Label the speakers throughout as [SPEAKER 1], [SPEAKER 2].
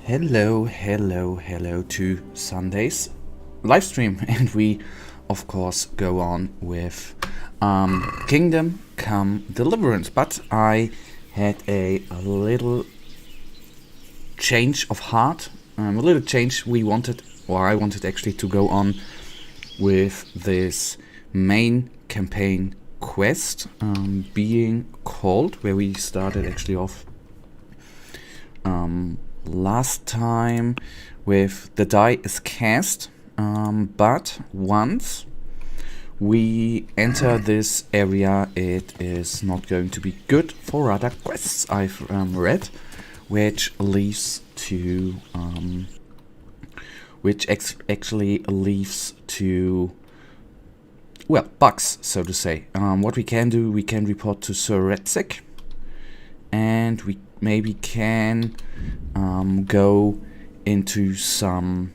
[SPEAKER 1] Hello to Sunday's live stream, and we of course go on with Kingdom Come Deliverance, but I had a little change of heart, a little change. I wanted actually to go on with this main campaign quest, being called, where we started actually off last time with the die is cast, but once we enter this area, it is not going to be good for other quests I've read, which leads to actually leads to, well, bugs, so to say. What we can do, we can report to Sir Retzik, and we maybe can go into some...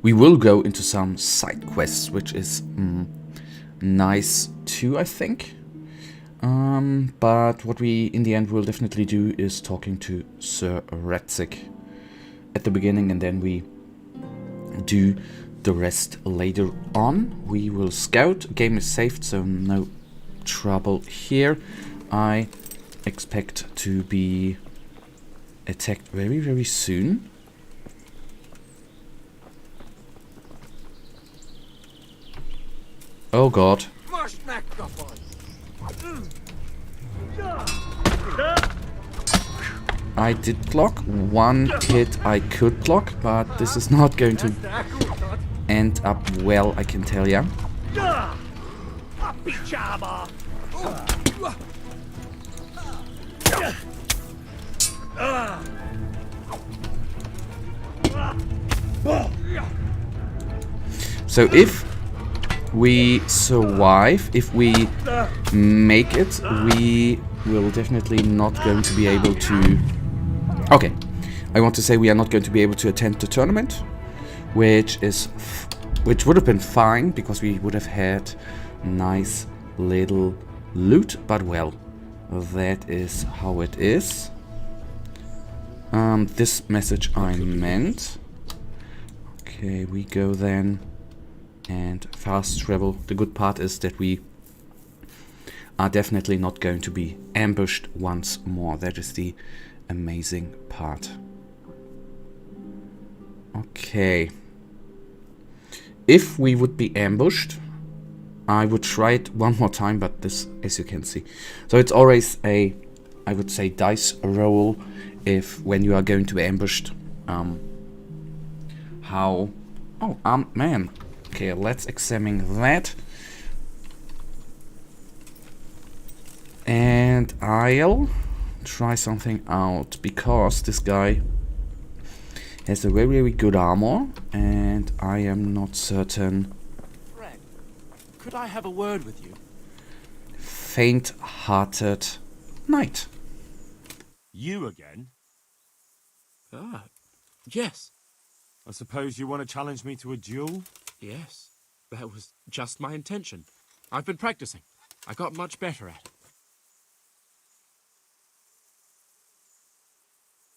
[SPEAKER 1] We will go into some side quests, which is nice too, I think. But what we in the end will definitely do is talking to Sir Retzik at the beginning, and then we do the rest later on. We will scout. Game is saved, so no trouble here. I expect to be attacked very soon. Oh god. I did block. One hit I could block, but this is not going to end up well, I can tell ya. So if we survive, if we make it, we will definitely not going to be able to... Okay, I want to say we are not going to be able to attend the tournament, which would have been fine, because we would have had nice little loot, but well, that is how it is. This message I meant. Okay, we go then and fast travel. The good part is that we are definitely not going to be ambushed once more. That is the amazing part. Okay. If we would be ambushed, I would try it one more time, but this, as you can see. So it's always a, I would say, dice roll if when you are going to be ambushed. How... Oh, man. Okay, let's examine that. And I'll try something out, because this guy has a very good armor, and I am not certain.
[SPEAKER 2] Fred, could I have a word with you?
[SPEAKER 1] Faint-hearted knight.
[SPEAKER 3] You again?
[SPEAKER 2] Ah, yes.
[SPEAKER 3] I suppose you want to challenge me to a duel?
[SPEAKER 2] Yes, that was just my intention. I've been practicing. I got much better at it.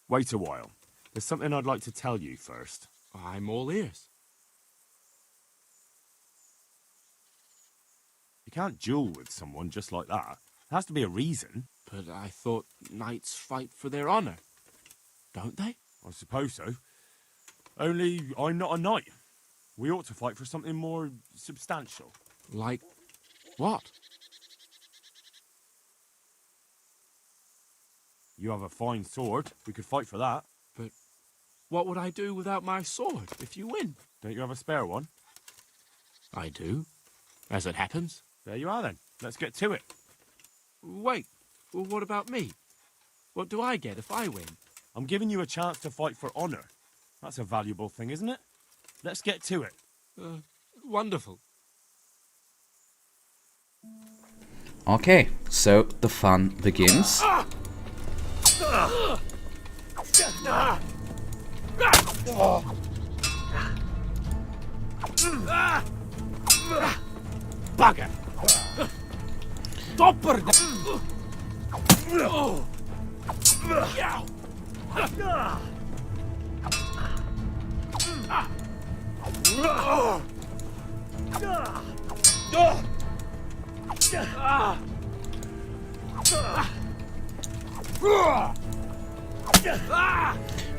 [SPEAKER 3] Wait a while. There's something I'd like to tell you first.
[SPEAKER 2] I'm all ears.
[SPEAKER 3] You can't duel with someone just like that. There has to be a reason.
[SPEAKER 2] But I thought knights fight for their honor. Don't they?
[SPEAKER 3] I suppose so. Only I'm not a knight. We ought to fight for something more substantial.
[SPEAKER 2] Like what?
[SPEAKER 3] You have a fine sword. We could fight for that.
[SPEAKER 2] But what would I do without my sword if you win?
[SPEAKER 3] Don't you have a spare one?
[SPEAKER 2] I do, as it happens.
[SPEAKER 3] There you are then. Let's get to it.
[SPEAKER 2] Wait, well, what about me? What do I get if I win?
[SPEAKER 3] I'm giving you a chance to fight for honor. That's a valuable thing, isn't it? Let's get to it.
[SPEAKER 2] Wonderful.
[SPEAKER 1] Okay, so the fun begins.
[SPEAKER 2] Bugger! Dopper!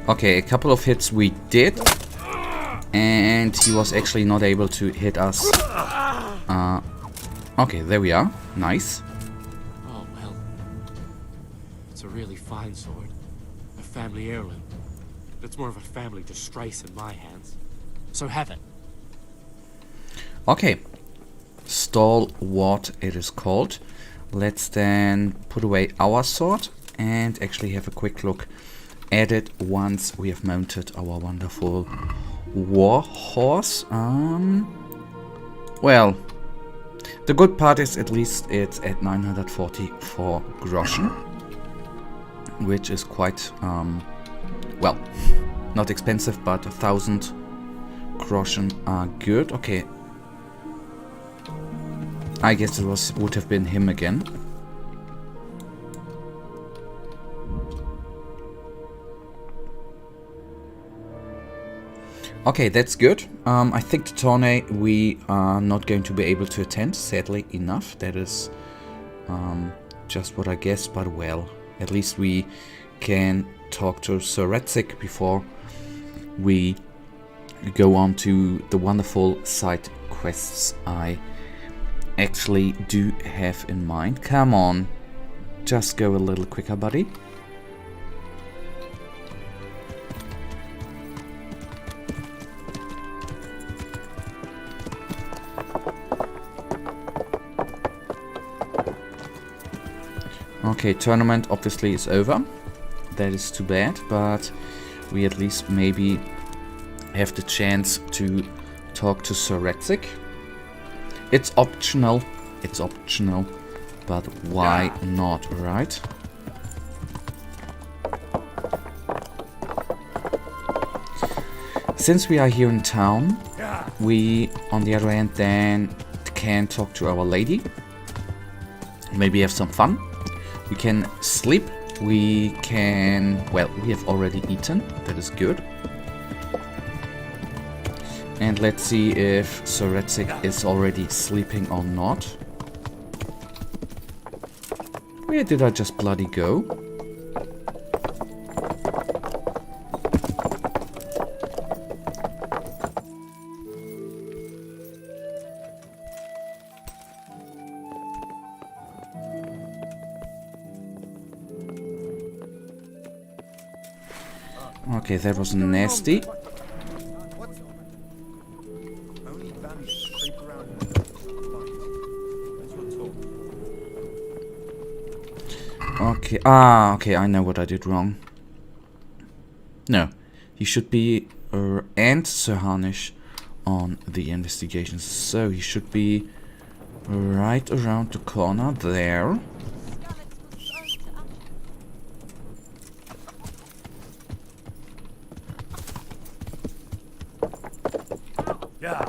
[SPEAKER 1] Okay, a couple of hits we did. And he was actually not able to hit us. Okay, there we are. Nice.
[SPEAKER 2] Oh, well. It's a really fine sword. A family heirloom. It's more of a family disgrace in my hands. So have it.
[SPEAKER 1] Okay. Stalwart it is called. Let's then put away our sword and actually have a quick look at it once we have mounted our wonderful war horse. Well, the good part is at least it's at 944 groschen, which is quite, well, not expensive, but 1,000 groschen are good. Okay, I guess it would have been him again. Okay, that's good. I think the tourney we are not going to be able to attend, sadly enough. That is just what I guess, but well, at least we can talk to Sir Retzik before we go on to the wonderful side quests I actually do have in mind. Come on, just go a little quicker, buddy. Okay, tournament obviously is over. That is too bad, but we at least maybe have the chance to talk to Sir Retzik. It's optional, but why not, right? Since we are here in town, we, on the other hand, then can talk to our lady. Maybe have some fun. We can sleep. We can... well, we have already eaten. That is good. And let's see if Sir Retzik is already sleeping or not. Where did I just bloody go? Okay, that was nasty. Okay, okay, I know what I did wrong. No, he should be, and Sir Harnish on the investigations. So he should be right around the corner there.
[SPEAKER 3] Yeah.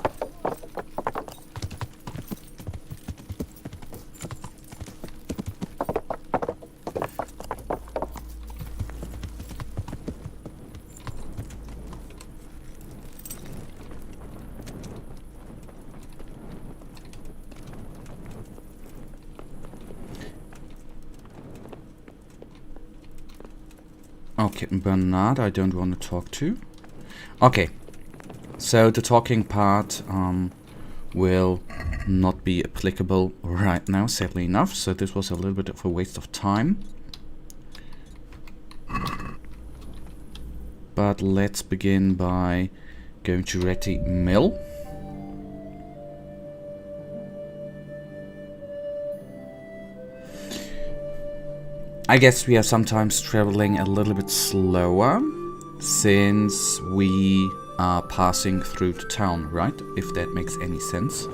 [SPEAKER 1] Okay, Bernard, I don't want to talk to. Okay, so the talking part will not be applicable right now, sadly enough. So this was a little bit of a waste of time. But let's begin by going to Retty Mill. I guess we are sometimes traveling a little bit slower since we are passing through the town, right? If that makes any sense.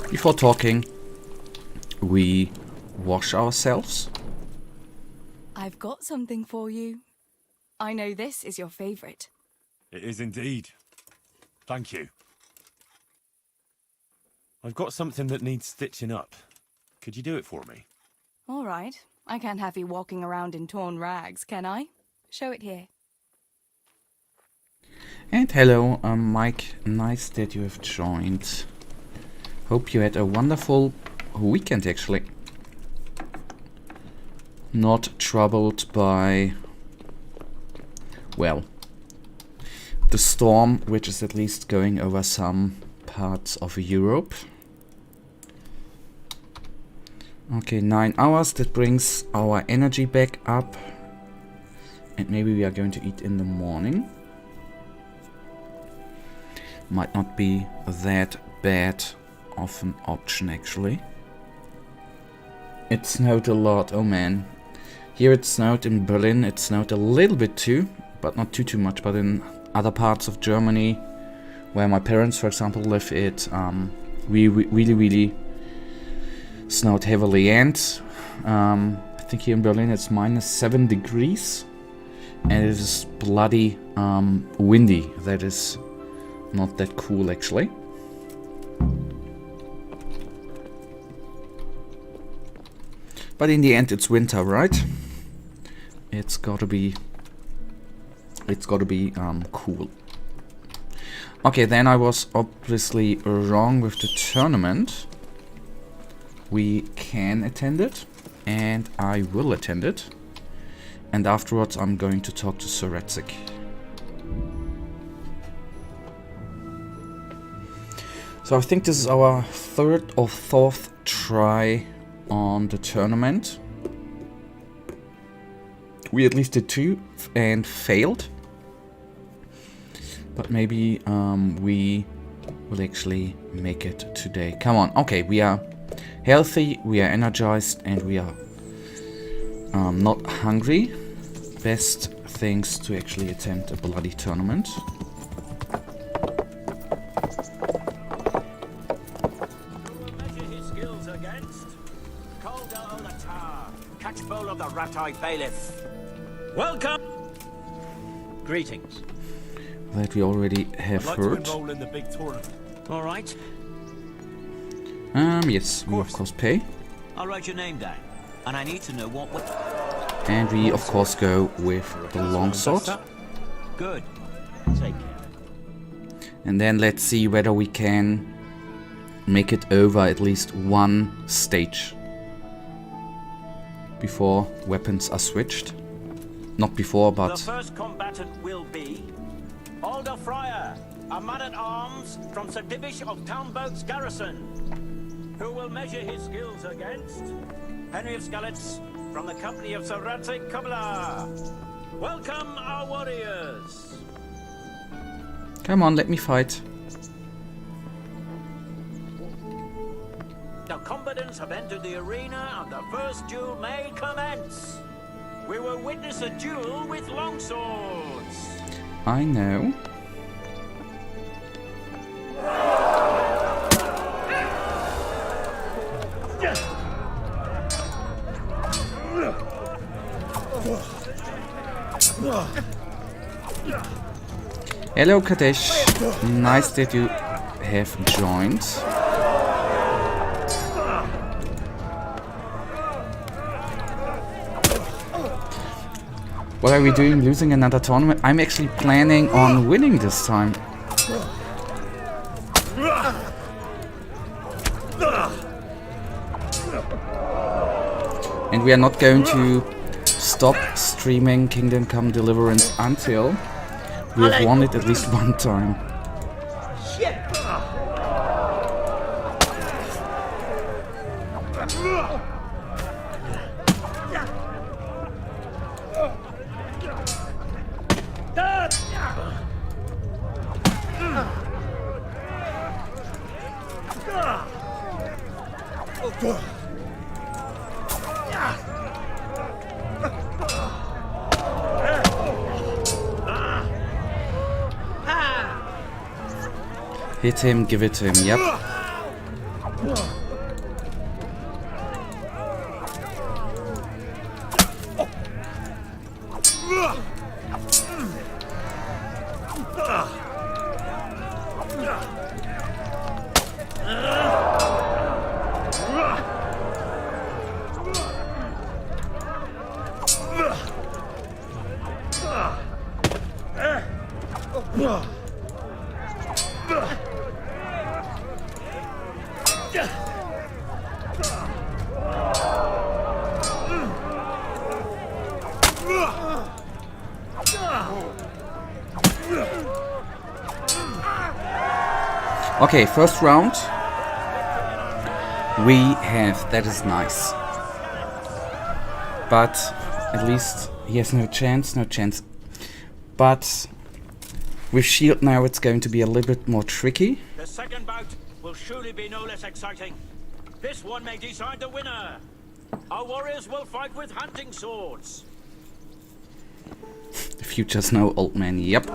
[SPEAKER 1] Before talking, we wash ourselves.
[SPEAKER 4] I've got something for you. I know this is your favorite.
[SPEAKER 3] It is indeed. Thank you. I've got something that needs stitching up. Could you do it for me?
[SPEAKER 4] All right. I can't have you walking around in torn rags, can I? Show it here.
[SPEAKER 1] And hello, Mike. Nice that you have joined. Hope you had a wonderful weekend, actually. Not troubled by, well, the storm, which is at least going over some parts of Europe. Okay, 9 hours. That brings our energy back up. And maybe we are going to eat in the morning. Might not be that bad of an option, actually. It snowed a lot, oh man. Here it snowed in Berlin, it snowed a little bit too, but not too much. But in other parts of Germany, where my parents, for example, live, it really snowed heavily. And I think here in Berlin it's -7 degrees, and it is bloody windy. That is not that cool, actually. But in the end, it's winter, right? It's gotta be cool. Okay, then I was obviously wrong with the tournament. We can attend it, and I will attend it. And afterwards, I'm going to talk to Sir Radzik. So I think this is our 3rd or 4th try on the tournament. We at least did 2 and failed. But maybe we will actually make it today. Come on. Okay, we are healthy, we are energized, and we are not hungry. Best things to actually attend a bloody tournament.
[SPEAKER 5] Bailiff. Welcome. Greetings.
[SPEAKER 1] That we already have
[SPEAKER 3] I'd like
[SPEAKER 1] heard.
[SPEAKER 3] to enroll in the big tournament.
[SPEAKER 5] All right.
[SPEAKER 1] Yes, we of course pay.
[SPEAKER 5] I'll write your name down, and I need to know what.
[SPEAKER 1] And we of course go with the longsword.
[SPEAKER 5] Good. Take care.
[SPEAKER 1] And then let's see whether we can make it over at least one stage before weapons are switched. Not before, but...
[SPEAKER 5] The first combatant will be Alder Fryer, a man-at-arms from Sir Divish of Townboat's garrison, who will measure his skills against Henry of Skalitz from the company of Sir Radzik Kubla. Welcome, our warriors.
[SPEAKER 1] Come on, let me fight.
[SPEAKER 5] The combatants have entered the arena and the first duel may commence. We will witness a duel with longswords.
[SPEAKER 1] I know. Hello, Kadesh. Nice that you have joined. What are we doing? Losing another tournament? I'm actually planning on winning this time. And we are not going to stop streaming Kingdom Come Deliverance until we have won it at least one time. Hit him, give it to him, yep. Okay, first round. We have, that is nice. But at least he has no chance. But with shield now it's going to be a little bit more tricky.
[SPEAKER 5] The second bout will surely be no less exciting. This one may decide the winner. Our warriors will fight with hunting swords.
[SPEAKER 1] The future's no old man, yep.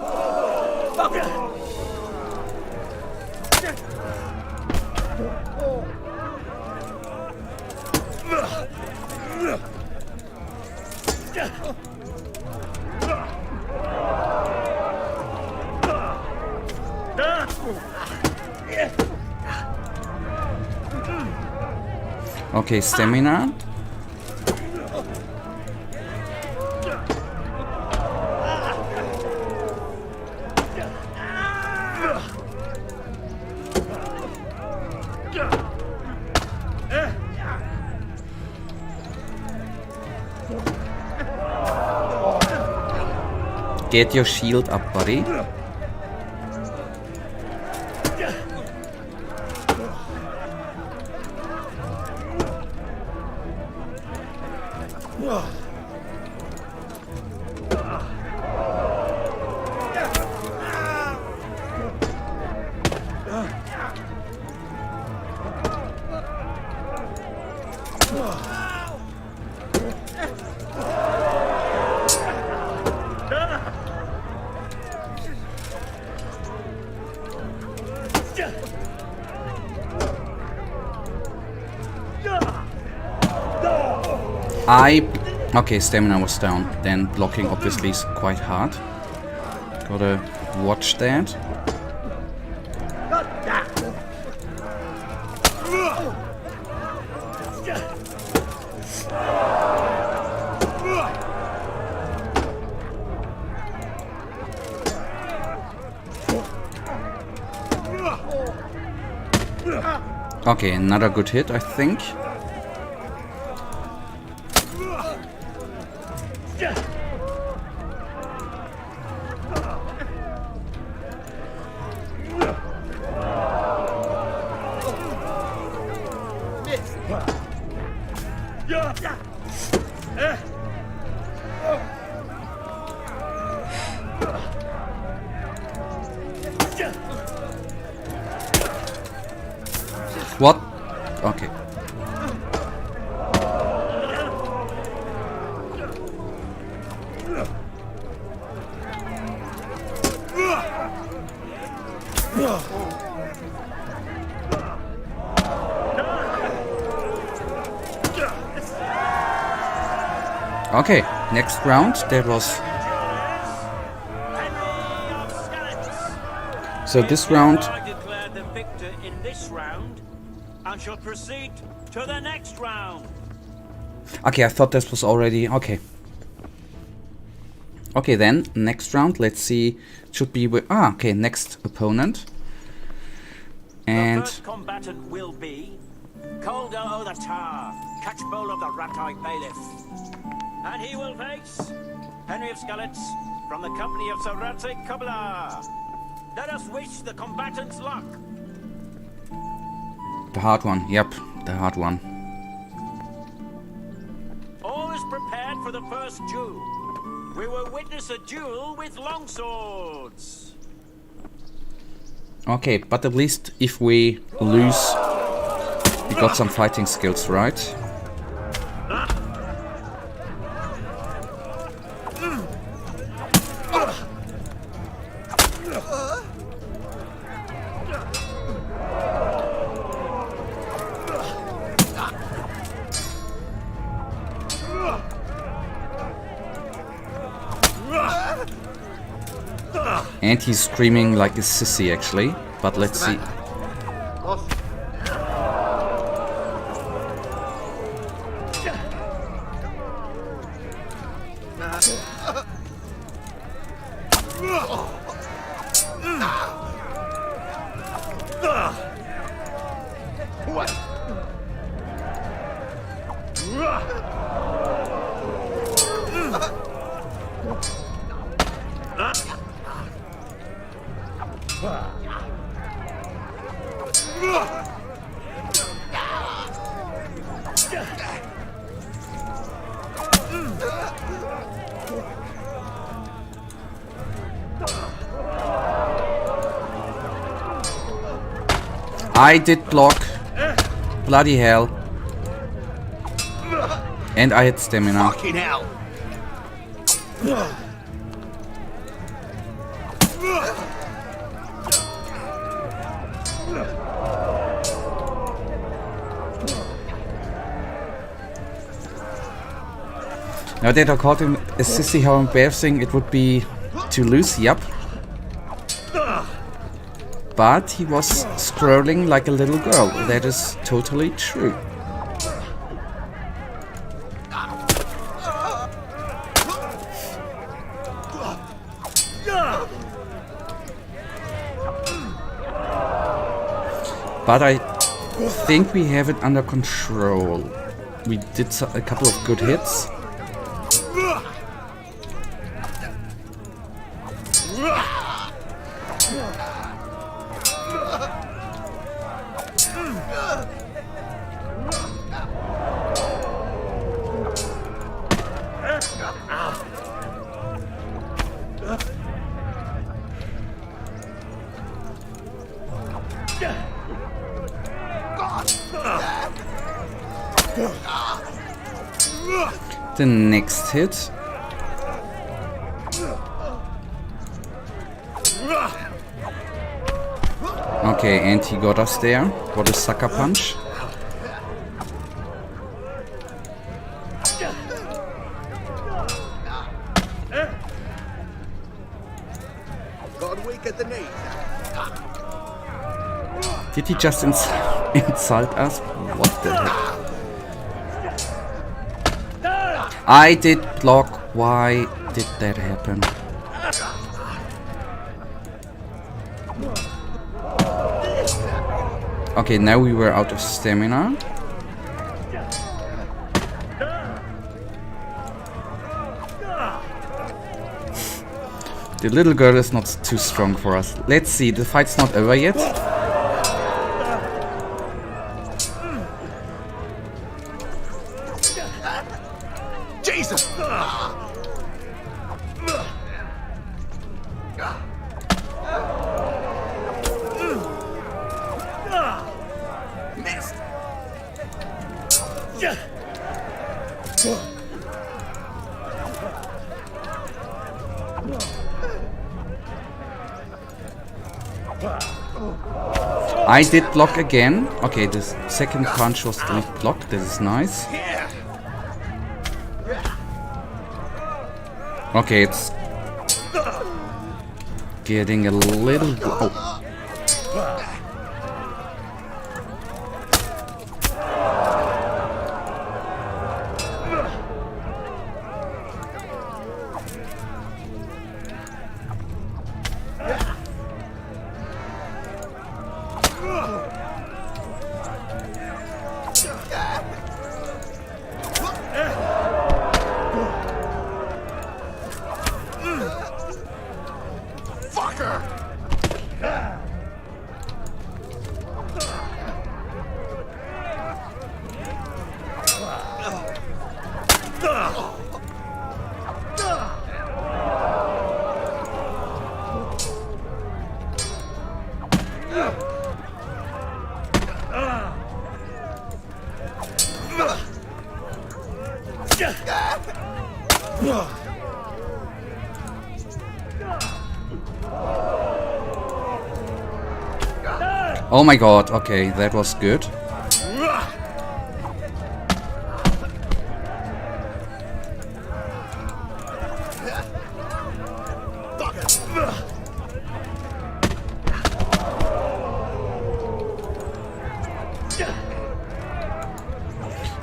[SPEAKER 1] Okay, stamina. Get your shield up, buddy. Okay, stamina was down. Then blocking obviously is quite hard. Gotta watch that. Okay, another good hit, I think. What? Okay. Okay, next round. That was. So this round.
[SPEAKER 5] I declare the victor in this round and shall proceed to the next round.
[SPEAKER 1] Okay, I thought this was already okay. Okay, then next round. Let's see. Should be with okay. Next opponent. And
[SPEAKER 5] the first combatant will be Calder o' the Tower, catchbowl of the Rat-eyed Bailiff. And he will face Henry of Skallets from the company of Sir Ratzik Cobbler. Let us wish the combatants luck.
[SPEAKER 1] the hard one. Yep, the hard one.
[SPEAKER 5] All is prepared for the first duel. We will witness a duel with longswords.
[SPEAKER 1] Okay, but at least if we lose, we got some fighting skills, right? And he's screaming like a sissy, actually. But let's see. I did block. Bloody hell. And I had stamina.
[SPEAKER 6] Fucking hell.
[SPEAKER 1] Now that I caught him a sissy, how embarrassing it would be to lose, yup. But he was scrolling like a little girl, that is totally true. But I think we have it under control. We did a couple of good hits. The next hit. Okay, and he got us there. Got a sucker punch.
[SPEAKER 6] Got weak at the knees.
[SPEAKER 1] Did he just insult us? What the heck? I did block. Why did that happen? Okay, now we were out of stamina. The little girl is not too strong for us. Let's see, the fight's not over yet.
[SPEAKER 6] Jesus! Missed!
[SPEAKER 1] I did block again. Okay, the second punch was not blocked. This is nice. Okay, it's getting a little... Oh. Oh my god, okay, that was good.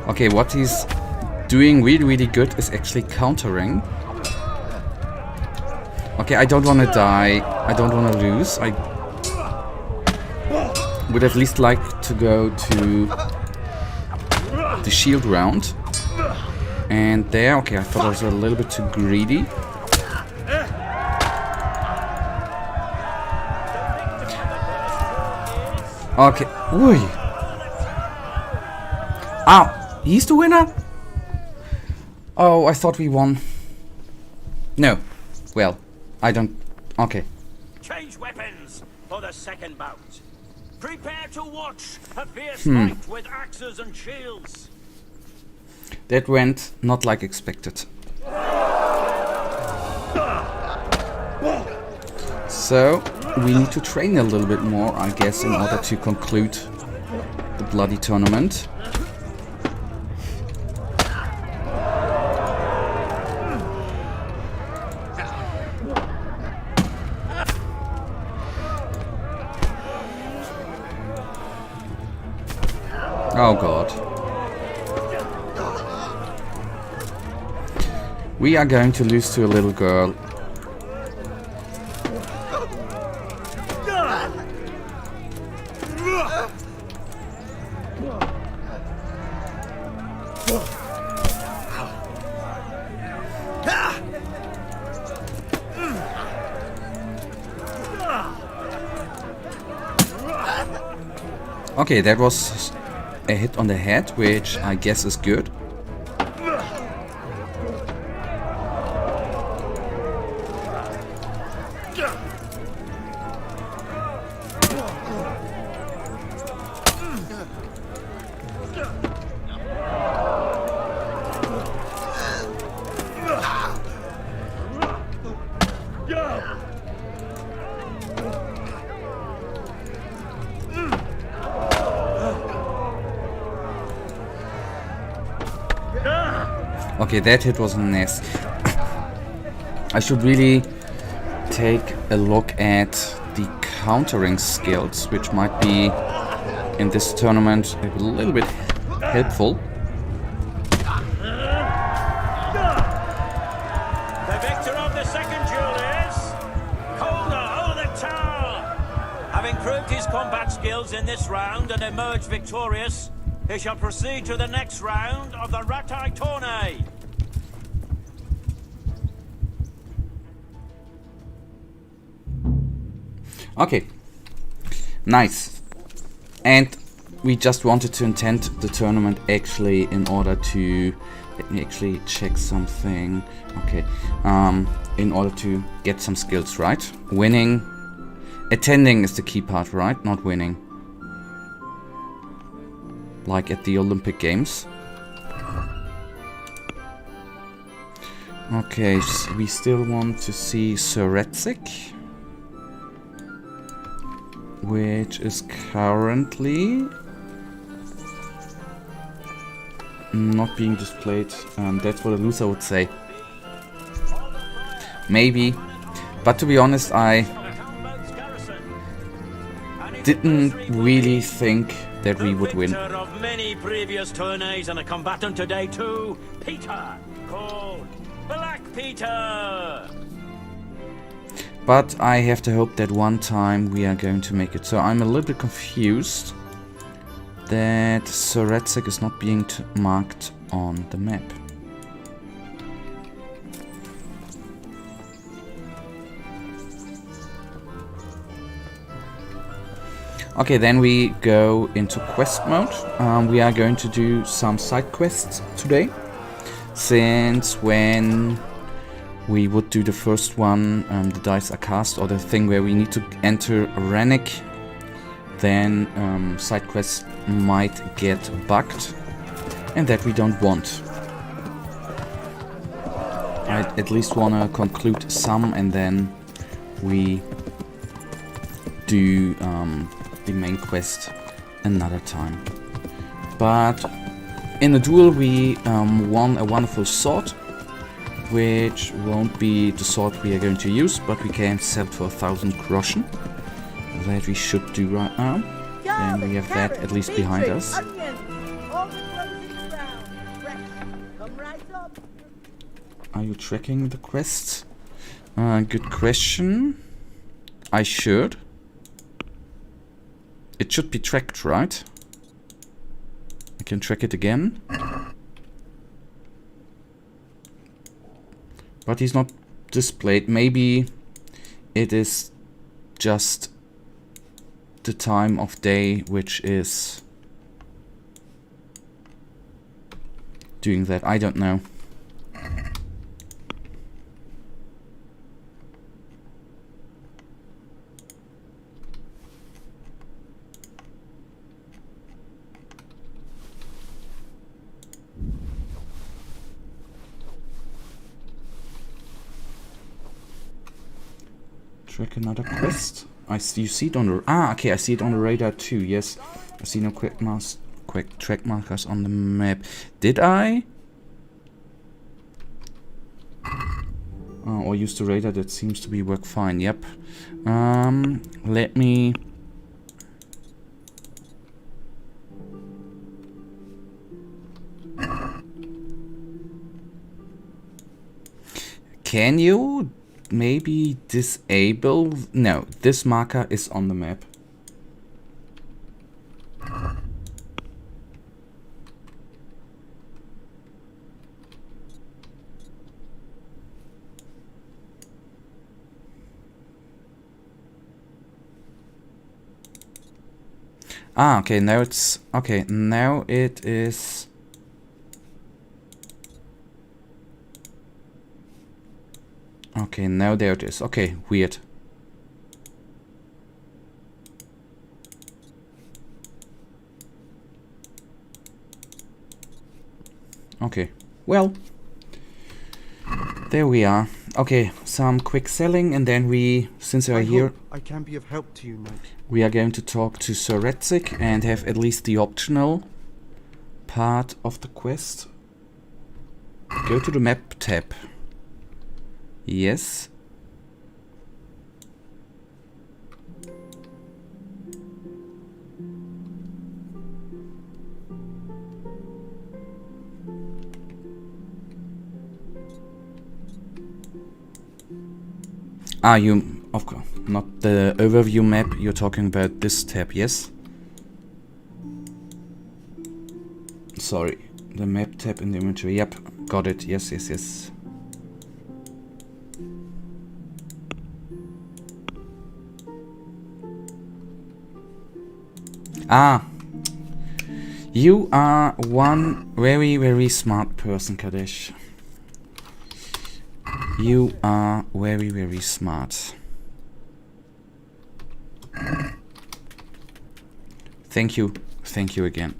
[SPEAKER 1] Okay, what he's doing really good is actually countering. Okay, I don't want to die. I don't want to lose. I would at least like to go to the shield round. And there, okay, I thought I was a little bit too greedy. Okay, oi. Ow, he's the winner? Oh, I thought we won. No, well, I don't, okay.
[SPEAKER 5] Change weapons for the second bout. Prepare to watch a fierce fight with axes and shields.
[SPEAKER 1] That went not like expected. So, we need to train a little bit more, I guess, in order to conclude the bloody tournament. Oh god. We are going to lose to a little girl. Okay, that was a hit on the head, which I guess is good. Okay, that hit was nasty. I should really take a look at the countering skills, which might be in this tournament a little bit helpful.
[SPEAKER 5] The victor of the second duel is Colder O'Thetower. Having proved his combat skills in this round and emerged victorious, he shall proceed to the next round of the Ratai Tourney.
[SPEAKER 1] Okay, nice. And we just wanted to attend the tournament actually in order to... Let me actually check something. Okay, in order to get some skills, right? Winning... Attending is the key part, right? Not winning. Like at the Olympic Games. Okay, so we still want to see Soretzik, which is currently not being displayed. That's what a loser would say. Maybe. But to be honest, I didn't really think that we would win.
[SPEAKER 5] Victor of many previous tourneys and a combatant today too, Peter, called Black Peter.
[SPEAKER 1] But I have to hope that one time we are going to make it. So I'm a little bit confused that Soretzik is not being marked on the map. Okay, then we go into quest mode. We are going to do some side quests today, since when we would do the first one, the dice are cast, or the thing where we need to enter Rennick, then side quests might get bugged, and that we don't want. I at least want to conclude some, and then we do the main quest another time. But in the duel we won a wonderful sword, which won't be the sword we are going to use, but we can sell for 1,000 groschen. That we should do right now. Then we have that at least behind us. Are you tracking the quests? Good question. I should. It should be tracked, right? I can track it again. But he's not displayed. Maybe it is just the time of day which is doing that. I don't know. Track another quest. You see it on the... Ah, okay, I see it on the radar too, yes. I see no quick track markers on the map. Did I? Oh, or use the radar, that seems to be work fine, yep. Let me... Can you maybe disable... No, this marker is on the map. Ah, okay, now it's... Okay, now it is... Okay, now there it is. Okay, weird. Okay, well, there we are. Okay, some quick selling, and then we, since we are here,
[SPEAKER 7] I can be of help to you, knight.
[SPEAKER 1] we are going to talk to Sir Retzik and have at least the optional part of the quest. Go to the map tab. Yes. Ah, you, of course, not the overview map, you're talking about this tab, yes? Sorry, the map tab in the inventory, yep, got it, yes, yes, yes. Ah, you are one very, very smart person, Kadesh. You are very, very smart. Thank you again.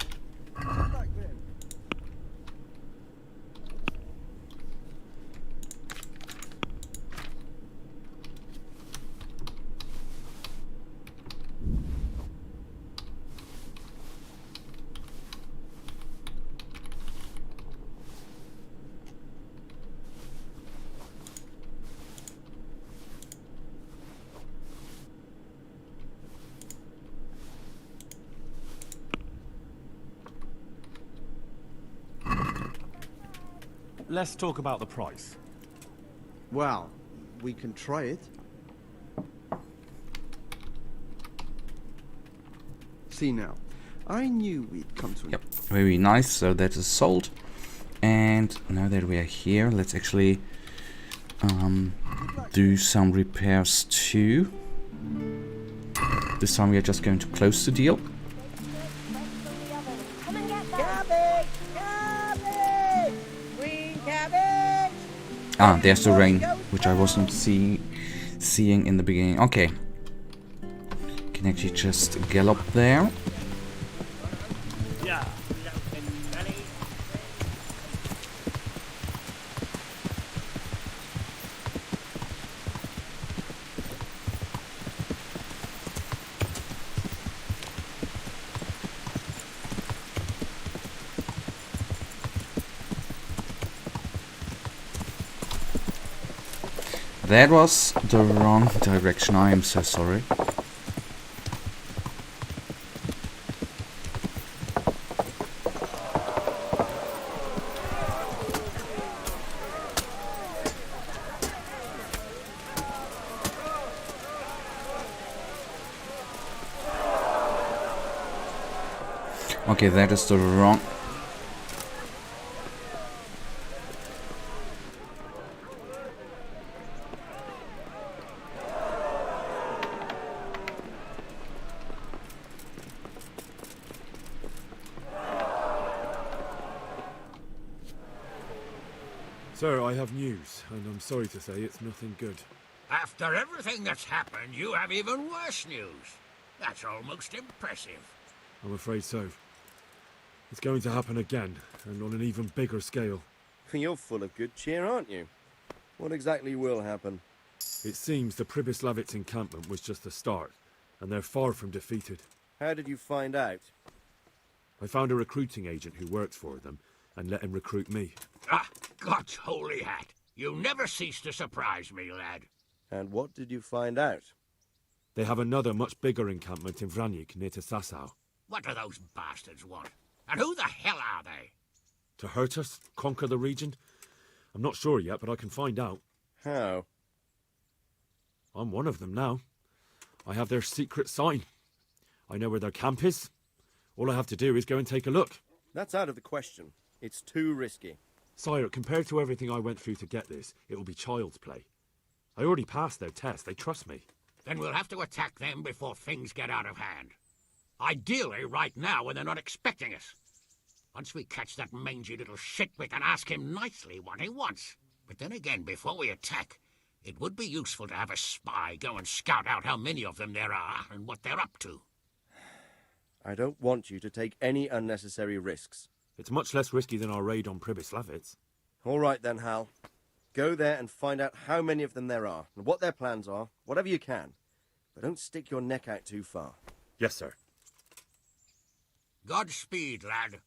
[SPEAKER 3] Let's talk about the price.
[SPEAKER 7] Well, we can try it. See now, I knew we'd come to.
[SPEAKER 1] Yep, very nice. So that is sold. And now that we are here, let's actually do some repairs too. This time we are just going to close the deal. Ah, there's the rain, which I wasn't seeing in the beginning. Okay. Can actually just gallop there. That was the wrong direction. I am so sorry. Okay, that is the wrong...
[SPEAKER 3] Sir, I have news, and I'm sorry to say it's nothing good.
[SPEAKER 8] After everything that's happened, you have even worse news. That's almost impressive.
[SPEAKER 3] I'm afraid so. It's going to happen again, and on an even bigger scale.
[SPEAKER 9] You're full of good cheer, aren't you? What exactly will happen?
[SPEAKER 3] It seems the Pribyslavitz encampment was just the start, and they're far from defeated.
[SPEAKER 9] How did you find out?
[SPEAKER 3] I found a recruiting agent who works for them, and let him recruit me.
[SPEAKER 8] Ah, God's holy hat. You never cease to surprise me, lad.
[SPEAKER 9] And what did you find out?
[SPEAKER 3] They have another much bigger encampment in Vranyik near to Sasau.
[SPEAKER 8] What do those bastards want? And who the hell are they?
[SPEAKER 3] To hurt us? Conquer the region? I'm not sure yet, but I can find out.
[SPEAKER 9] How?
[SPEAKER 3] I'm one of them now. I have their secret sign. I know where their camp is. All I have to do is go and take a look.
[SPEAKER 9] That's out of the question. It's too risky.
[SPEAKER 3] Sire, compared to everything I went through to get this, it will be child's play. I already passed their test. They trust me.
[SPEAKER 8] Then we'll have to attack them before things get out of hand. Ideally, right now, when they're not expecting us. Once we catch that mangy little shit, we can ask him nicely what he wants. But then again, before we attack, it would be useful to have a spy go and scout out how many of them there are and what they're up to.
[SPEAKER 9] I don't want you to take any unnecessary risks.
[SPEAKER 3] It's much less risky than our raid on Pribyslavitz.
[SPEAKER 9] All right then, Hal. Go there and find out how many of them there are, and what their plans are, whatever you can. But don't stick your neck out too far.
[SPEAKER 3] Yes, sir.
[SPEAKER 8] Godspeed, lad.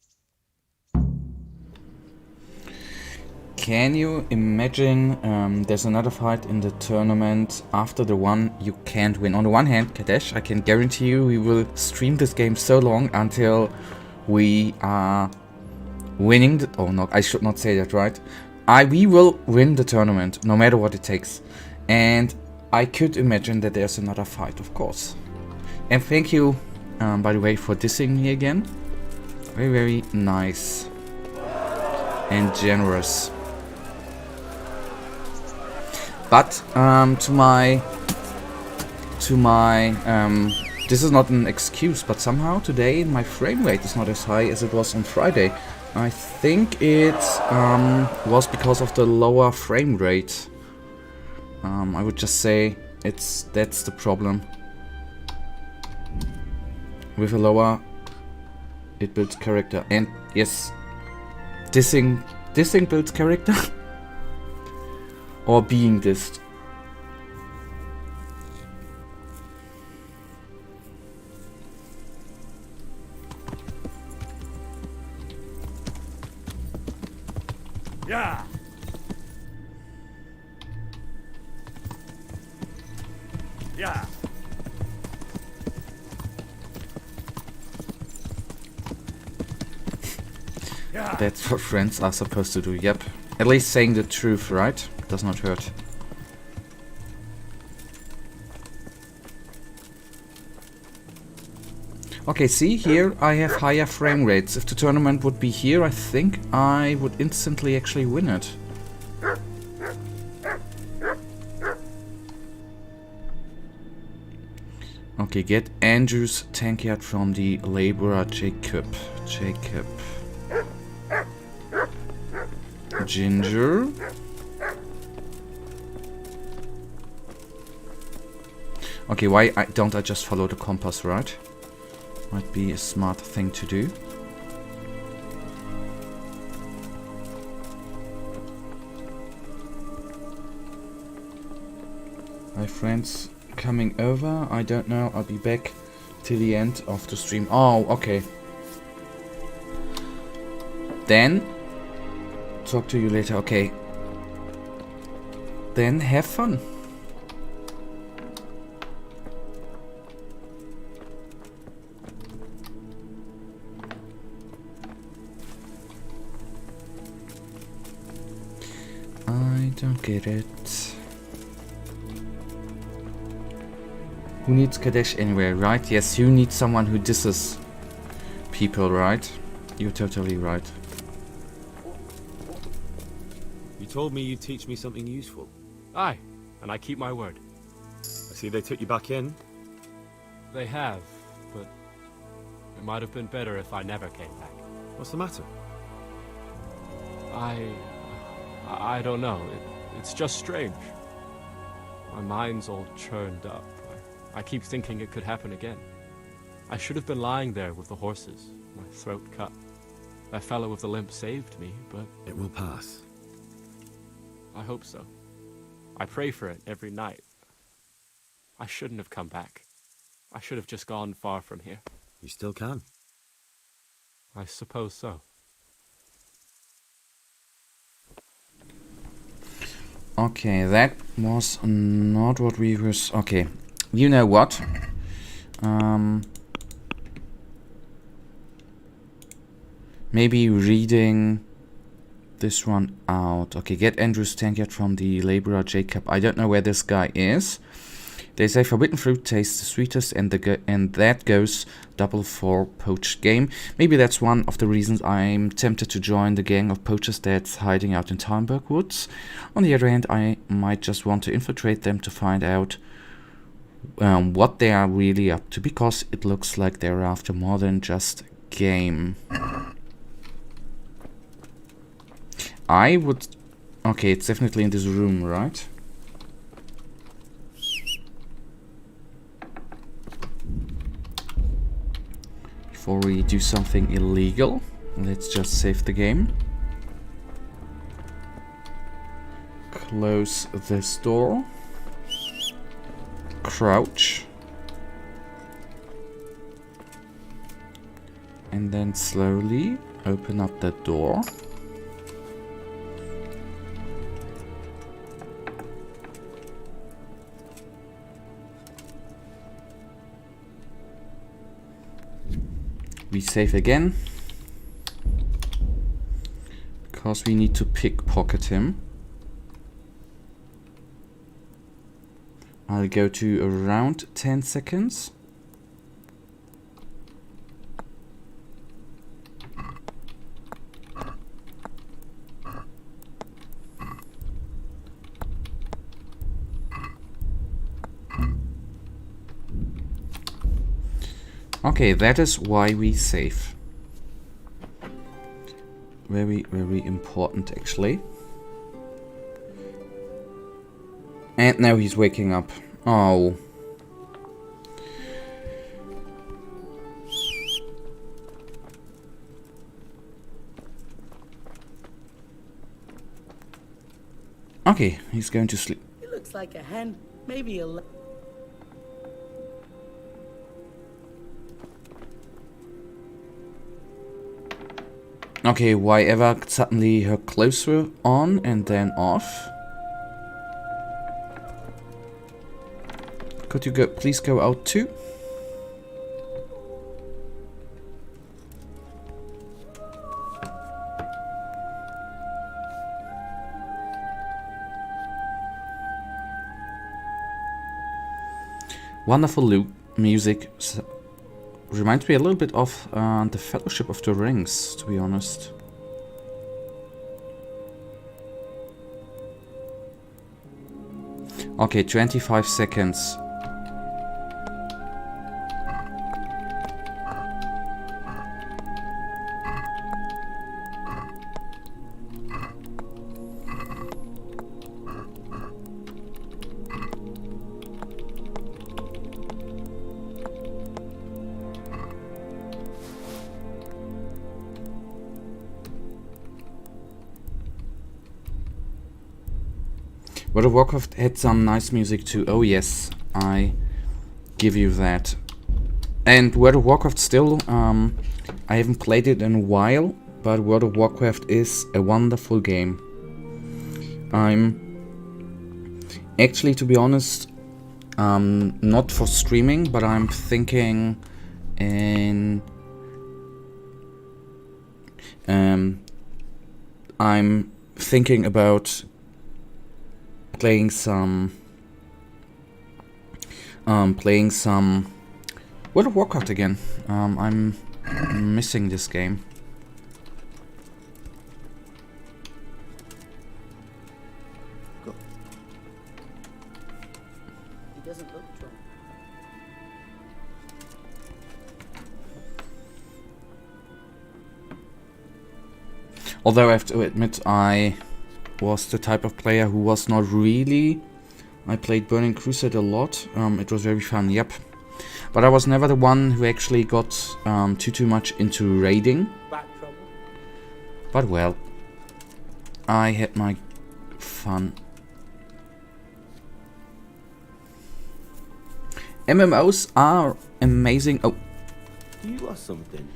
[SPEAKER 1] Can you imagine there's another fight in the tournament after the one you can't win? On the one hand, Kadesh, I can guarantee you we will stream this game so long until we are winning oh no, I should not say that, right? We will win the tournament, no matter what it takes. And I could imagine that there's another fight, of course. And thank you, by the way, for dissing me again. Very, very nice. And generous. But, to my, this is not an excuse, but somehow today my frame rate is not as high as it was on Friday. I think it was because of the lower frame rate. I would just say that's the problem. With a lower, it builds character. And yes, dissing builds character. Or being dissed.
[SPEAKER 3] Yeah! Yeah!
[SPEAKER 1] That's what friends are supposed to do, yep. At least saying the truth, right? Does not hurt. Okay, see, here I have higher frame rates. If the tournament would be here, I think I would instantly actually win it. Okay, get Andrew's tankard from the laborer Jacob. Ginger. Okay, why don't I just follow the compass, right? Might be a smart thing to do. My friends coming over. I don't know. I'll be back till the end of the stream. Oh, okay. Then talk to you later. Okay. Then have fun. I don't get it. Who needs Kadesh anyway, right? Yes, you need someone who disses people, right? You're totally right.
[SPEAKER 3] You told me you'd teach me something useful.
[SPEAKER 2] Aye, and I keep my word.
[SPEAKER 3] I see they took you back in.
[SPEAKER 2] They have, but it might have been better if I never came back.
[SPEAKER 3] What's the matter?
[SPEAKER 2] I don't know. It's just strange. My mind's all churned up. I keep thinking it could happen again. I should have been lying there with the horses, my throat cut. That fellow with the limp saved me, but...
[SPEAKER 3] It will pass.
[SPEAKER 2] I hope so. I pray for it every night. I shouldn't have come back. I should have just gone far from here.
[SPEAKER 3] You still can.
[SPEAKER 2] I suppose so.
[SPEAKER 1] Okay, that was not what we were... Okay, you know what? Maybe reading this one out. Okay, get Andrew's tankard from the laborer Jacob. I don't know where this guy is. They say forbidden fruit tastes the sweetest, and that goes double for poached game. Maybe that's one of the reasons I'm tempted to join the gang of poachers that's hiding out in Tarnberg Woods. On the other hand, I might just want to infiltrate them to find out what they are really up to, because it looks like they're after more than just game. I would... Okay, it's definitely in this room, right? Before we do something illegal, let's just save the game. Close this door. Crouch. And then slowly open up the door. We save again, because we need to pickpocket him. I'll go to around 10 seconds. Okay, that is why we save. Very, very important, actually. And now he's waking up. Oh. Okay, he's going to sleep.
[SPEAKER 10] It looks like a hen. Maybe a...
[SPEAKER 1] Okay, why ever suddenly her clothes were on and then off? Could you please go out too? Wonderful music. Reminds me a little bit of the Fellowship of the Rings, to be honest. Okay, 25 seconds. World of Warcraft had some nice music too. Oh yes, I give you that. And World of Warcraft still, I haven't played it in a while, but World of Warcraft is a wonderful game. I'm actually, to be honest, not for streaming, but I'm thinking in... I'm thinking about playing some World of Warcraft again. I'm missing this game.
[SPEAKER 10] He doesn't look drunk.
[SPEAKER 1] Although I have to admit, I was the type of player who was not really... I played Burning Crusade a lot. It was very fun, yep. But I was never the one who actually got too much into raiding. But well, I had my fun. MMOs are amazing. Oh,
[SPEAKER 9] You lost something.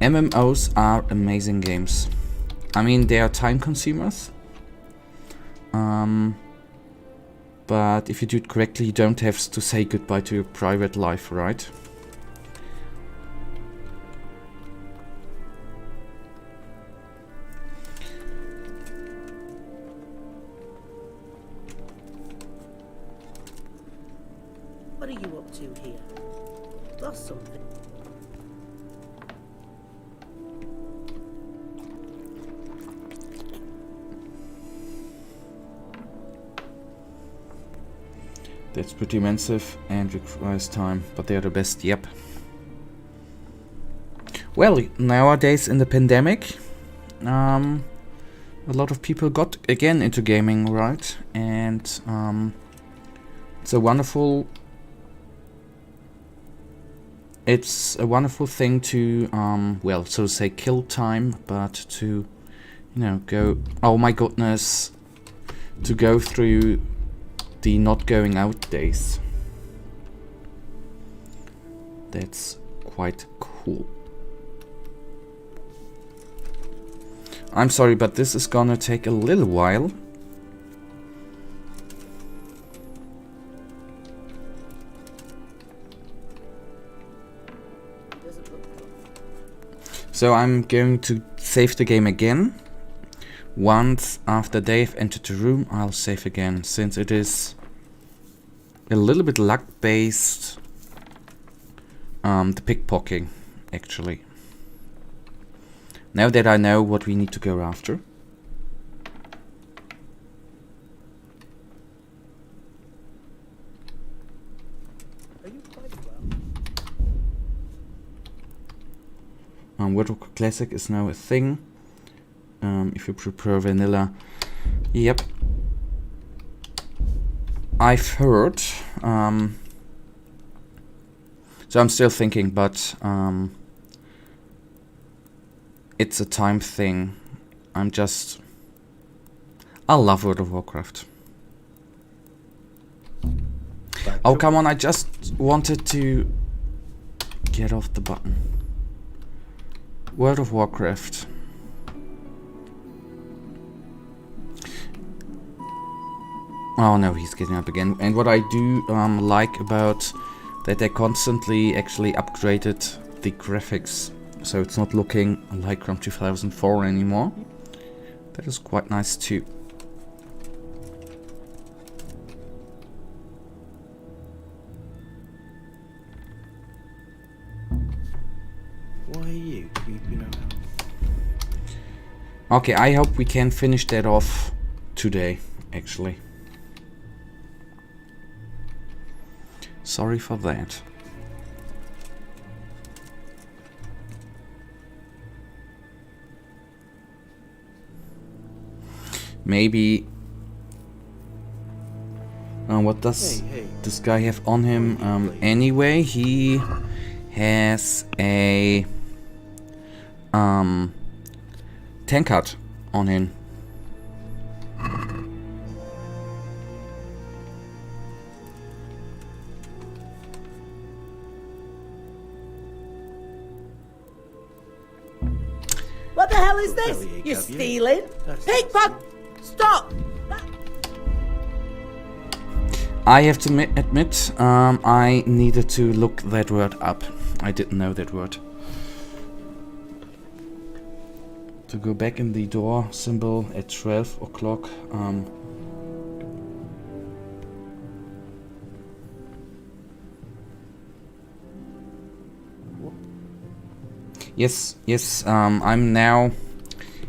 [SPEAKER 1] MMOs are amazing games. I mean, they are time consumers. But if you do it correctly, you don't have to say goodbye to your private life, right?
[SPEAKER 10] What are you up to here? Lost something?
[SPEAKER 1] That's pretty massive and requires time, but they're the best, yep. Well, nowadays in the pandemic, a lot of people got again into gaming, right? And it's a wonderful thing to, well, so to say, kill time, but to, you know, go, oh my goodness, to go through the not going out days. That's quite cool. I'm sorry, but this is gonna take a little while. So I'm going to save the game again. Once after they've entered the room, I'll save again, since it is a little bit luck-based, the pickpocketing, actually. Now that I know what we need to go after. World of Classic is now a thing. If you prefer vanilla, yep. I've heard. So I'm still thinking, but it's a time thing. I love World of Warcraft. Oh, come on, I just wanted to get off the button. World of Warcraft. Oh no, he's getting up again. And what I do like about that, they constantly actually upgraded the graphics, so it's not looking like from 2004 anymore. That is quite nice too.
[SPEAKER 9] Why are you creeping around?
[SPEAKER 1] Okay, I hope we can finish that off today, actually. Sorry for that. Maybe... what does this guy have on him? Anyway, he has a tankard on him.
[SPEAKER 10] What the hell is this? You're stealing? Pickpocket! Stop!
[SPEAKER 1] I have to admit, I needed to look that word up. I didn't know that word. To go back in the door symbol at 12 o'clock. Yes, I'm now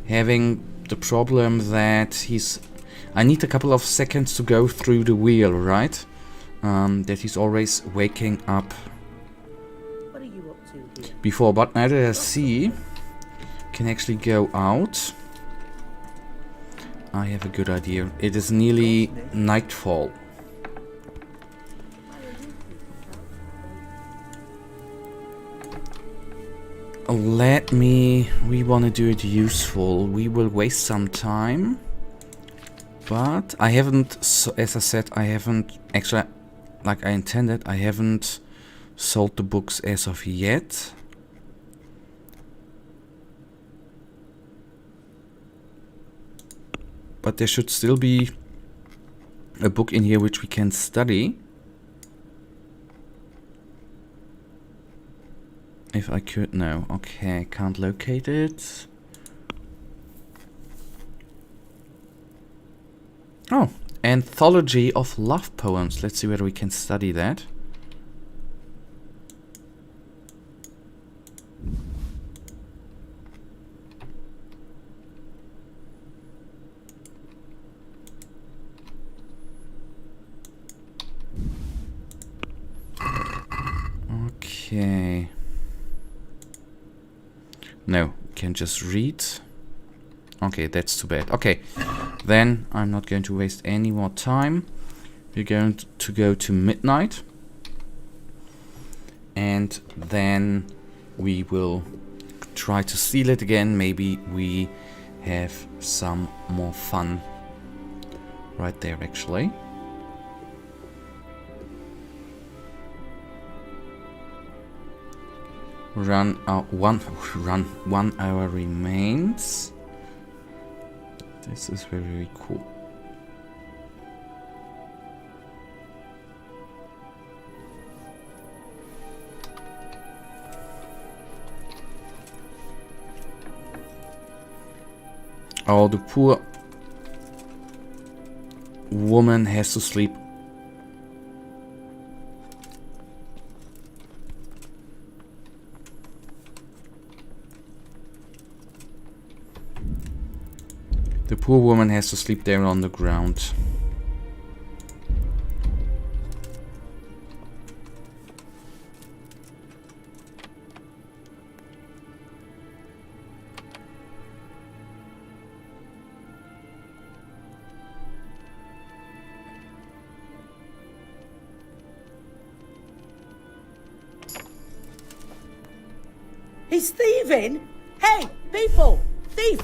[SPEAKER 1] having the problem that I need a couple of seconds to go through the wheel, right? That he's always waking up
[SPEAKER 10] What are you up to here?
[SPEAKER 1] before, but now that I see, can actually go out. I have a good idea. It is nearly nightfall. We want to do it useful. We will waste some time. But I haven't, as I said, I haven't actually like I intended. I haven't sold the books as of yet. But there should still be a book in here which we can study. If I could, no. Okay, can't locate it. Oh, Anthology of Love Poems. Let's see whether we can study that. Okay. No, can just read. Okay, that's too bad. Okay, then I'm not going to waste any more time. We're going to go to midnight. And then we will try to steal it again. Maybe we have some more fun right there, actually. One hour remains. This is very, very cool. Oh, the poor woman has to sleep. The poor woman has to sleep there on the ground.
[SPEAKER 10] He's thieving! Hey, people! Thief!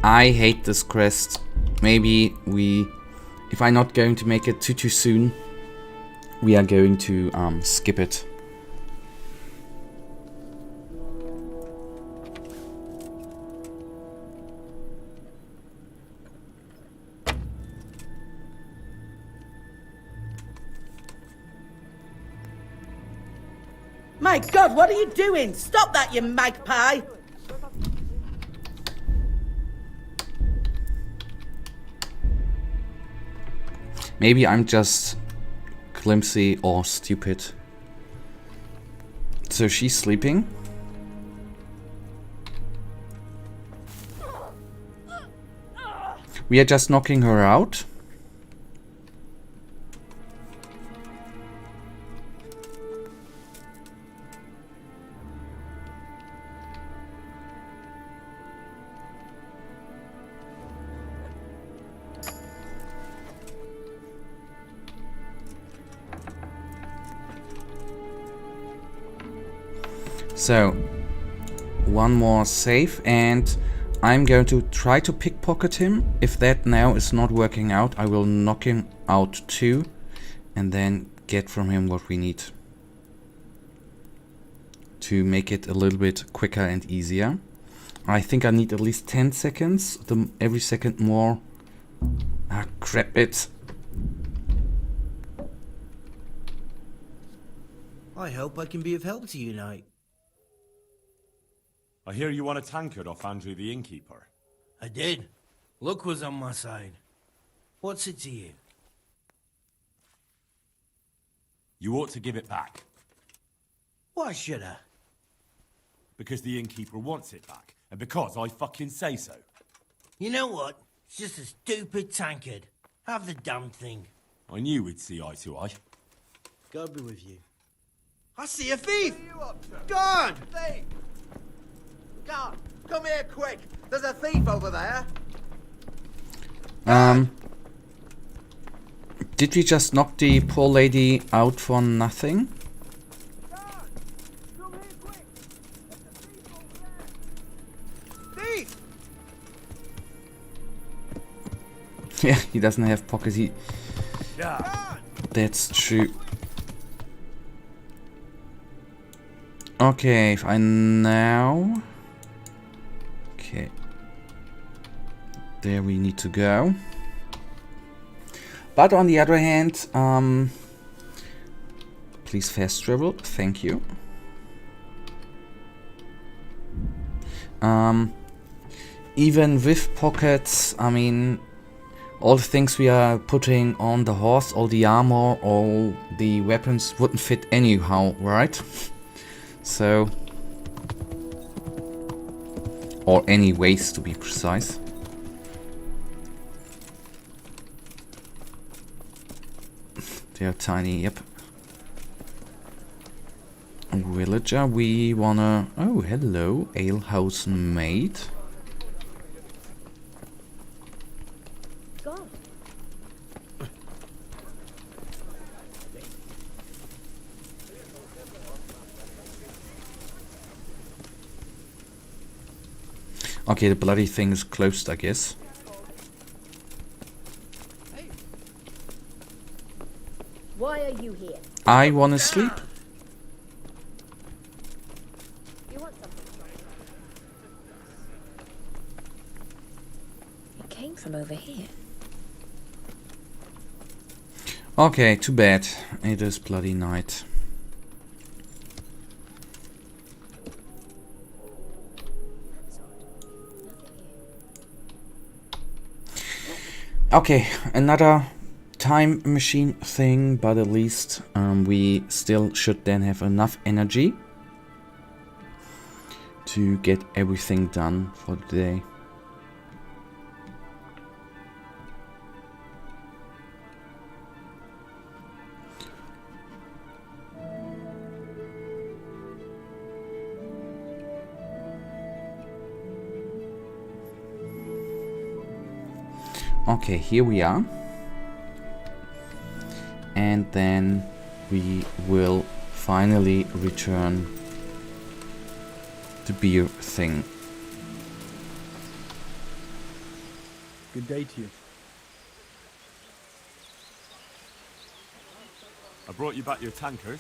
[SPEAKER 1] I hate this quest. Maybe if I'm not going to make it too soon, we are going to skip it.
[SPEAKER 10] My God, what are you doing? Stop that, you magpie!
[SPEAKER 1] Maybe I'm just clumsy or stupid. So she's sleeping. We are just knocking her out. So, one more save, and I'm going to try to pickpocket him. If that now is not working out, I will knock him out too, and then get from him what we need to make it a little bit quicker and easier. I think I need at least 10 seconds, every second more. Ah, crap it.
[SPEAKER 11] I hope I can be of help to you, Knight.
[SPEAKER 3] I hear you won a tankard off Andrew the innkeeper.
[SPEAKER 11] I did. Luck was on my side. What's it to you?
[SPEAKER 3] You ought to give it back.
[SPEAKER 11] Why should I?
[SPEAKER 3] Because the innkeeper wants it back, and because I fucking say so.
[SPEAKER 11] You know what? It's just a stupid tankard. Have the damn thing.
[SPEAKER 3] I knew we'd see eye to eye.
[SPEAKER 11] God be with you.
[SPEAKER 7] I see a thief! God!
[SPEAKER 6] Thief! God, come here quick! There's a thief over there!
[SPEAKER 1] Did we just knock the poor lady out for nothing?
[SPEAKER 6] God! Come here quick! There's a thief over there! Thief!
[SPEAKER 1] Yeah, he doesn't have pockets. That's true. Okay, if I now... Okay. There we need to go. But on the other hand, please fast travel, thank you. Even with pockets, I mean, all the things we are putting on the horse, all the armor, all the weapons wouldn't fit anyhow, right? So, or any ways to be precise. They are tiny, yep. Villager, we wanna... Oh, hello, alehouse maid. Okay, the bloody thing is closed, I guess.
[SPEAKER 10] Why are you here?
[SPEAKER 1] I wanna sleep.
[SPEAKER 10] You want something? It came from over here.
[SPEAKER 1] Okay, too bad. It is bloody night. Okay, another time machine thing, but at least we still should then have enough energy to get everything done for the day. Okay, here we are. And then we will finally return the beer thing.
[SPEAKER 12] Good day to you.
[SPEAKER 3] I brought you back your tankard.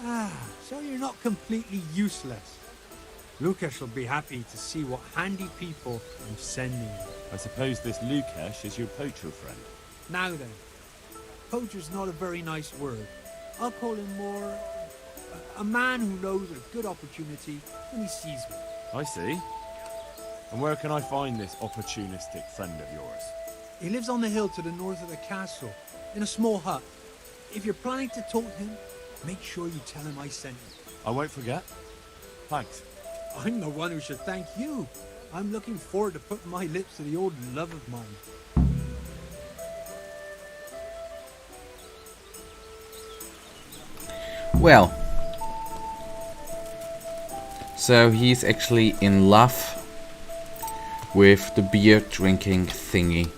[SPEAKER 12] Ah, so you're not completely useless. Lucas will be happy to see what handy people I'm sending you.
[SPEAKER 3] I suppose this Lukesh is your poacher friend.
[SPEAKER 12] Now then, poacher's not a very nice word. I'll call him more a man who knows a good opportunity when he sees one.
[SPEAKER 3] I see. And where can I find this opportunistic friend of yours?
[SPEAKER 12] He lives on the hill to the north of the castle, in a small hut. If you're planning to talk to him, make sure you tell him I sent you.
[SPEAKER 3] I won't forget. Thanks.
[SPEAKER 12] I'm the one who should thank you. I'm looking forward to putting my lips to the old love of mine.
[SPEAKER 1] Well, so he's actually in love with the beer drinking thingy.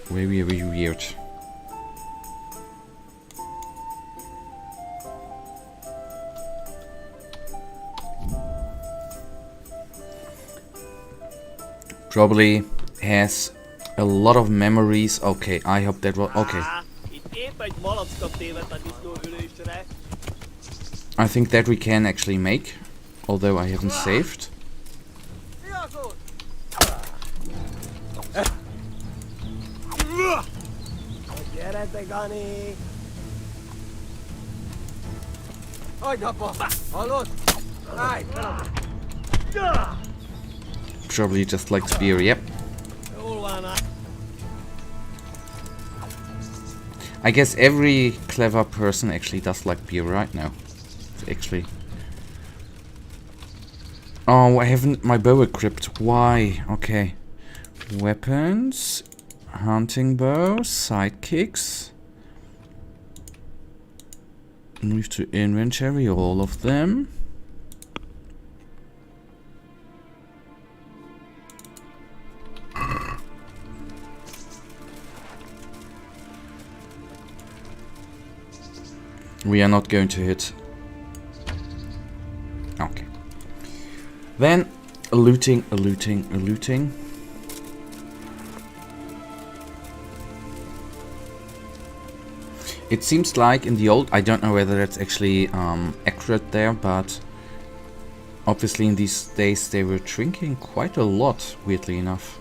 [SPEAKER 1] Very, very weird. Probably has a lot of memories. Okay, I hope that was okay. I think that we can actually make, although I haven't saved. Probably just likes beer, yep. I guess every clever person actually does like beer right now. It's actually... Oh, I haven't my bow equipped. Why? Okay. Weapons. Hunting bow. Sidekicks. Move to inventory, all of them. We are not going to hit. Okay. Then, looting. It seems like in the old, I don't know whether that's actually accurate there, but obviously in these days they were drinking quite a lot, weirdly enough.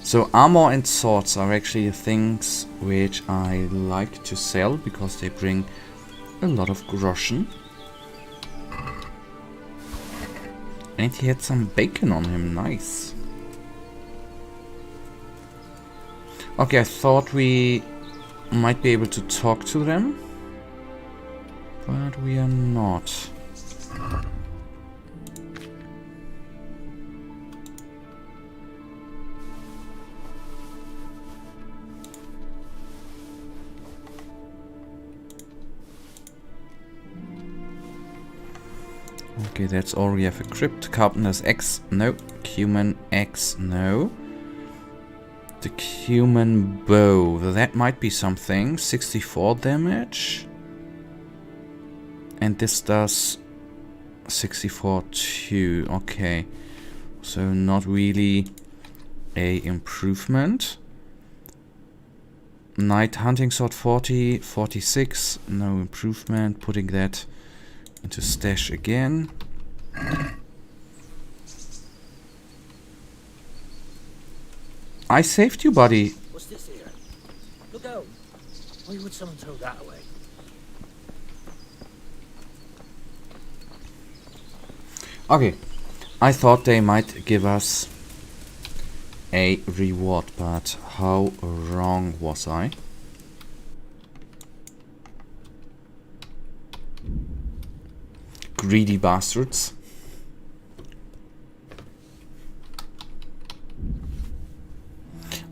[SPEAKER 1] So armor and swords are actually things which I like to sell because they bring a lot of groschen. And he had some bacon on him, nice. Okay, I thought we might be able to talk to them, but we are not. Okay, that's all we have equipped. Carpenter's X, no. Human X, no. The human bow, that might be something. 64 damage. And this does 64 too. Okay. So not really a improvement. Night hunting sword 40, 46, no improvement. Putting that into stash again. I saved you, buddy.
[SPEAKER 11] What's this here? Look out! Why would someone throw that away?
[SPEAKER 1] Okay, I thought they might give us a reward, but how wrong was I? Greedy bastards.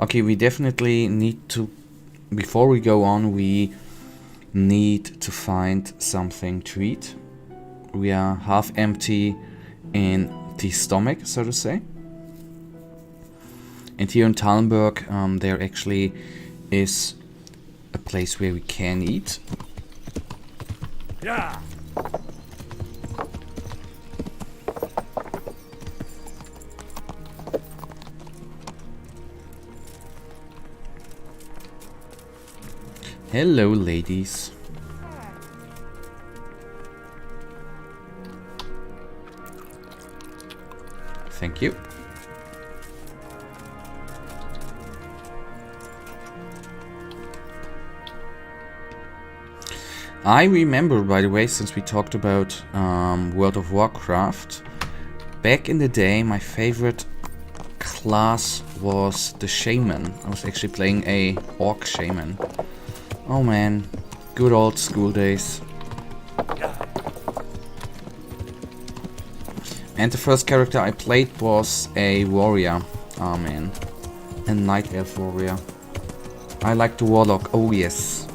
[SPEAKER 1] Okay, we definitely need to, before we go on, we need to find something to eat. We are half empty in the stomach, so to say. And here in Talmberg, there actually is a place where we can eat.
[SPEAKER 3] Yeah.
[SPEAKER 1] Hello, ladies. Thank you. I remember, by the way, since we talked about World of Warcraft, back in the day, my favorite class was the Shaman. I was actually playing a Orc Shaman. Oh man, good old school days. And the first character I played was a warrior. Oh man, a night elf warrior. I like the warlock, oh yes.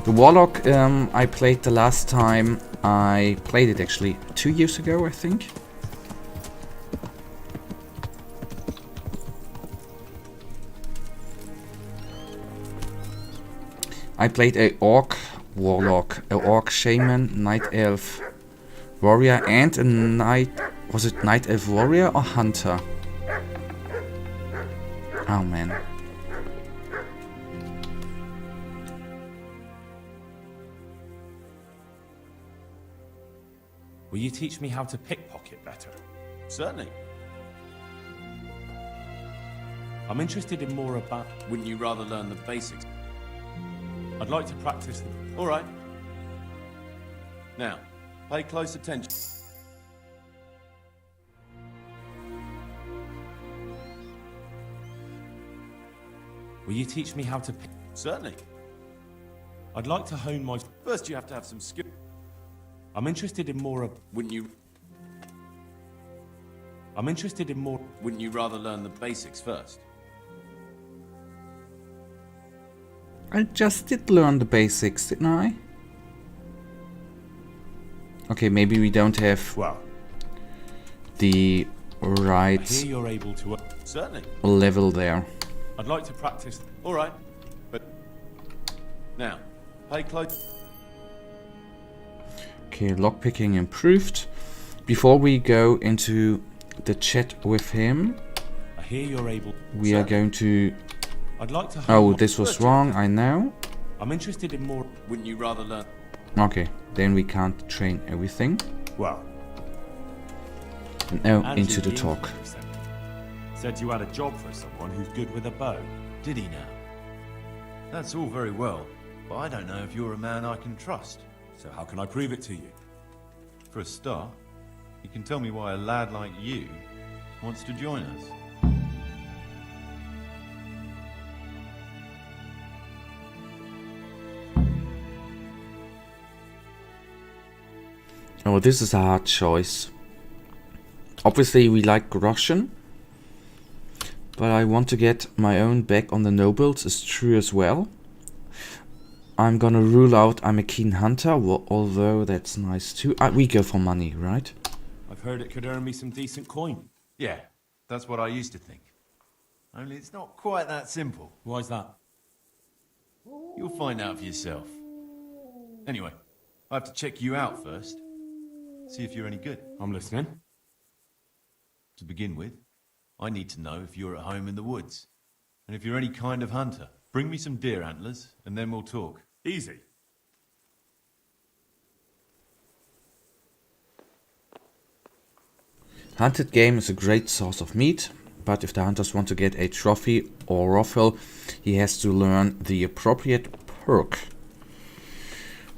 [SPEAKER 1] The warlock I played the last time I played it actually 2 years ago, I think. I played a orc warlock, a orc shaman, night elf warrior, and a night... was it night elf warrior or hunter? Oh man.
[SPEAKER 13] Will you teach me how to pickpocket better?
[SPEAKER 14] Certainly.
[SPEAKER 13] I'm interested in more about...
[SPEAKER 14] Wouldn't you rather learn the basics?
[SPEAKER 13] I'd like to practice them.
[SPEAKER 14] All right. Now, pay close attention.
[SPEAKER 13] Will you teach me how to pick...
[SPEAKER 14] Certainly.
[SPEAKER 13] I'd like to hone my...
[SPEAKER 14] First, you have to have some skill.
[SPEAKER 13] I'm interested in more...
[SPEAKER 14] Wouldn't you...
[SPEAKER 13] I'm interested in more...
[SPEAKER 14] Wouldn't you rather learn the basics first?
[SPEAKER 1] I just did learn the basics, didn't I? Okay, maybe we don't have the right
[SPEAKER 13] I hear you're able to...
[SPEAKER 14] Certainly.
[SPEAKER 1] level there.
[SPEAKER 13] I'd like to practice...
[SPEAKER 14] All right. But... Now, pay close...
[SPEAKER 1] Okay, lockpicking improved. before we go into the chat with him,
[SPEAKER 13] I hear you're able.
[SPEAKER 1] we are going to...
[SPEAKER 13] I'd like to.
[SPEAKER 1] Oh, this was wrong, I know.
[SPEAKER 13] I'm interested in more.
[SPEAKER 14] Wouldn't you rather learn?
[SPEAKER 1] Okay, then we can't train everything.
[SPEAKER 13] Well.
[SPEAKER 1] And now
[SPEAKER 13] Andrew
[SPEAKER 1] into the
[SPEAKER 13] Dean
[SPEAKER 1] talk.
[SPEAKER 13] Said you had a job for someone who's good with a bow.
[SPEAKER 14] Did he now? That's all very well, but I don't know if you're a man I can trust.
[SPEAKER 13] So how can I prove it to you?
[SPEAKER 14] For a start, you can tell me why a lad like you wants to join us.
[SPEAKER 1] Oh, this is a hard choice. Obviously, we like Russian, but I want to get my own back on the nobles, is true as well. I'm gonna rule out I'm a keen hunter, although that's nice too. We go for money, right?
[SPEAKER 13] I've heard it could earn me some decent coin.
[SPEAKER 14] Yeah, that's what I used to think. Only it's not quite that simple.
[SPEAKER 13] Why's that?
[SPEAKER 14] You'll find out for yourself. Anyway, I have to check you out first. See if you're any good.
[SPEAKER 13] I'm listening.
[SPEAKER 14] To begin with, I need to know if you're at home in the woods. And if you're any kind of hunter. Bring me some deer antlers, and then we'll talk.
[SPEAKER 13] Easy.
[SPEAKER 1] Hunted game is a great source of meat, but if the hunters want to get a trophy or ruffle, he has to learn the appropriate perk.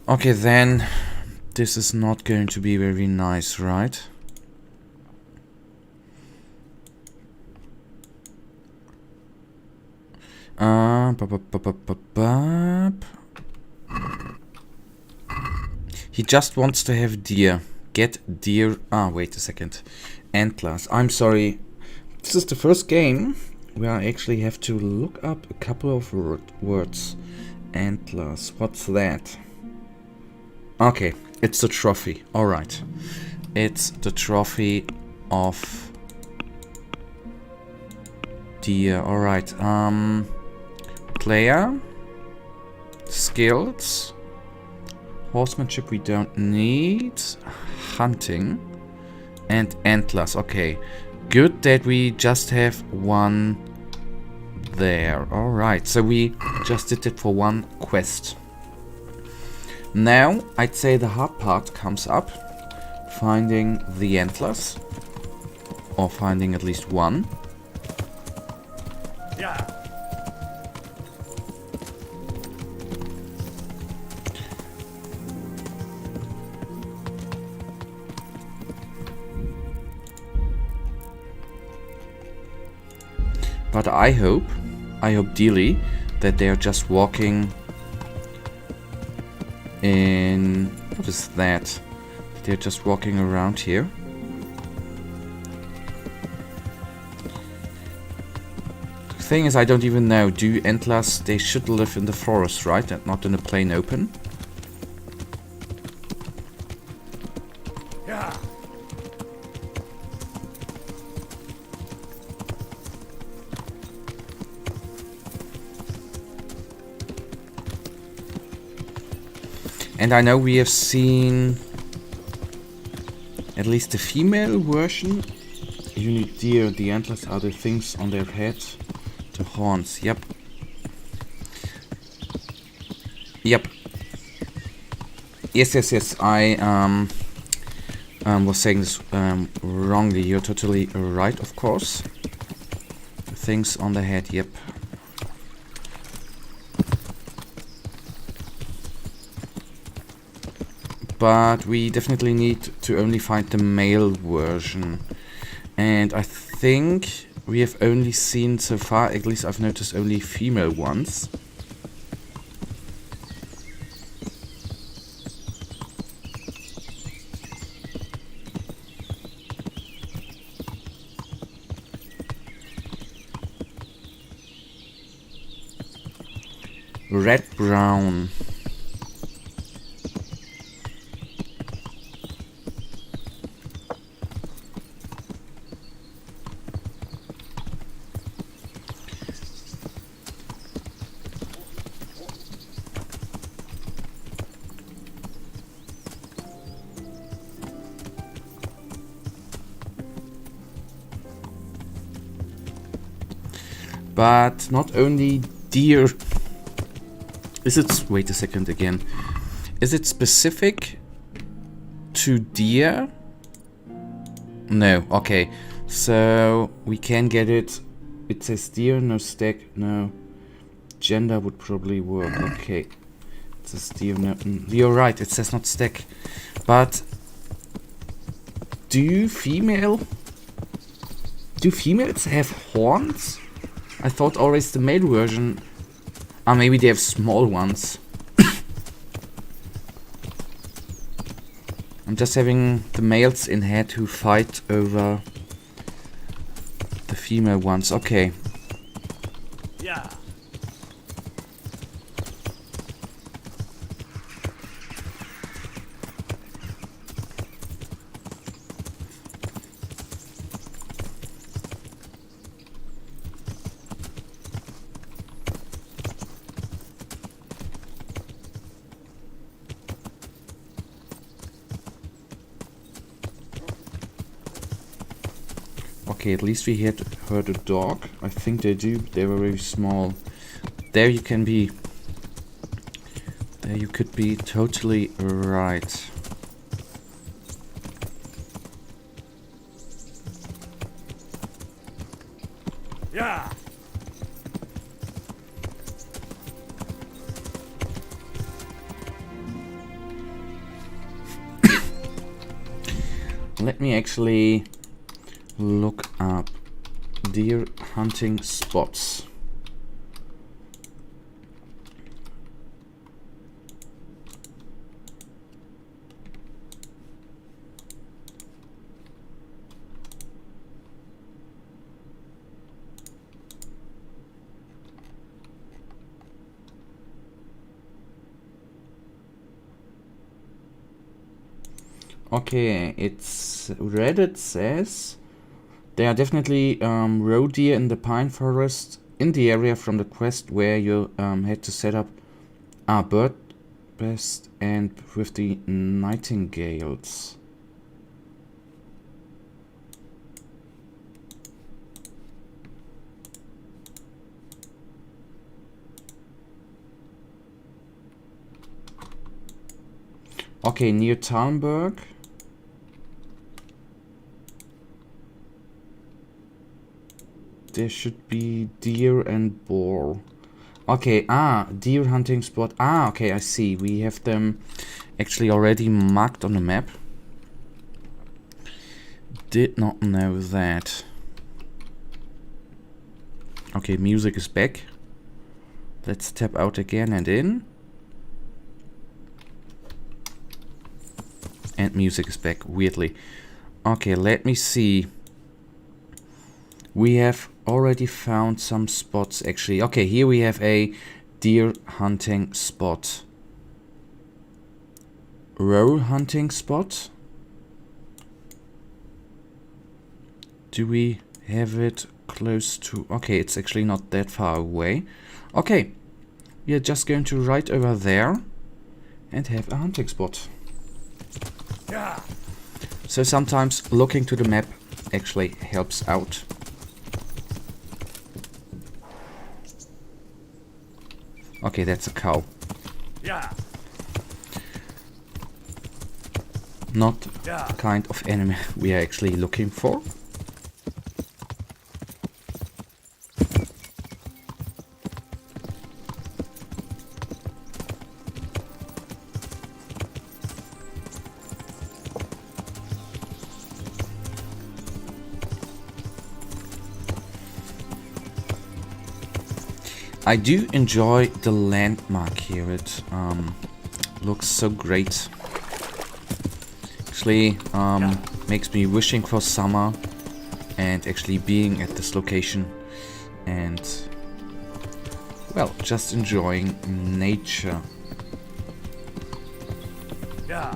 [SPEAKER 1] Okay, then this is not going to be very nice, right? He just wants to have deer. Get deer. Wait a second. Antlers. I'm sorry. This is the first game where I actually have to look up a couple of words. Antlers. What's that? Okay, it's the trophy. Alright. It's the trophy of deer. Alright. Player. Skills. Horsemanship we don't need. Hunting. And antlers. Okay. Good that we just have one there. Alright, so we just did it for one quest. Now, I'd say the hard part comes up. Finding the antlers. Or finding at least one.
[SPEAKER 13] Yeah.
[SPEAKER 1] But I hope dearly that they are just walking in... What is that? They're just walking around here. The thing is, I don't even know. Do antlers, they should live in the forest, right? And not in the plain open.
[SPEAKER 13] Yeah.
[SPEAKER 1] And I know we have seen at least the female version. You need deer. The antlers are the things on their head. The horns. Yep. Yep. Yes. I was saying this wrongly. You're totally right, of course. The things on the head. Yep. But we definitely need to only find the male version. And I think we have only seen so far, at least I've noticed only female ones. Red brown. But not only deer. Is it... Wait a second again. Is it specific to deer? No. Okay. So we can get it. It says deer, no stack, no. Gender would probably work. Okay. It says deer, no. You're right. It says not stack. But do females have horns? I thought always the male version. Ah, maybe they have small ones. I'm just having the males in head who fight over the female ones. Okay.
[SPEAKER 5] Yeah.
[SPEAKER 1] Okay, at least we had heard a dog. I think they do. They were very small. There you can be. There you could be totally right.
[SPEAKER 5] Yeah.
[SPEAKER 1] Let me actually look up deer hunting spots. Okay, it's Reddit says there are definitely roe deer in the pine forest in the area from the quest where you had to set up a bird nest and with the nightingales. Okay, near Talmberg. There should be deer and boar. Okay, deer hunting spot. Okay, I see. We have them actually already marked on the map. Did not know that. Okay, music is back. Let's tap out again and in. And music is back, weirdly. Okay, let me see. We have already found some spots, actually. Okay, here we have a deer hunting spot. Roe hunting spot. Do we have it close to... Okay, it's actually not that far away. Okay, we are just going to right over there and have a hunting spot.
[SPEAKER 5] Yeah.
[SPEAKER 1] So sometimes looking to the map actually helps out. Okay, that's a cow.
[SPEAKER 5] Yeah.
[SPEAKER 1] Not the kind of animal we are actually looking for. I do enjoy the landmark here. It looks so great. Actually, makes me wishing for summer and actually being at this location and, well, just enjoying nature.
[SPEAKER 5] Yeah.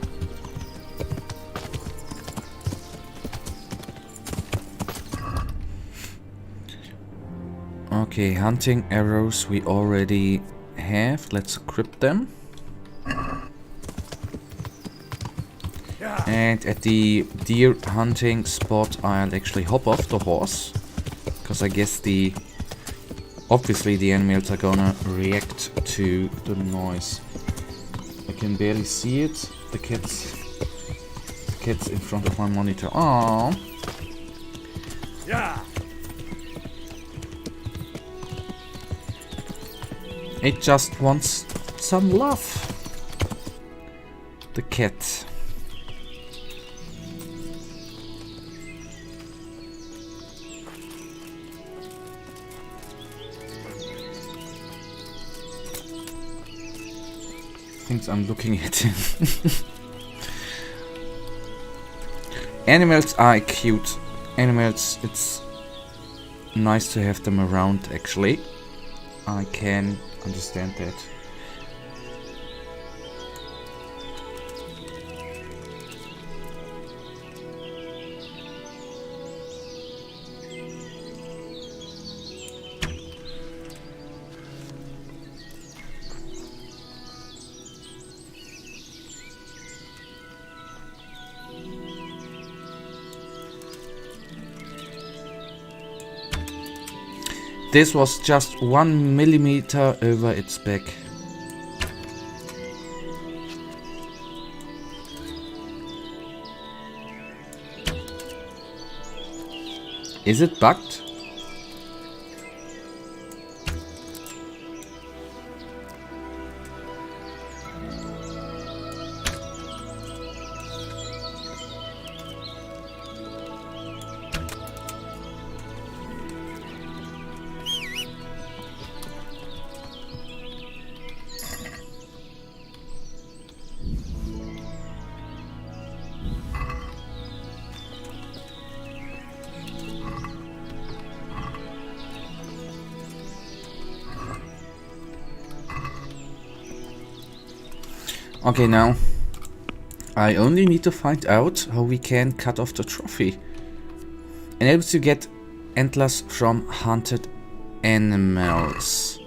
[SPEAKER 1] Okay, hunting arrows we already have. Let's equip them. And at the deer hunting spot, I'll actually hop off the horse, because I guess the Obviously the animals are gonna react to the noise. I can barely see it. The cat's in front of my monitor. Aww.
[SPEAKER 3] Yeah.
[SPEAKER 1] It just wants some love. The cat. Thinks I'm looking at him. Animals are cute. Animals, it's nice to have them around, actually. I can understand that. This was just 1 millimeter over its back. Is it bugged? Okay, now I only need to find out how we can cut off the trophy. Enable to get antlers from hunted animals.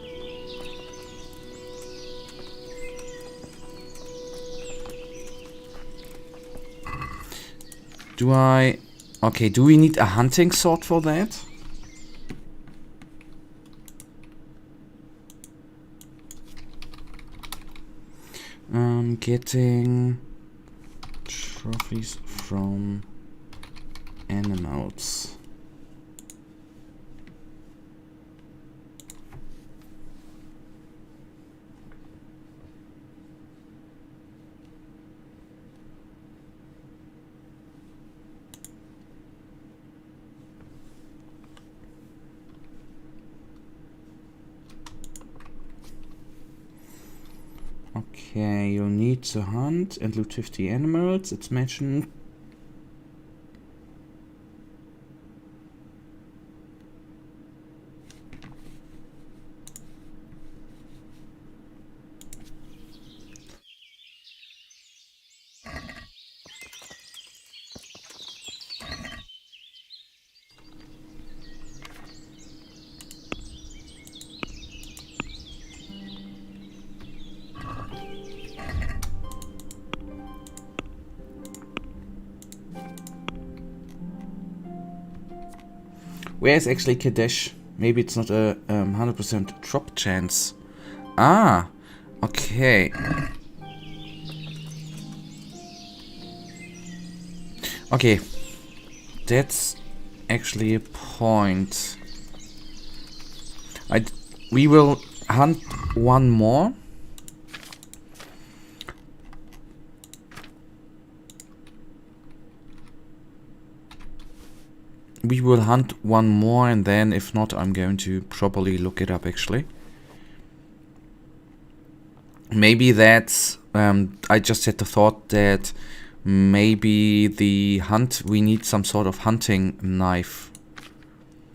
[SPEAKER 1] Okay, do we need a hunting sword for that? Getting trophies from animals. Okay, you'll need to hunt and loot 50 animals. It's mentioned. Where is actually Kadesh? Maybe it's not a 100% drop chance. Ah, okay. Okay, that's actually a point. We will hunt one more. We will hunt one more, and then if not, I'm going to properly look it up actually. Maybe that's I just had the thought that maybe the hunt, we need some sort of hunting knife,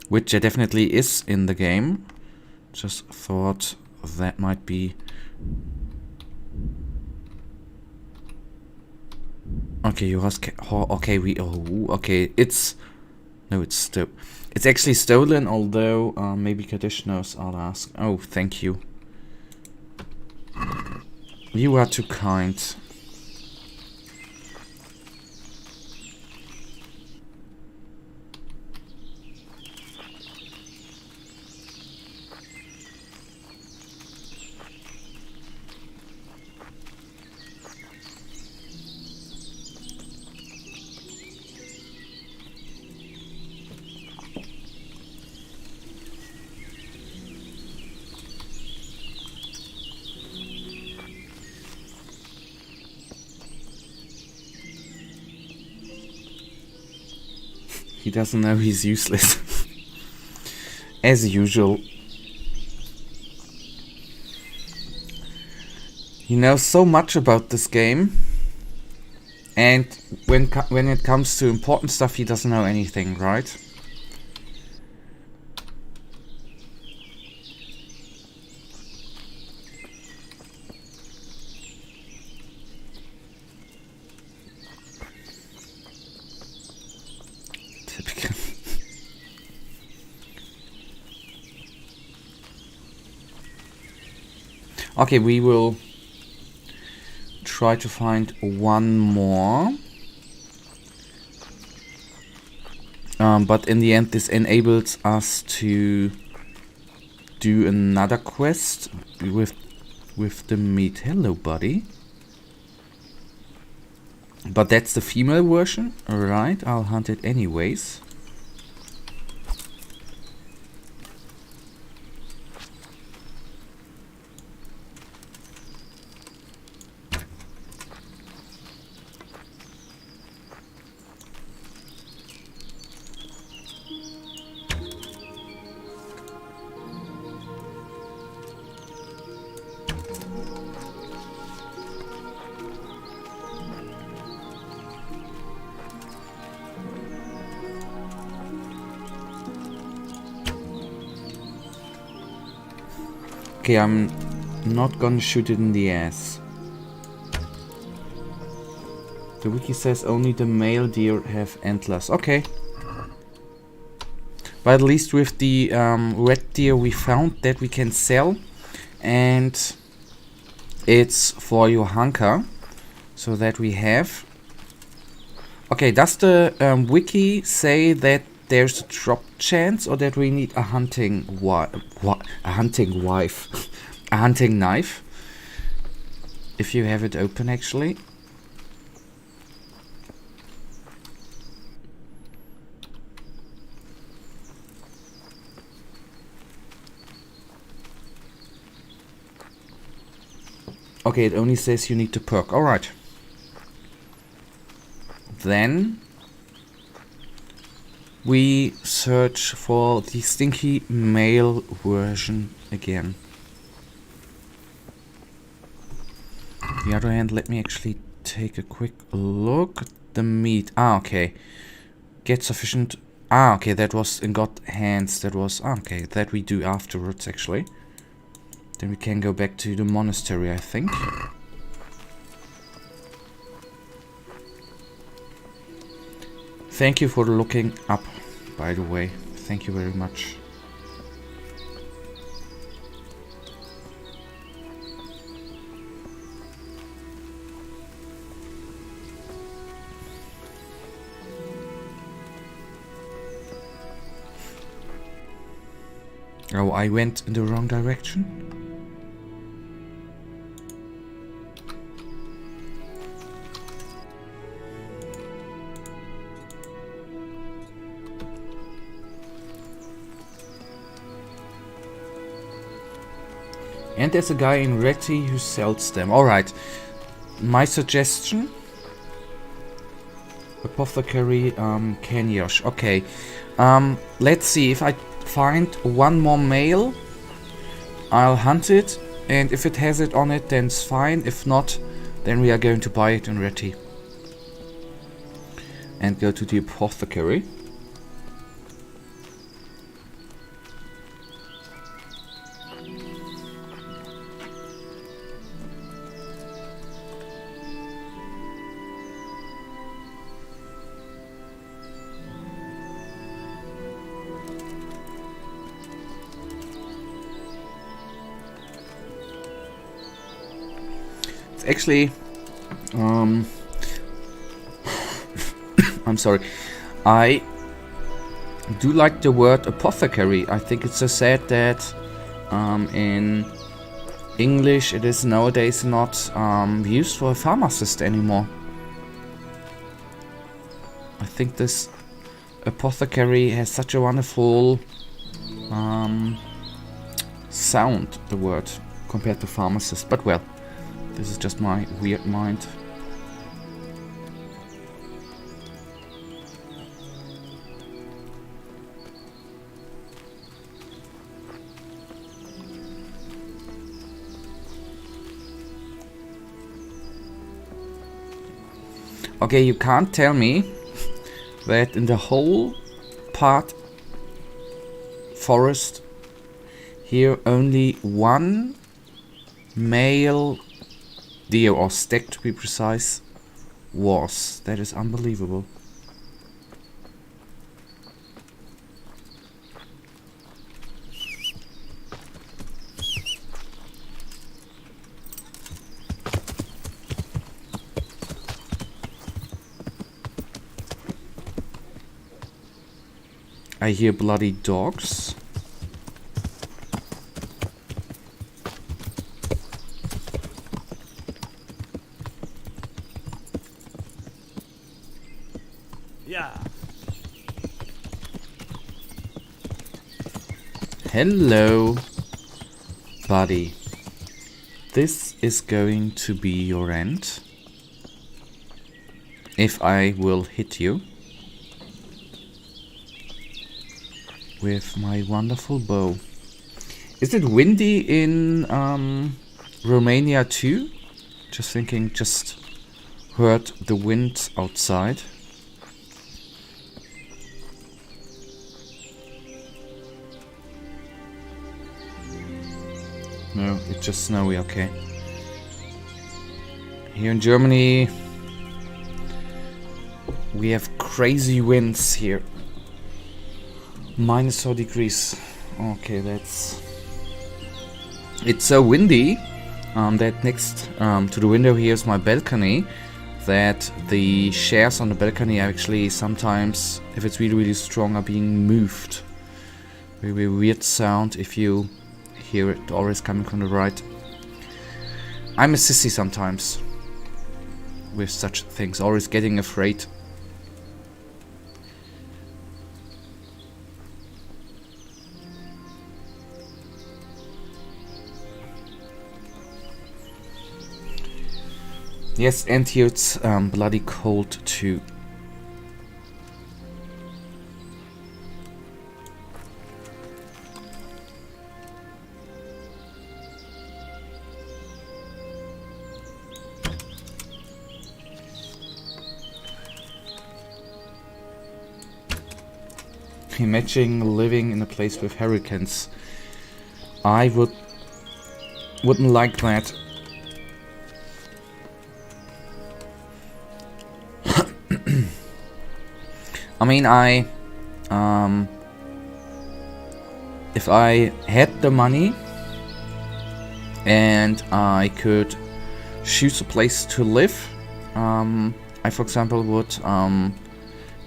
[SPEAKER 1] which there definitely is in the game. Just thought that might be. Okay, you ask. Okay, okay, it's. No, it's actually stolen, although maybe Kadesh knows, I'll ask. Oh, thank you. You are too kind. He doesn't know he's useless. As usual. He knows so much about this game. And when it comes to important stuff, he doesn't know anything, right? Typical. Okay, we will try to find one more. But in the end, this enables us to do another quest with the meat. Hello, buddy. But that's the female version. Alright, I'll hunt it anyways. Okay, I'm not gonna shoot it in the ass. The wiki says only the male deer have antlers. Okay. But at least with the red deer we found that we can sell. And it's for your hunker. So that we have. Okay, does the wiki say that there's a drop chance, or that we need a hunting a hunting knife? If you have it open, actually. Okay, it only says you need to perk. All right. Then we search for the stinky male version again. On the other hand, let me actually take a quick look at the meat. Ah, okay. Get sufficient. Ah, okay, that was and got hands. That was okay. That we do afterwards, actually. Then we can go back to the monastery, I think. Thank you for looking up, by the way. Thank you very much. Oh, I went in the wrong direction. And there's a guy in Retty who sells them. Alright. My suggestion. Apothecary, Kenyosh. Okay. Let's see. If I find one more male, I'll hunt it. And if it has it on it, then it's fine. If not, then we are going to buy it in Retty. And go to the apothecary. Actually, I'm sorry. I do like the word apothecary. I think it's so sad that in English it is nowadays not used for a pharmacist anymore. I think this apothecary has such a wonderful sound, the word, compared to pharmacist. But well. This is just my weird mind. Okay, you can't tell me that in the whole part forest here only one male deer, or stag to be precise, was. That is unbelievable. I hear bloody dogs.
[SPEAKER 3] Yeah.
[SPEAKER 1] Hello, buddy. This is going to be your end. If I will hit you with my wonderful bow. Is it windy in Romania too? Just thinking, just heard the wind outside. No, it's just snowy, okay. Here in Germany we have crazy winds here. -4 degrees. Okay, that's... It's so windy that next to the window here is my balcony, that the chairs on the balcony are actually sometimes, if it's really really strong, are being moved. Very weird sound if you hear it always coming from the right. I'm a sissy sometimes with such things, always getting afraid. Yes, and here it's bloody cold too. Imagine living in a place with hurricanes. I wouldn't like that. I mean, if I had the money and I could choose a place to live, I, for example, would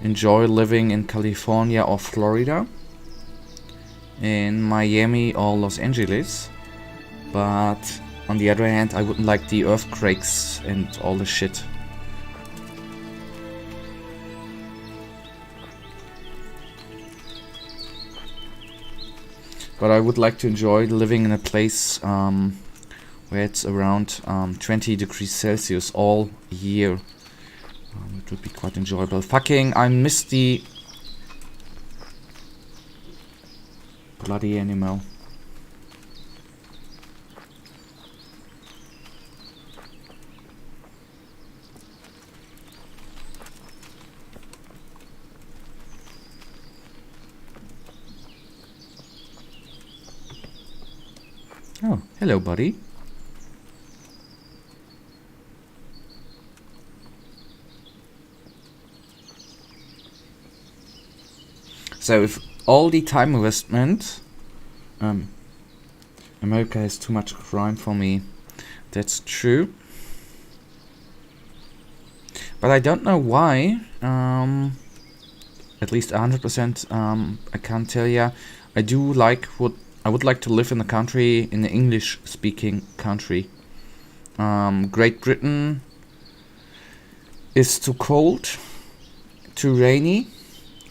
[SPEAKER 1] enjoy living in California or Florida, in Miami or Los Angeles. But on the other hand, I wouldn't like the earthquakes and all the shit. But I would like to enjoy living in a place where it's around 20 degrees Celsius all year. It would be quite enjoyable. Fucking, I miss the bloody animal. Oh, hello, buddy. So, if all the time investment, America has too much crime for me. That's true. But I don't know why. At least 100%. I can't tell ya. I do like what. I would like to live in a country, in an English-speaking country. Great Britain is too cold, too rainy,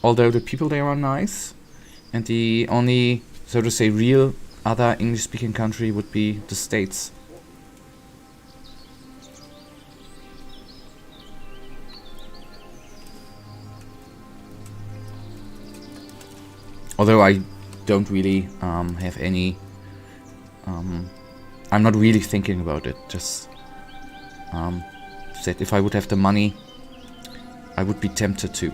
[SPEAKER 1] although the people there are nice. And the only, so to say, real other English-speaking country would be the States. Although I don't really have any, I'm not really thinking about it, just said if I would have the money I would be tempted to.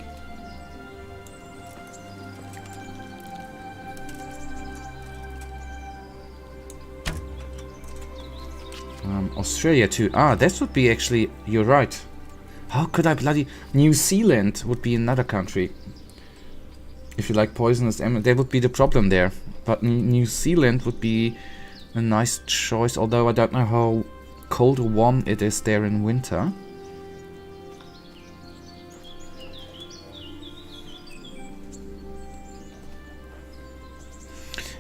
[SPEAKER 1] Australia too. Ah, that would be actually... You're right. How could I bloody... New Zealand would be another country. If you like poisonous animals, that would be the problem there. But New Zealand would be a nice choice, although I don't know how cold or warm it is there in winter.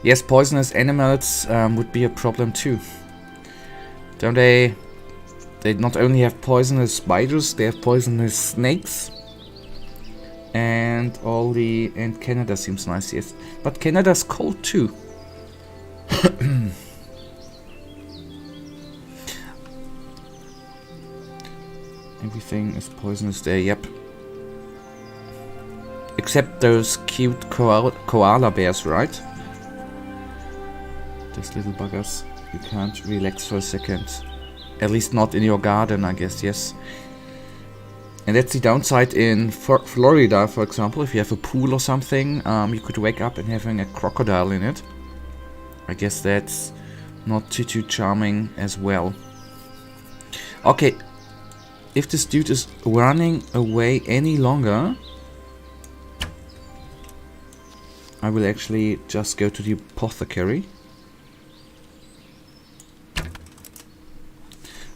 [SPEAKER 1] Yes, poisonous animals would be a problem too. Don't they? They not only have poisonous spiders, they have poisonous snakes. And Canada seems nice, yes. But Canada's cold too. Everything is poisonous there, yep. Except those cute koala bears, right? Those little buggers. You can't relax for a second. At least not in your garden, I guess, yes. And that's the downside in Florida, for example. If you have a pool or something, you could wake up and having a crocodile in it. I guess that's not too charming as well. Okay. If this dude is running away any longer, I will actually just go to the apothecary.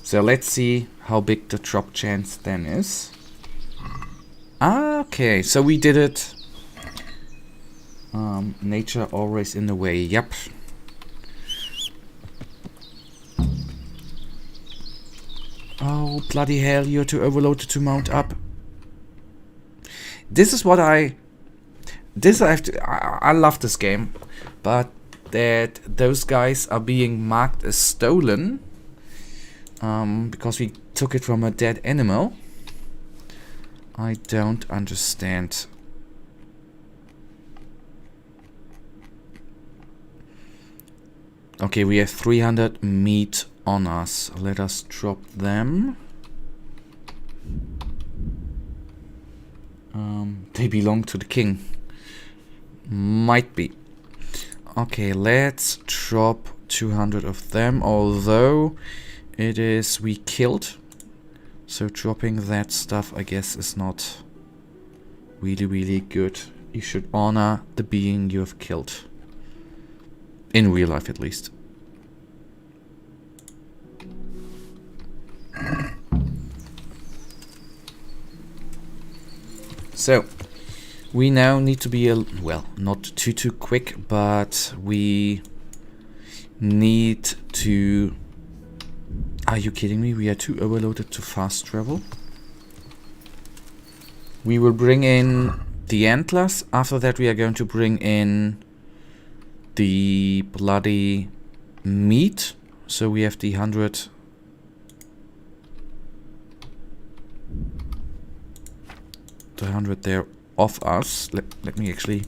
[SPEAKER 1] So let's see how big the drop chance then is. Okay, so we did it. Nature always in the way, yep. Oh, bloody hell, you're too overloaded to mount up. This is what I love this game, but that those guys are being marked as stolen. Because we took it from a dead animal. I don't understand. Okay, we have 300 meat on us. Let us drop them. They belong to the king. Might be. Okay, let's drop 200 of them, although it is we killed. So dropping that stuff, I guess, is not really good. You should honor the being you have killed. In real life, at least. So, we now need to be, well, not too quick, but we need to... Are you kidding me? We are too overloaded to fast travel. We will bring in the Antlers. After that, we are going to bring in the bloody meat. So we have the 100... The 100 there off us. Let me actually...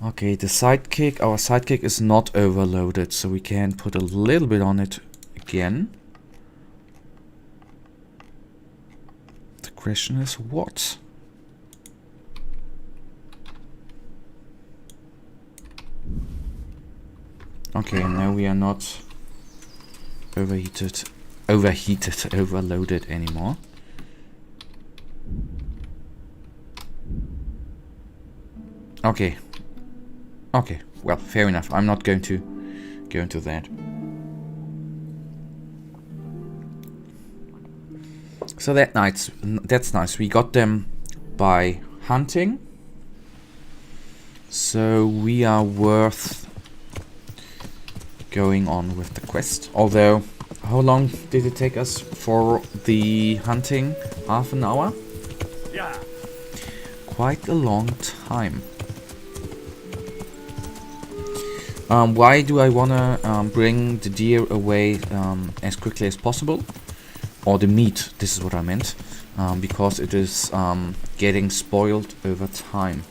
[SPEAKER 1] Okay, the sidekick. Our sidekick is not overloaded, so we can put a little bit on it again. The question is what? Okay, now we are not overloaded anymore. Okay. Okay, well, fair enough. I'm not going to go into that. So that's nice. We got them by hunting. So we are worth going on with the quest. Although, how long did it take us for the hunting? Half an hour?
[SPEAKER 5] Yeah.
[SPEAKER 1] Quite a long time. Why do I wanna bring the deer away as quickly as possible? Or the meat, this is what I meant. Because it is getting spoiled over time.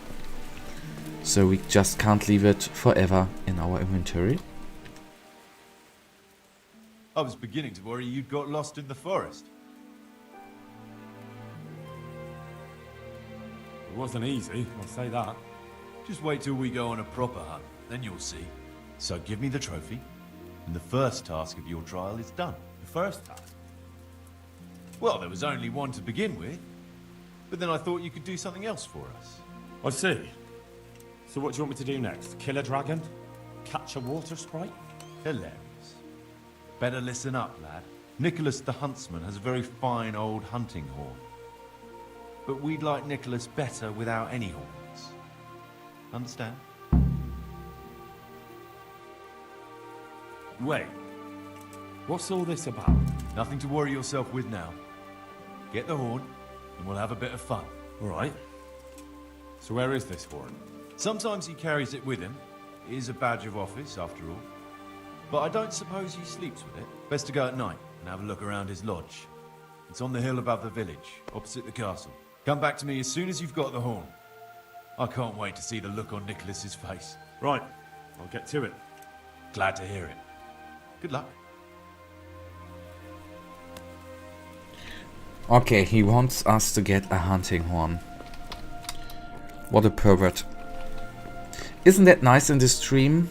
[SPEAKER 1] So we just can't leave it forever in our inventory.
[SPEAKER 14] I was beginning to worry you'd got lost in the forest.
[SPEAKER 13] It wasn't easy, I'll say that.
[SPEAKER 14] Just wait till we go on a proper hunt, then you'll see. So give me the trophy, and the first task of your trial is done.
[SPEAKER 13] The first task?
[SPEAKER 14] Well, there was only one to begin with, but then I thought you could do something else for us.
[SPEAKER 13] I see. So what do you want me to do next? Kill a dragon? Catch a water sprite?
[SPEAKER 14] Hilarious. Better listen up, lad. Nicholas the Huntsman has a very fine old hunting horn. But we'd like Nicholas better without any horns. Understand?
[SPEAKER 13] Wait. What's all this about?
[SPEAKER 14] Nothing to worry yourself with now. Get the horn, and we'll have a bit of fun.
[SPEAKER 13] All right. So where is this horn?
[SPEAKER 14] Sometimes he carries it with him. It is a badge of office, after all. But I don't suppose he sleeps with it. Best to go at night and have a look around his lodge. It's on the hill above the village, opposite the castle. Come back to me as soon as you've got the horn. I can't wait to see the look on Nicholas's face.
[SPEAKER 13] Right. I'll get to it.
[SPEAKER 14] Glad to hear it. Good luck.
[SPEAKER 1] Okay, he wants us to get a hunting horn. What a pervert. Isn't that nice in this stream?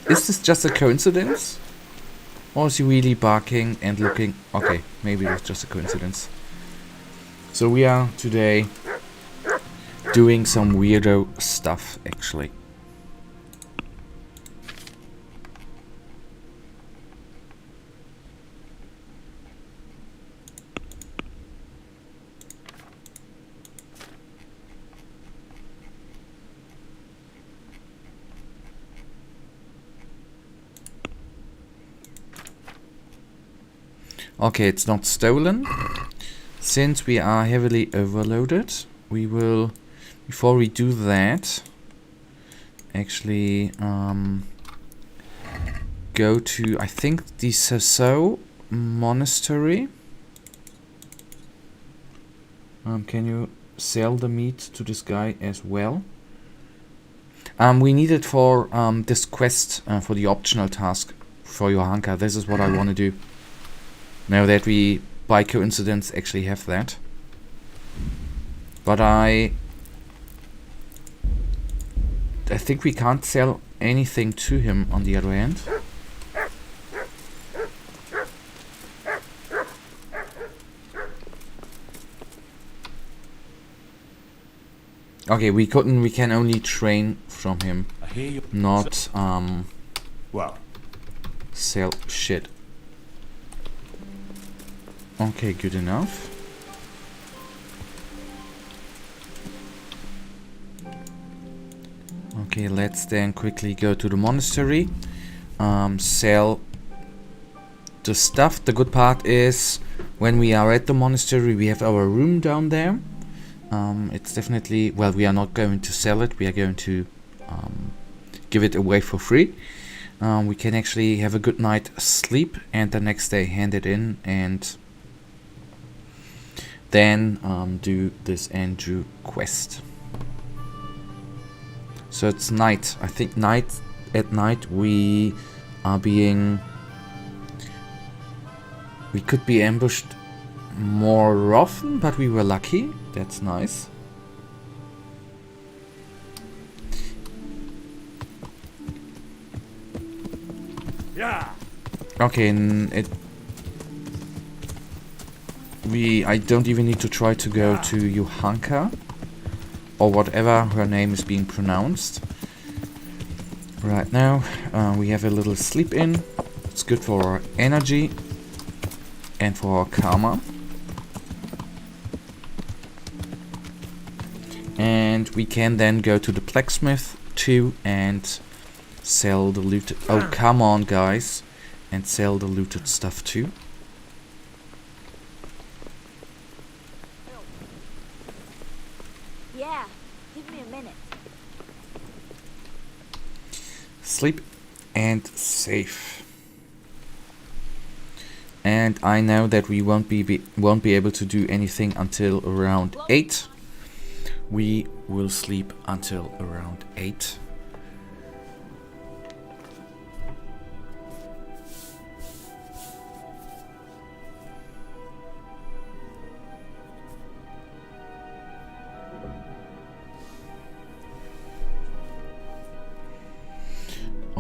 [SPEAKER 1] Is this just a coincidence? Or is he really barking and looking? Okay, maybe it was just a coincidence. So we are today doing some weirdo stuff, actually. Okay, it's not stolen. Since we are heavily overloaded, we will, before we do that, actually go to, I think, the Sasso Monastery. Can you sell the meat to this guy as well? We need it for this quest, for the optional task for Johanka. This is what I want to do. Now that we, by coincidence, actually have that. But I think we can't sell anything to him on the other hand. Okay, we can only train from him. Not
[SPEAKER 13] well,
[SPEAKER 1] sell shit. Okay, good enough. Okay, let's then quickly go to the monastery. Sell the stuff. The good part is when we are at the monastery, we have our room down there. It's definitely, well, we are not going to sell it. We are going to give it away for free. We can actually have a good night sleep and the next day hand it in and then do this Andrew quest. So it's night. I think at night we are being... We could be ambushed more often, but we were lucky. That's nice.
[SPEAKER 13] Yeah.
[SPEAKER 1] Okay, I don't even need to try to go to Johanka or whatever her name is being pronounced. Right now, we have a little sleep in. It's good for our energy and for our karma. And we can then go to the blacksmith too and sell the looted... Oh, come on, guys. And sell the looted stuff too.
[SPEAKER 15] Yeah, give me a minute.
[SPEAKER 1] Sleep and save. And I know that we won't be able to do anything until around 8. We will sleep until around 8.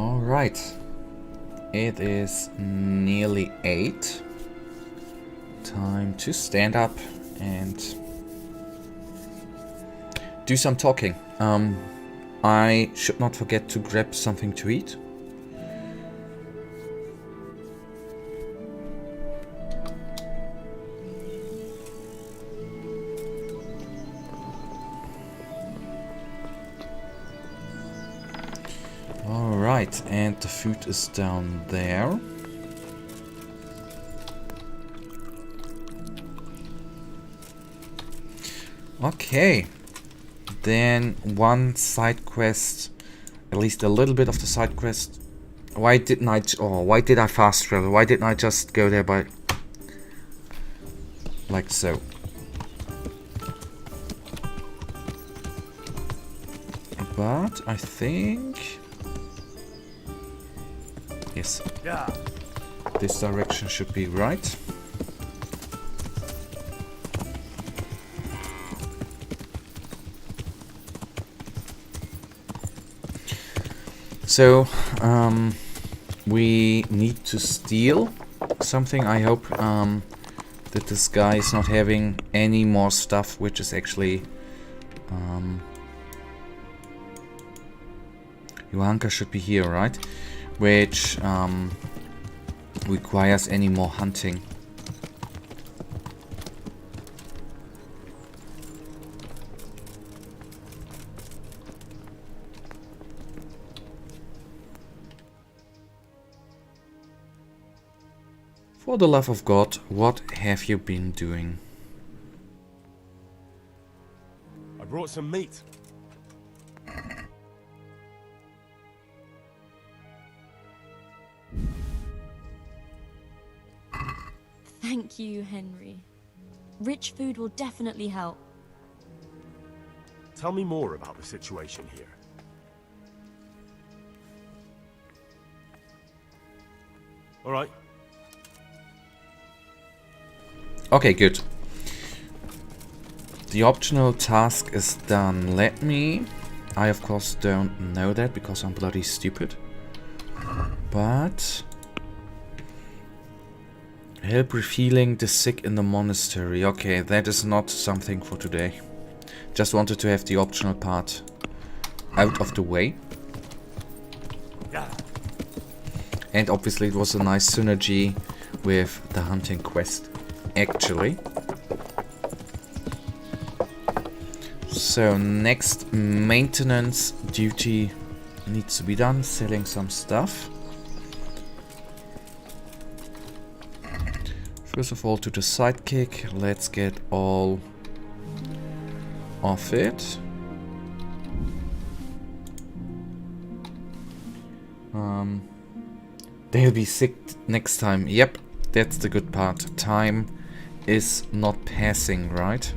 [SPEAKER 1] Alright. It is nearly 8. Time to stand up and do some talking. I should not forget to grab something to eat. Alright, and the food is down there. Okay. Then one side quest, at least a little bit of the side quest. Why did I fast travel? Why didn't I just go there by like so? But I think yes, this direction should be right. So, we need to steal something. I hope that this guy is not having any more stuff, which is actually... Johanka should be here, right? Which requires any more hunting. For the love of God, what have you been doing?
[SPEAKER 13] I brought some meat.
[SPEAKER 15] Thank you, Henry. Rich food will definitely help.
[SPEAKER 13] Tell me more about the situation here. All right.
[SPEAKER 1] Okay, good. The optional task is done. I of course don't know that because I'm bloody stupid. But... help revealing the sick in the monastery. Okay, that is not something for today. Just wanted to have the optional part out of the way. And obviously it was a nice synergy with the hunting quest, actually. So next maintenance duty needs to be done, selling some stuff. First of all, to the sidekick, let's get all of it. They'll be sick next time. Yep, that's the good part. Time is not passing, right?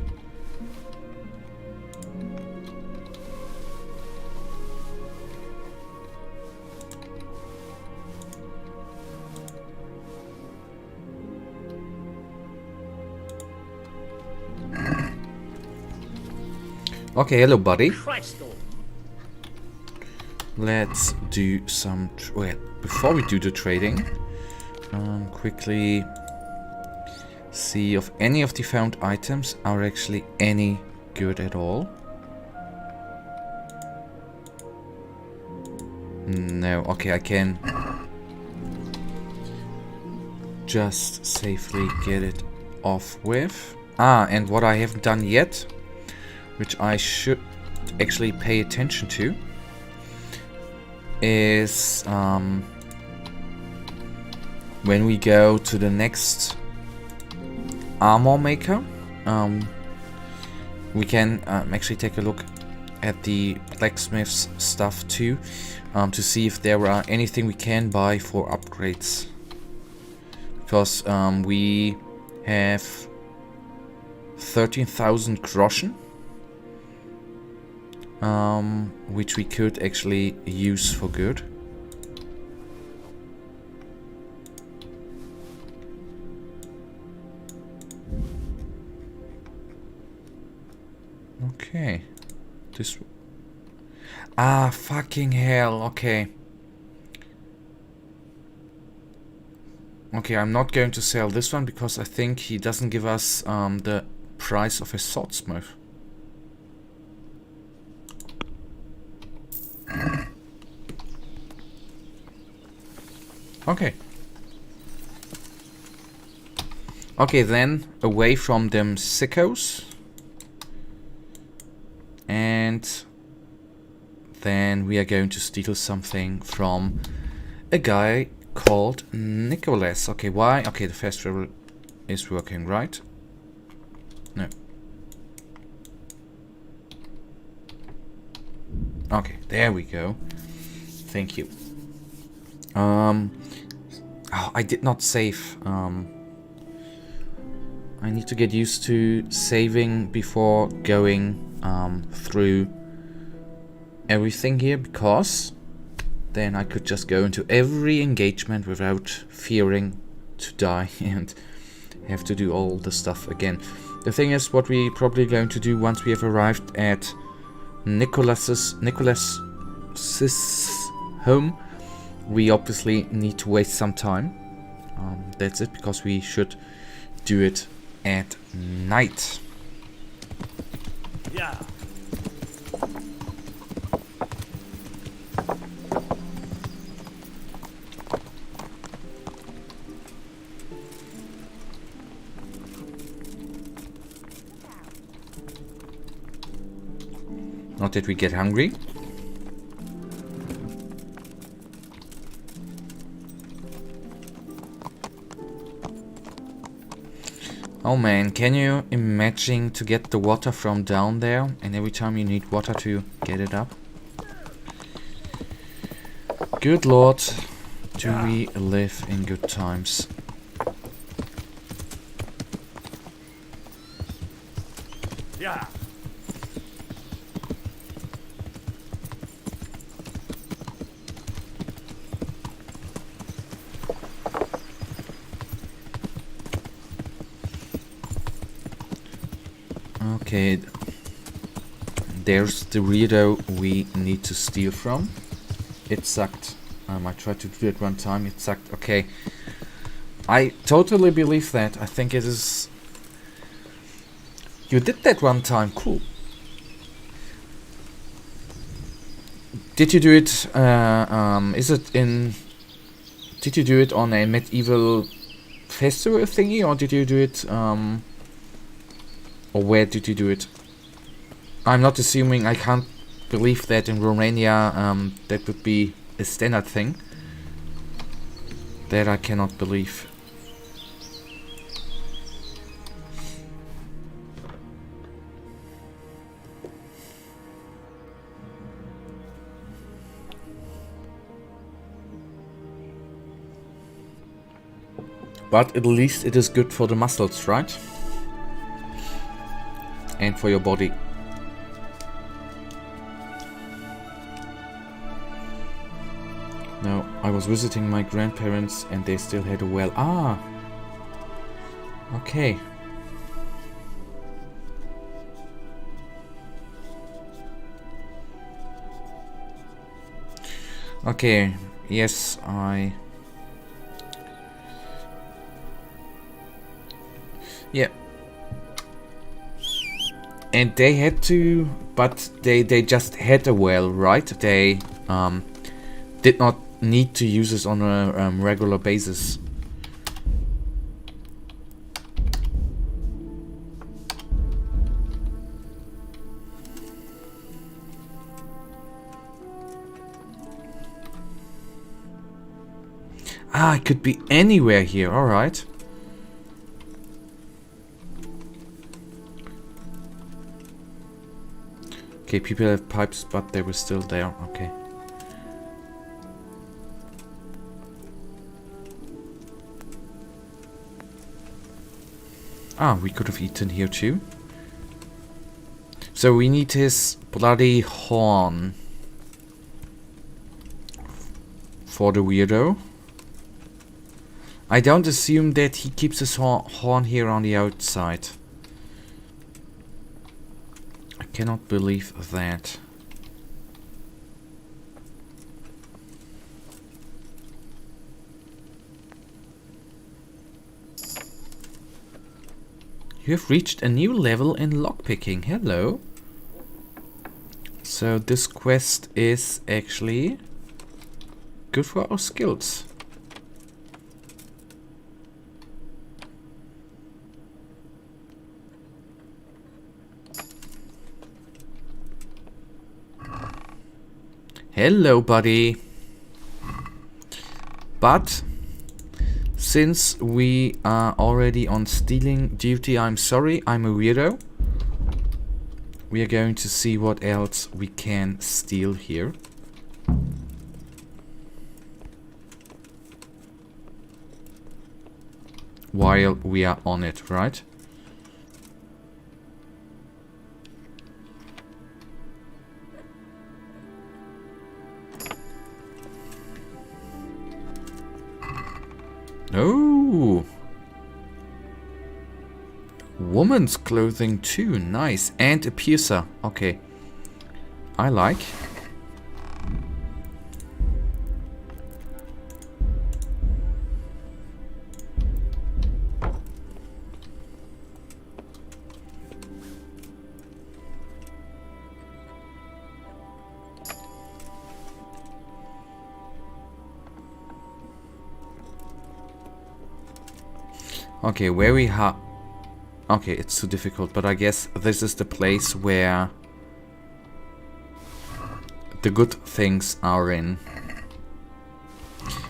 [SPEAKER 1] Okay, hello buddy. Let's do some... wait, before we do the trading, quickly see if any of the found items are actually any good at all. No, okay, I can just safely get it off with. Ah, and what I haven't done yet, which I should actually pay attention to, is when we go to the next armor maker, we can actually take a look at the blacksmith's stuff too, to see if there are anything we can buy for upgrades, because we have 13,000 groschen, which we could actually use for good. Okay. This... ah, fucking hell, okay. Okay, I'm not going to sell this one because I think he doesn't give us the price of a swordsmith. Okay. Okay, then away from them sickos. And then we are going to steal something from a guy called Nicholas. Okay, why? Okay, the fast travel is working, right? No. Okay, there we go. Thank you. Oh, I did not save. I need to get used to saving before going through everything here, because then I could just go into every engagement without fearing to die and have to do all the stuff again. The thing is, what we're probably going to do once we have arrived at Nicholas's home, we obviously need to waste some time. That's it, because we should do it at night.
[SPEAKER 6] Yeah.
[SPEAKER 1] Not that we get hungry. Oh man, can you imagine to get the water from down there and every time you need water to get it up? Good lord, do we live in good times.
[SPEAKER 6] Yeah.
[SPEAKER 1] Okay, there's the weirdo we need to steal from. It sucked. I tried to do it one time, it sucked. Okay, I totally believe that. I think it is... You did that one time, cool. Did you do it, is it in... Did you do it on a medieval festival thingy, or did you do it, or where did you do it? I'm not assuming, I can't believe that in Romania that would be a standard thing. That I cannot believe. But at least it is good for the muscles, right? And for your body. No, I was visiting my grandparents and they still had a well. Ah! Okay. Okay, yes, Yeah. And they had to, but they just had a well, right? They did not need to use this on a regular basis. Ah, it could be anywhere here, alright. Okay, people have pipes, but they were still there. Okay. Ah, we could have eaten here too. So we need his bloody horn for the weirdo. I don't assume that he keeps his horn here on the outside. I cannot believe that. You have reached a new level in lockpicking. Hello. So this quest is actually good for our skills. Hello, buddy. But since we are already on stealing duty, I'm sorry, I'm a weirdo. We are going to see what else we can steal here. While we are on it, right? Oh, woman's clothing too, nice, and a piercer. Okay, I like. Okay, where we have... Okay, it's too difficult, but I guess this is the place where the good things are in.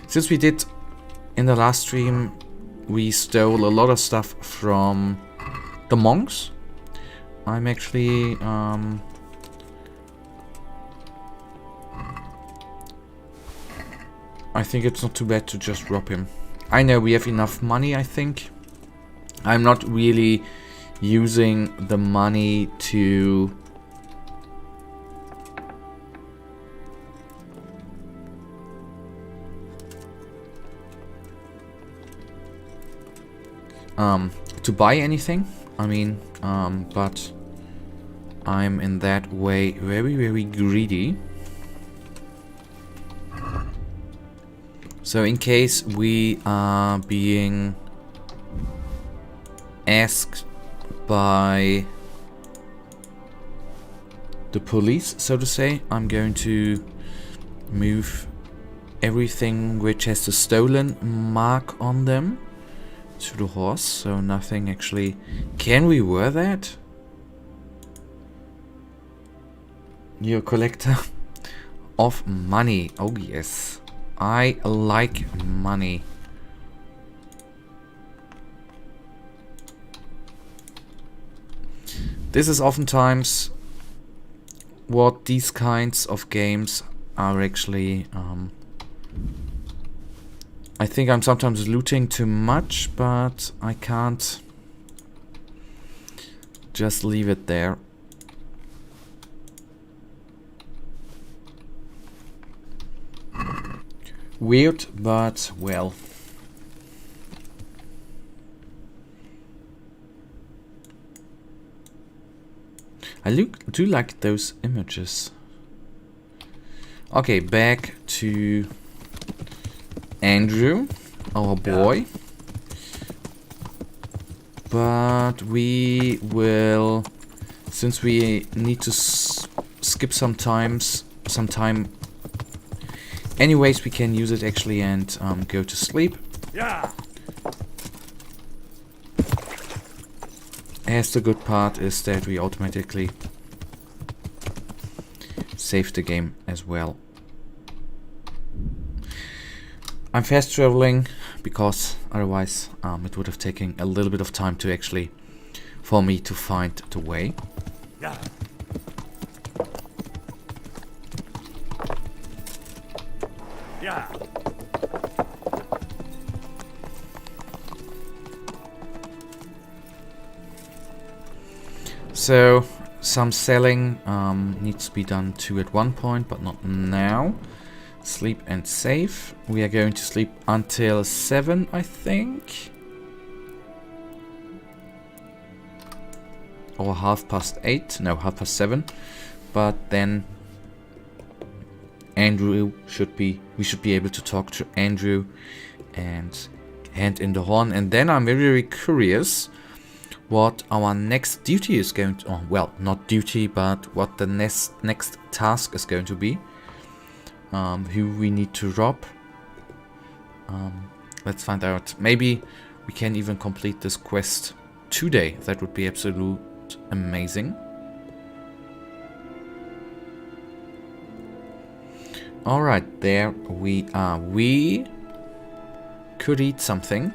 [SPEAKER 1] Since we did in the last stream, we stole a lot of stuff from the monks. I'm actually... I think it's not too bad to just rob him. I know we have enough money, I think. I'm not really using the money to buy anything. I mean, but I'm in that way very, very greedy. So in case we are being asked by the police, so to say, I'm going to move everything which has the stolen mark on them to the horse, so nothing actually... Can we wear that? You're a collector of money. Oh yes, I like money. This is oftentimes what these kinds of games are actually... I think I'm sometimes looting too much, but I can't just leave it there. Weird, but well. I do like those images. Okay, back to Andrew, our boy. But we will, since we need to skip some time. Anyways, we can use it actually and go to sleep.
[SPEAKER 3] Yeah.
[SPEAKER 1] As the good part is that we automatically save the game as well. I'm fast traveling because otherwise it would have taken a little bit of time to actually for me to find the way.
[SPEAKER 3] Yeah. Yeah.
[SPEAKER 1] So some selling needs to be done too at one point, but not now. Sleep and save. We are going to sleep until 7, I think. Or 8:30. No, 7:30. But then Andrew we should be able to talk to Andrew and hand in the horn. And then I'm very, very curious what our next duty is going to... Oh, well, not duty, but what the next task is going to be. Who we need to rob. Let's find out. Maybe we can even complete this quest today. That would be absolute amazing. Alright, there we are. We could eat something.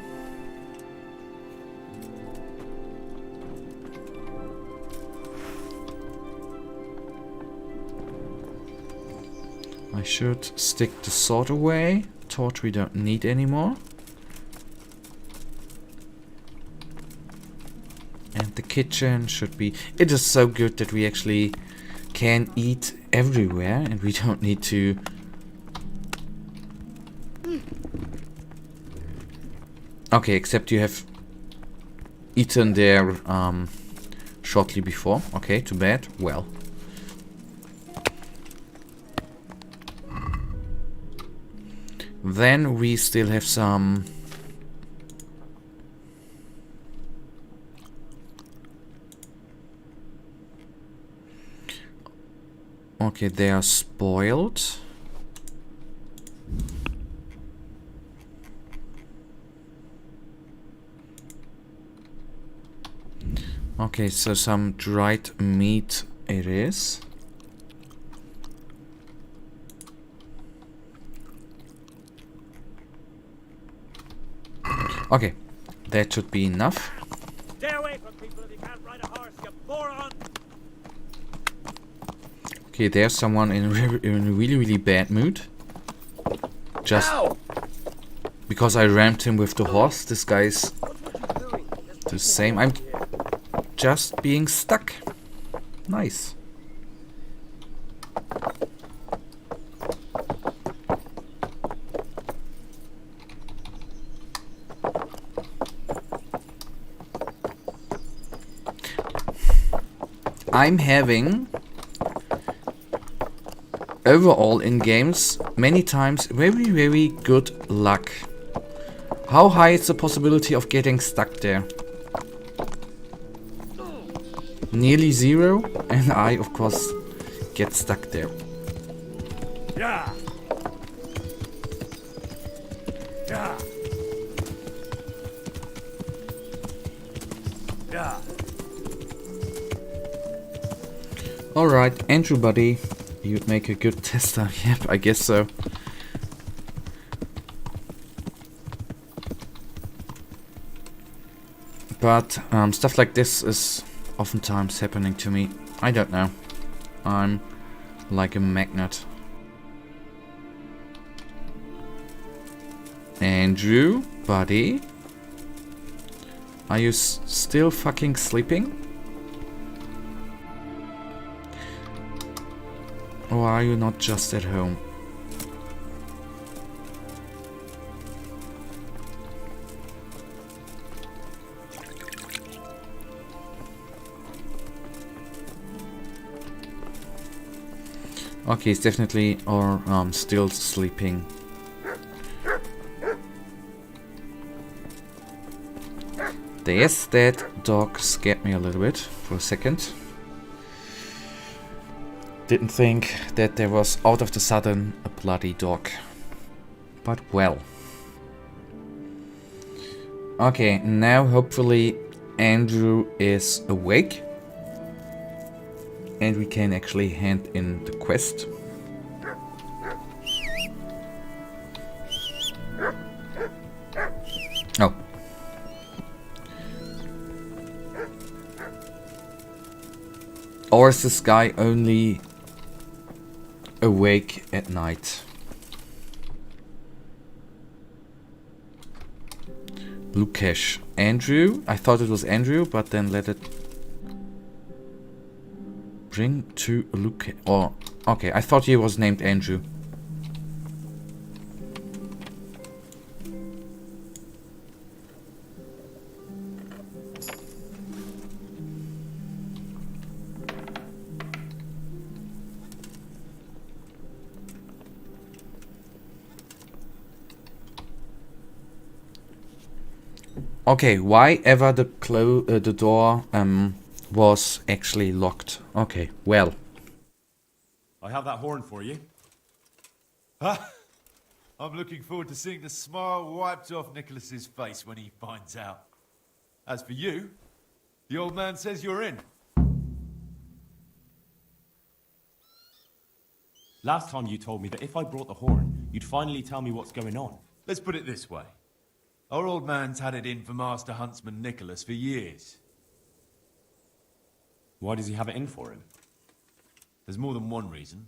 [SPEAKER 1] I should stick the sword away. Torch we don't need anymore. And the kitchen should be... It is so good that we actually can eat everywhere and we don't need to... Okay, except you have eaten there shortly before. Okay, too bad. Well. Then we still have some... Okay, they are spoiled. Okay, so some dried meat it is. Okay, that should be enough.
[SPEAKER 5] Stay away from people if you can't ride a horse, you moron!
[SPEAKER 1] Okay, there's someone in a really bad mood. Just because I rammed him with the horse. This guy's the same. I'm just being stuck. Nice. I'm having overall in games many times very good luck. How high is the possibility of getting stuck there? Nearly zero, and I of course get stuck there.
[SPEAKER 5] Yeah. Yeah. Yeah.
[SPEAKER 1] Alright, Andrew buddy, you'd make a good tester. Yep, I guess so. But stuff like this is oftentimes happening to me. I don't know. I'm like a magnet. Andrew, buddy, are you still fucking sleeping? Or are you not just at home? Okay, he's definitely or still sleeping. Yes, that dog scared me a little bit for a second. Didn't think that there was out of the sudden a bloody dog. But well. Okay, now hopefully Andrew is awake. And we can actually hand in the quest. Oh. Or is this guy only awake at night? Lukesh. Andrew? I thought it was Andrew, but then let it bring to Luke. Oh, okay. I thought he was named Andrew. Okay, why ever the door was actually locked? Okay, well.
[SPEAKER 13] I have that horn for you.
[SPEAKER 14] I'm looking forward to seeing the smile wiped off Nicholas's face when he finds out. As for you, the old man says you're in.
[SPEAKER 13] Last time you told me that if I brought the horn, you'd finally tell me what's going on.
[SPEAKER 14] Let's put it this way. Our old man's had it in for Master Huntsman Nicholas for years.
[SPEAKER 13] Why does he have it in for him?
[SPEAKER 14] There's more than one reason.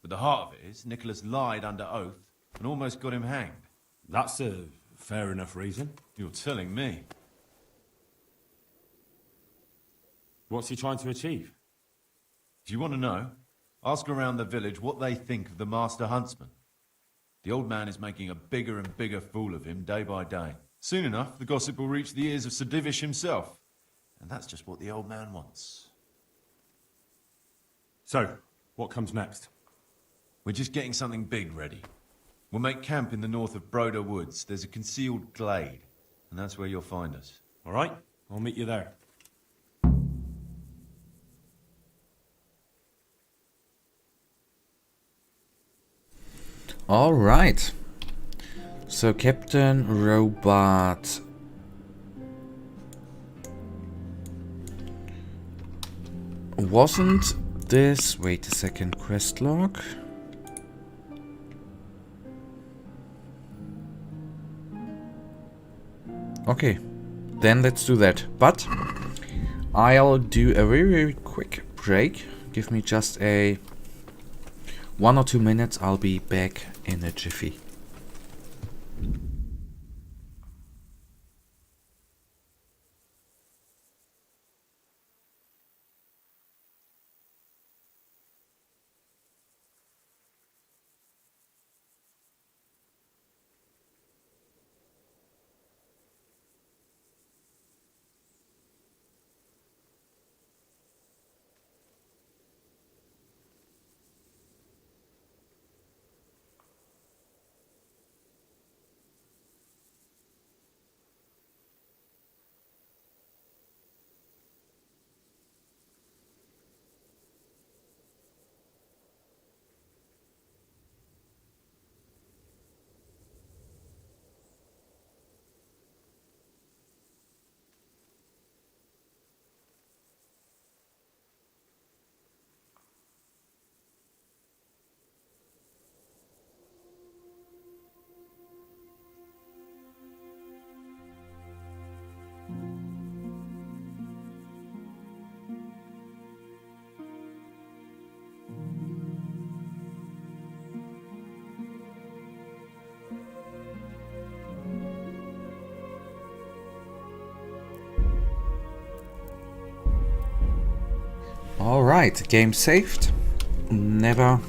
[SPEAKER 14] But the heart of it is, Nicholas lied under oath and almost got him hanged.
[SPEAKER 13] That's a fair enough reason.
[SPEAKER 14] You're telling me.
[SPEAKER 13] What's he trying to achieve?
[SPEAKER 14] Do you want to know? Ask around the village what they think of the Master Huntsman. The old man is making a bigger and bigger fool of him day by day. Soon enough, the gossip will reach the ears of Sir Divish himself. And that's just what the old man wants.
[SPEAKER 13] So, what comes next?
[SPEAKER 14] We're just getting something big ready. We'll make camp in the north of Broder Woods. There's a concealed glade, and that's where you'll find us.
[SPEAKER 13] All right, I'll meet you there.
[SPEAKER 1] All right. So Captain Robot. Wasn't this... Wait a second, quest log. Okay, then let's do that. But I'll do a very, very quick break. Give me just a 1 or 2 minutes. I'll be back in a jiffy. Alright, game saved. Never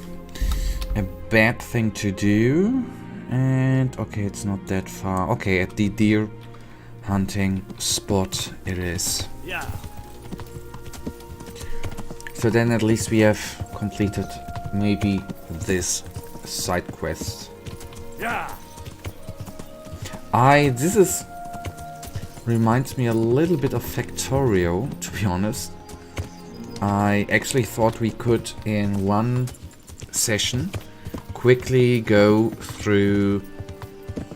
[SPEAKER 1] a bad thing to do. And okay, it's not that far. Okay, at the deer hunting spot it is.
[SPEAKER 11] Yeah.
[SPEAKER 1] So then at least we have completed maybe this side quest.
[SPEAKER 11] Yeah.
[SPEAKER 1] This reminds me a little bit of Factorio, to be honest. I actually thought we could, in one session, quickly go through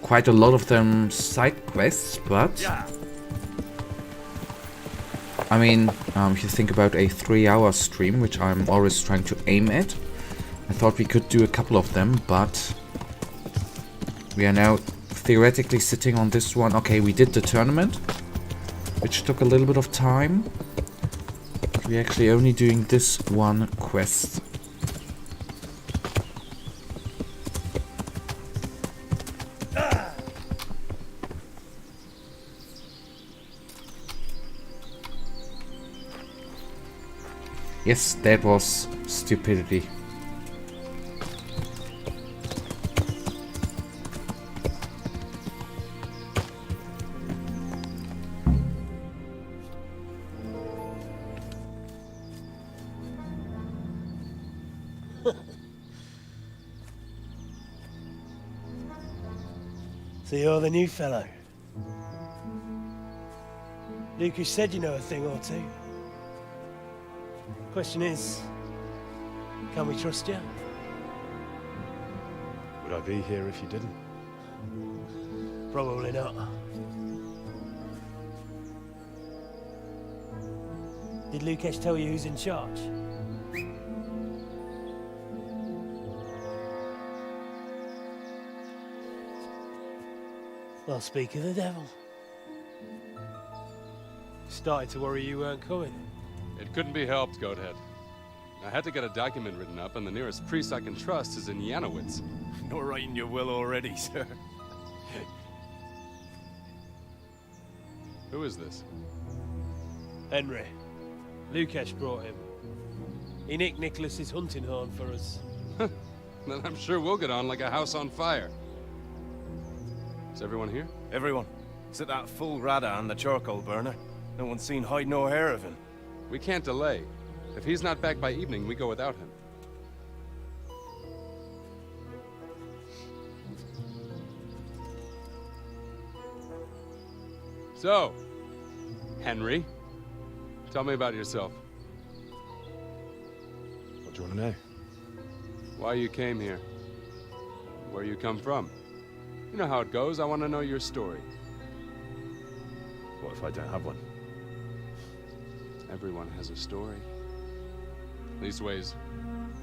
[SPEAKER 1] quite a lot of them side quests, but...
[SPEAKER 11] Yeah.
[SPEAKER 1] I mean, if you think about a 3-hour stream, which I'm always trying to aim at, I thought we could do a couple of them, but... We are now theoretically sitting on this one. Okay, we did the tournament, which took a little bit of time. We're actually only doing this one quest. Yes, that was stupidity.
[SPEAKER 11] So you're the new fellow?
[SPEAKER 16] Lucas said you know a thing or two. Question is, can we trust you?
[SPEAKER 17] Would I be here if you didn't?
[SPEAKER 16] Probably not. Did Lucas tell you who's in charge? Well, speak of the devil. Started to worry you weren't coming.
[SPEAKER 18] It couldn't be helped, Goathead. I had to get a document written up, and the nearest priest I can trust is in Janowitz.
[SPEAKER 17] You're writing your will already, sir.
[SPEAKER 18] Who is this?
[SPEAKER 16] Henry. Lucas brought him. He nicked Nicholas's hunting horn for us.
[SPEAKER 18] Then I'm sure we'll get on like a house on fire. Is everyone here?
[SPEAKER 17] Everyone. Except that fool Rada and the charcoal burner. No one's seen hide nor hair of him.
[SPEAKER 18] We can't delay. If he's not back by evening, we go without him. So, Henry, tell me about yourself.
[SPEAKER 17] What do you want to know?
[SPEAKER 18] Why you came here. Where you come from. You know how it goes. I want to know your story.
[SPEAKER 17] What if I don't have one?
[SPEAKER 18] Everyone has a story. Leastways,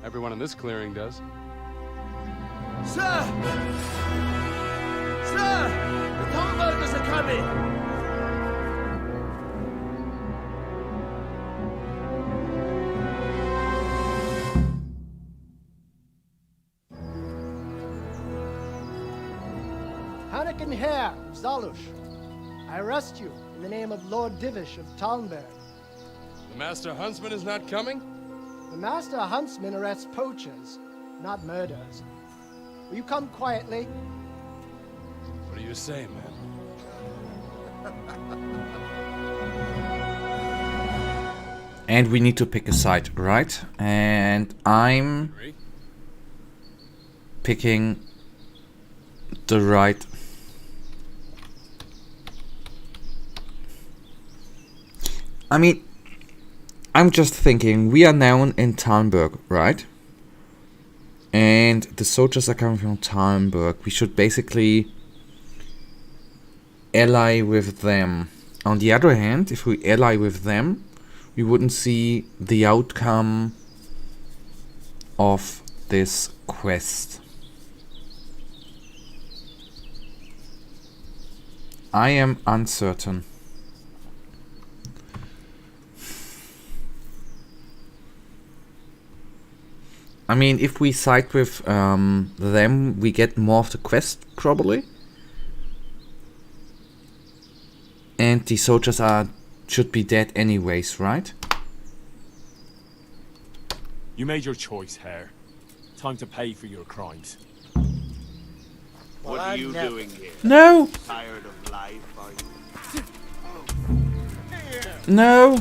[SPEAKER 18] everyone in this clearing does.
[SPEAKER 6] Sir! Sir! The Tomburgers are coming!
[SPEAKER 19] Hannikin Hare, Zalush. I arrest you in the name of Lord Divish of Talnberg.
[SPEAKER 18] The Master Huntsman is not coming?
[SPEAKER 19] The Master Huntsman arrests poachers, not murderers. Will you come quietly?
[SPEAKER 18] What do you say, man?
[SPEAKER 1] And we need to pick a side, right? And I'm picking the right. I mean, I'm just thinking, we are now in Talnberg, right? And the soldiers are coming from Talnberg. We should basically ally with them. On the other hand, if we ally with them, we wouldn't see the outcome of this quest. I am uncertain. I mean, if we side with them, we get more of the quest, probably. And the soldiers should be dead anyways, right?
[SPEAKER 3] You made your choice, Hare. Time to pay for your crimes.
[SPEAKER 20] What are you doing here?
[SPEAKER 1] No!
[SPEAKER 20] Tired of life, are you?
[SPEAKER 1] No!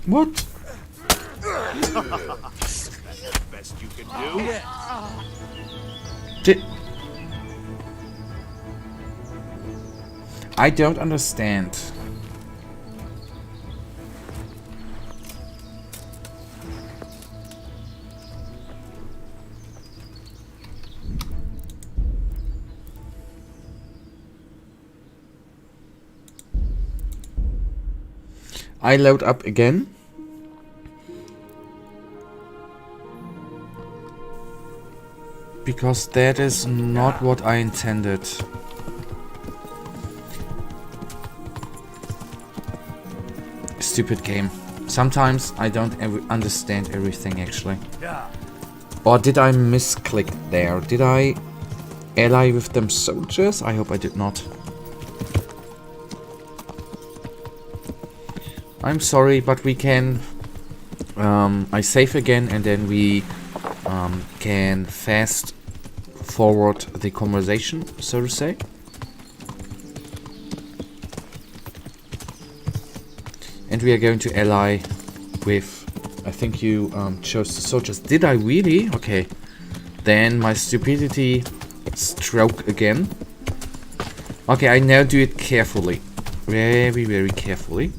[SPEAKER 1] What?
[SPEAKER 20] That's the best you can do.
[SPEAKER 1] I don't understand. I load up again. Because that is not what I intended. Stupid game. Sometimes I don't understand everything actually. Or did I misclick there? Did I ally with them soldiers? I hope I did not. I'm sorry, but we can... I save again and then we can fast forward the conversation, so to say. And we are going to ally with... I think you chose the soldiers. Did I really? Okay. Then my stupidity stroke again. Okay, I now do it carefully. Very, very carefully.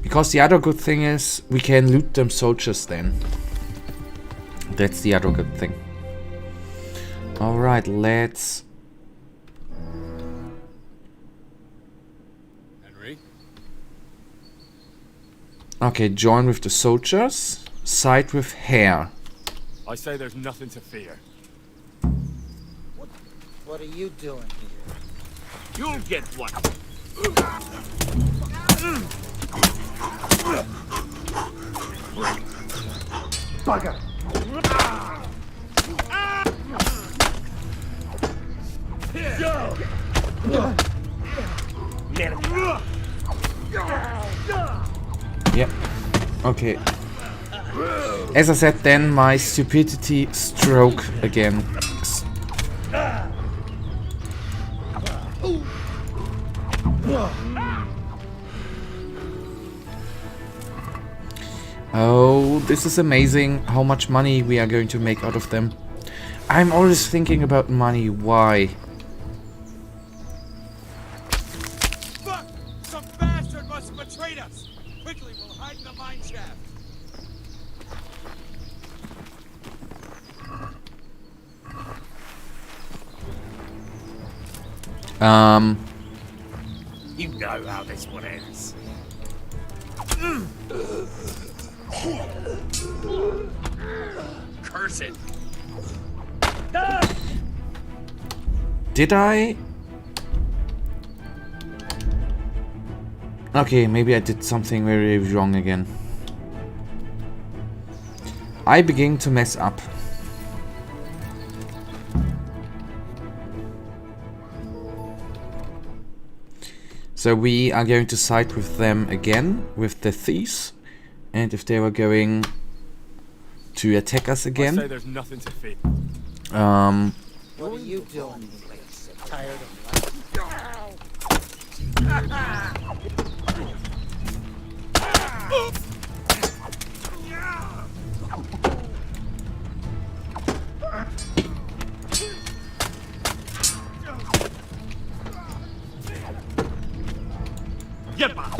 [SPEAKER 1] Because the other good thing is we can loot them soldiers then. That's the other good thing. Alright, let's...
[SPEAKER 18] Henry?
[SPEAKER 1] Okay, join with the soldiers. Side with Hare.
[SPEAKER 3] I say there's nothing to fear.
[SPEAKER 7] What are you doing here?
[SPEAKER 20] You'll get one.
[SPEAKER 7] Bugger!
[SPEAKER 1] Yep. Okay. As I said then, my stupidity stroke again. Oh, this is amazing how much money we are going to make out of them. I'm always thinking about money. Why?
[SPEAKER 7] Fuck! Some bastard must have betrayed us! Quickly, we'll hide in the mine shaft.
[SPEAKER 20] You know how this one ends. Curse it.
[SPEAKER 1] Did I? Okay, maybe I did something very wrong again. I begin to mess up. So we are going to side with them again, with the thieves. And if they were going to attack us again...
[SPEAKER 3] I say there's nothing to fear.
[SPEAKER 7] What are you doing, please? Tired of
[SPEAKER 20] Get back!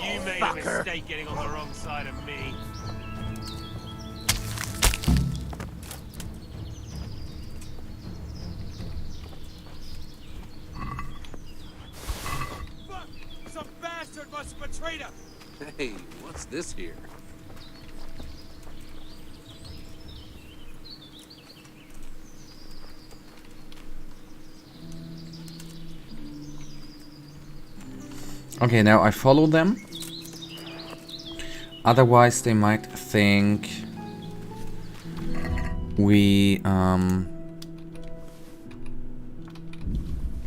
[SPEAKER 16] You made a mistake getting on the wrong side of me.
[SPEAKER 7] Fuck! Some bastard must have betrayed us!
[SPEAKER 21] Hey, what's this here?
[SPEAKER 1] Okay, now I follow them. Otherwise they might think we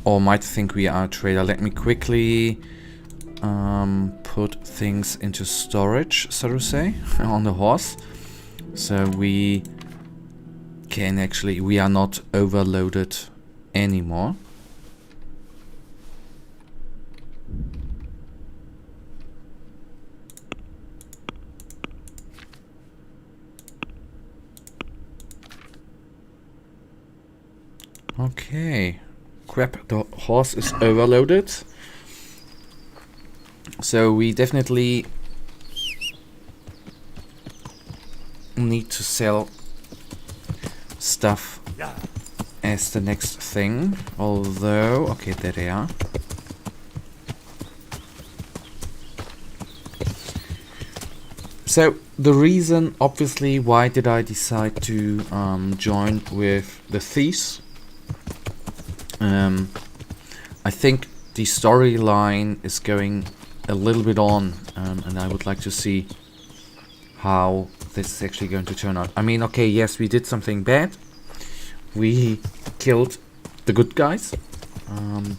[SPEAKER 1] or might think we are a trader. Let me quickly put things into storage, so to say, on the horse. So we can actually, we are not overloaded anymore. Okay, crap, the horse is overloaded. So we definitely need to sell stuff as the next thing. Although, okay, there they are. So the reason, obviously, why did I decide to join with the thieves? I think the storyline is going a little bit on, and I would like to see how this is actually going to turn out. I mean, okay, yes, we did something bad. We killed the good guys.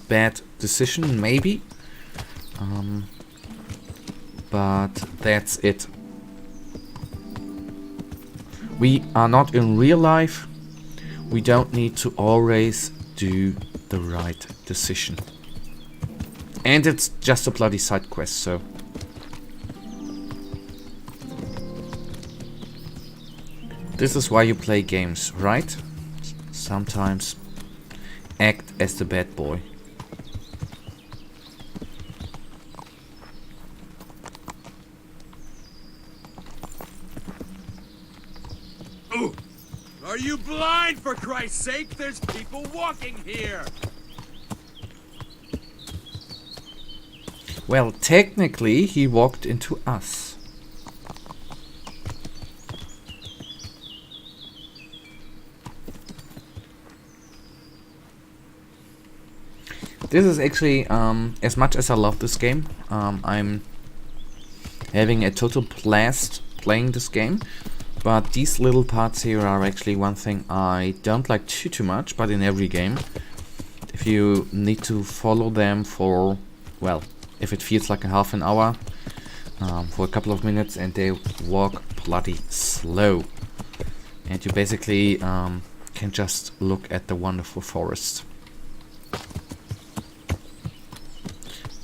[SPEAKER 1] Bad decision, maybe. But that's it. We are not in real life. We don't need to always do the right decision. And it's just a bloody side quest, so... This is why you play games, right? Sometimes act as the bad boy.
[SPEAKER 7] Ooh! Are you blind, for Christ's sake? There's people walking here!
[SPEAKER 1] Well, technically, he walked into us. This is actually, as much as I love this game, I'm having a total blast playing this game. But these little parts here are actually one thing I don't like too much, but in every game. If you need to follow them for, well, if it feels like a half an hour, for a couple of minutes, and they walk bloody slow. And you basically can just look at the wonderful forest.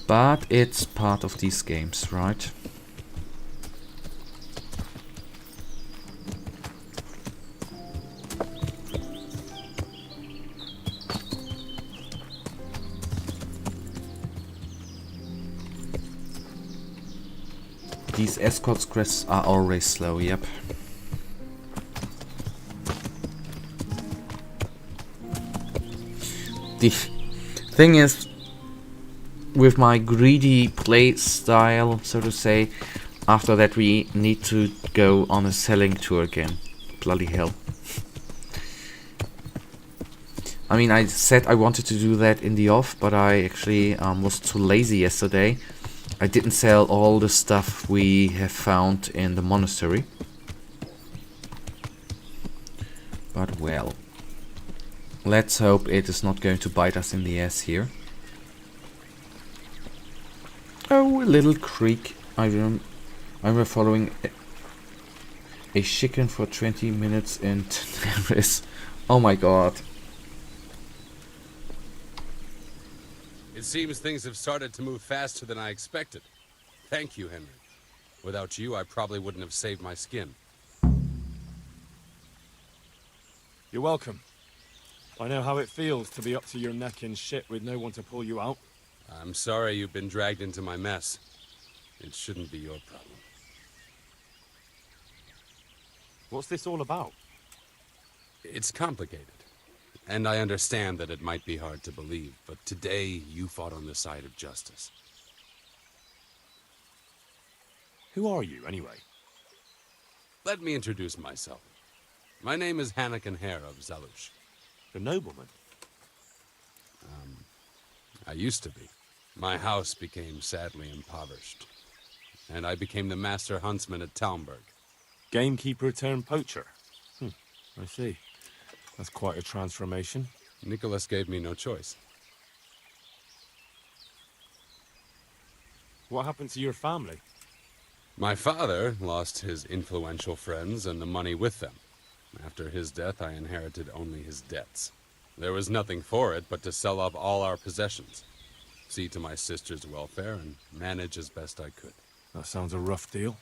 [SPEAKER 1] But it's part of these games, right? These escort quests are always slow, yep. The thing is, with my greedy play style, so to say, after that we need to go on a selling tour again. Bloody hell. I mean, I said I wanted to do that in the off, but I actually was too lazy yesterday. I didn't sell all the stuff we have found in the monastery. But well, let's hope it is not going to bite us in the ass here. Oh, a little creek. I'm following a chicken for 20 minutes in Deliverance. Oh my god.
[SPEAKER 21] It seems things have started to move faster than I expected. Thank you, Henry. Without you, I probably wouldn't have saved my skin.
[SPEAKER 3] You're welcome. I know how it feels to be up to your neck in shit with no one to pull you out.
[SPEAKER 21] I'm sorry you've been dragged into my mess. It shouldn't be your problem.
[SPEAKER 3] What's this all about?
[SPEAKER 21] It's complicated. And I understand that it might be hard to believe, but today you fought on the side of justice.
[SPEAKER 3] Who are you, anyway?
[SPEAKER 21] Let me introduce myself. My name is Hanakin Hare of Zalush.
[SPEAKER 3] The nobleman?
[SPEAKER 21] I used to be. My house became sadly impoverished. And I became the master huntsman at Talmberg.
[SPEAKER 3] Gamekeeper turned poacher? I see. That's quite a transformation.
[SPEAKER 21] Nicholas gave me no choice.
[SPEAKER 3] What happened to your family?
[SPEAKER 21] My father lost his influential friends and the money with them. After his death, I inherited only his debts. There was nothing for it but to sell off all our possessions, see to my sister's welfare, and manage as best I could.
[SPEAKER 3] That sounds a rough deal.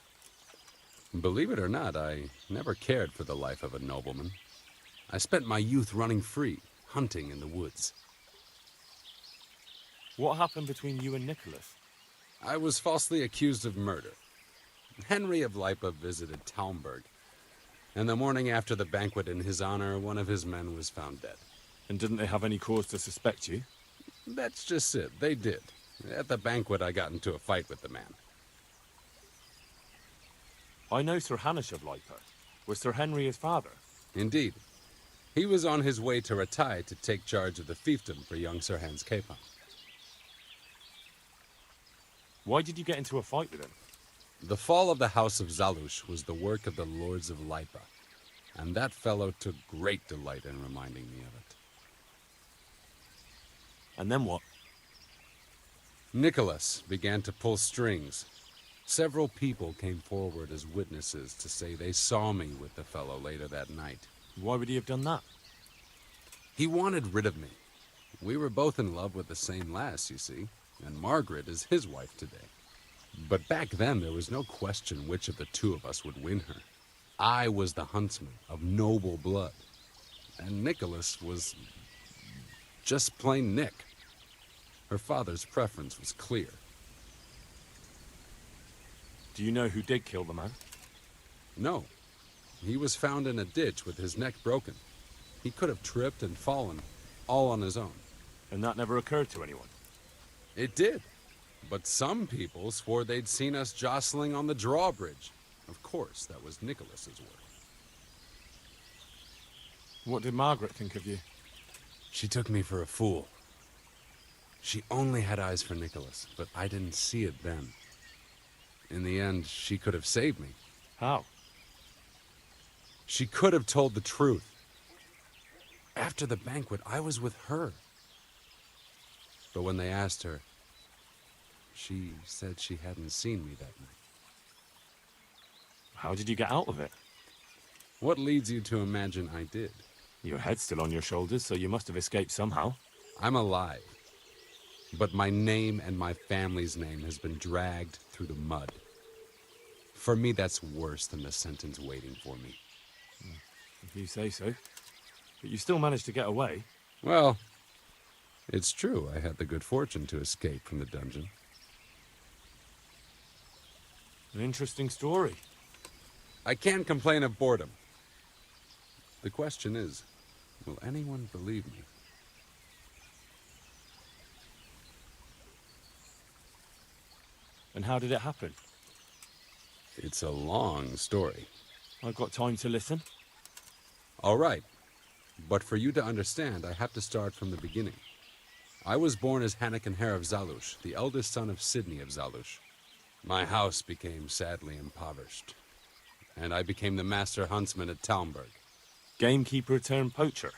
[SPEAKER 21] Believe it or not, I never cared for the life of a nobleman. I spent my youth running free, hunting in the woods.
[SPEAKER 3] What happened between you and Nicholas?
[SPEAKER 21] I was falsely accused of murder. Henry of Lipa visited Talmberg, and the morning after the banquet in his honor, one of his men was found dead.
[SPEAKER 3] And didn't they have any cause to suspect you?
[SPEAKER 21] That's just it. They did. At the banquet, I got into a fight with the man.
[SPEAKER 3] I know Sir Hanish of Lipa. Was Sir Henry his father?
[SPEAKER 21] Indeed. He was on his way to Ratai to take charge of the fiefdom for young Sir Hans Capon.
[SPEAKER 3] Why did you get into a fight with him?
[SPEAKER 21] The fall of the House of Zalush was the work of the Lords of Lipa, and that fellow took great delight in reminding me of it.
[SPEAKER 3] And then what?
[SPEAKER 21] Nicholas began to pull strings. Several people came forward as witnesses to say they saw me with the fellow later that night.
[SPEAKER 3] Why would he have done that?
[SPEAKER 21] He wanted rid of me. We were both in love with the same lass, you see, and Margaret is his wife today. But back then, there was no question which of the two of us would win her. I was the huntsman of noble blood, and Nicholas was just plain Nick. Her father's preference was clear.
[SPEAKER 3] Do you know who did kill the man?
[SPEAKER 21] No. He was found in a ditch with his neck broken. He could have tripped and fallen, all on his own.
[SPEAKER 3] And that never occurred to anyone?
[SPEAKER 21] It did. But some people swore they'd seen us jostling on the drawbridge. Of course, that was Nicholas's work.
[SPEAKER 3] What did Margaret think of you?
[SPEAKER 21] She took me for a fool. She only had eyes for Nicholas, but I didn't see it then. In the end, she could have saved me.
[SPEAKER 3] How?
[SPEAKER 21] She could have told the truth. After the banquet, I was with her. But when they asked her, she said she hadn't seen me that night.
[SPEAKER 3] How did you get out of it?
[SPEAKER 21] What leads you to imagine I did?
[SPEAKER 3] Your head's still on your shoulders, so you must have escaped somehow.
[SPEAKER 21] I'm alive. But my name and my family's name has been dragged through the mud. For me, that's worse than the sentence waiting for me.
[SPEAKER 3] If you say so. But you still managed to get away.
[SPEAKER 21] Well, it's true I had the good fortune to escape from the dungeon.
[SPEAKER 3] An interesting story.
[SPEAKER 21] I can't complain of boredom. The question is, will anyone believe me?
[SPEAKER 3] And how did it happen?
[SPEAKER 21] It's a long story.
[SPEAKER 3] I've got time to listen.
[SPEAKER 21] All right. But for you to understand, I have to start from the beginning. I was born as Hanakan of Zalush, the eldest son of Sidney of Zalush. My house became sadly impoverished, and I became the master huntsman at Talmberg.
[SPEAKER 3] Gamekeeper turned poacher.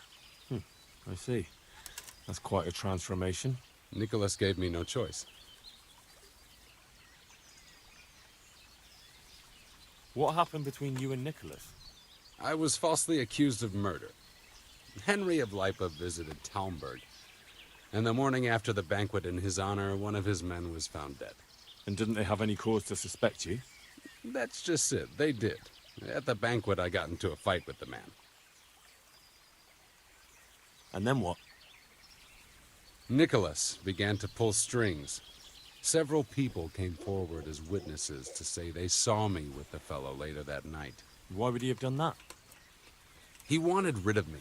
[SPEAKER 3] I see. That's quite a transformation.
[SPEAKER 21] Nicholas gave me no choice.
[SPEAKER 3] What happened between you and Nicholas?
[SPEAKER 21] I was falsely accused of murder. Henry of Lipa visited Talmberg, and the morning after the banquet in his honor, one of his men was found dead.
[SPEAKER 3] And didn't they have any cause to suspect you?
[SPEAKER 21] That's just it. They did. At the banquet, I got into a fight with the man.
[SPEAKER 3] And then what?
[SPEAKER 21] Nicholas began to pull strings. Several people came forward as witnesses to say they saw me with the fellow later that night.
[SPEAKER 3] Why would he have done that?
[SPEAKER 21] He wanted rid of me.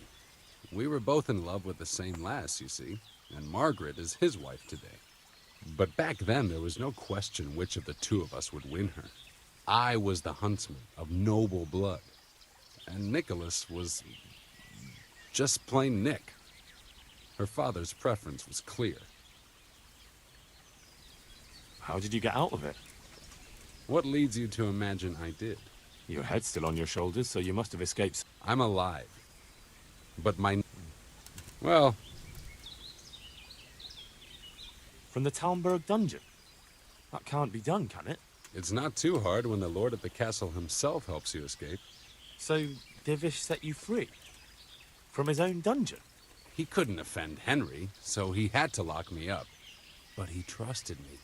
[SPEAKER 21] We were both in love with the same lass, you see, and Margaret is his wife today. But back then, there was no question which of the two of us would win her. I was the huntsman of noble blood, and Nicholas was just plain Nick. Her father's preference was clear.
[SPEAKER 3] How did you get out of it?
[SPEAKER 21] What leads you to imagine I did?
[SPEAKER 3] Your head's still on your shoulders, so you must have escaped.
[SPEAKER 21] I'm alive. But well...
[SPEAKER 3] From the Talmberg dungeon? That can't be done, can it?
[SPEAKER 21] It's not too hard when the lord of the castle himself helps you escape.
[SPEAKER 3] So, Divish set you free? From his own dungeon?
[SPEAKER 21] He couldn't offend Henry, so he had to lock me up. But he trusted me.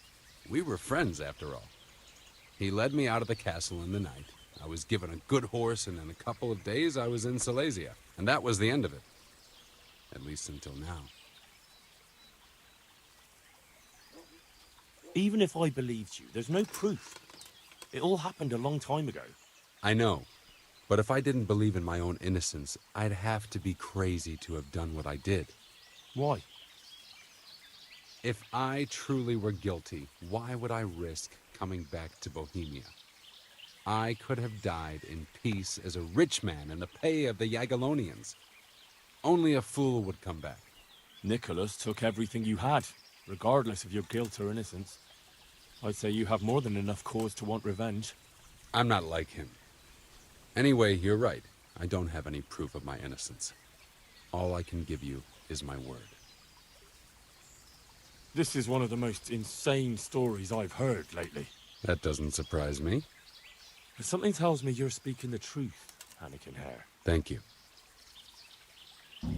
[SPEAKER 21] We were friends, after all. He led me out of the castle in the night. I was given a good horse, and in a couple of days I was in Silesia. And that was the end of it. At least until now.
[SPEAKER 3] Even if I believed you, there's no proof. It all happened a long time ago.
[SPEAKER 21] I know. But if I didn't believe in my own innocence, I'd have to be crazy to have done what I did.
[SPEAKER 3] Why?
[SPEAKER 21] If I truly were guilty, why would I risk coming back to Bohemia? I could have died in peace as a rich man in the pay of the Jagiellonians. Only a fool would come back.
[SPEAKER 3] Nicholas took everything you had, regardless of your guilt or innocence. I'd say you have more than enough cause to want revenge.
[SPEAKER 21] I'm not like him. Anyway, you're right. I don't have any proof of my innocence. All I can give you is my word.
[SPEAKER 3] This is one of the most insane stories I've heard lately.
[SPEAKER 21] That doesn't surprise me.
[SPEAKER 3] But something tells me you're speaking the truth, Anakin Hare.
[SPEAKER 21] Thank you.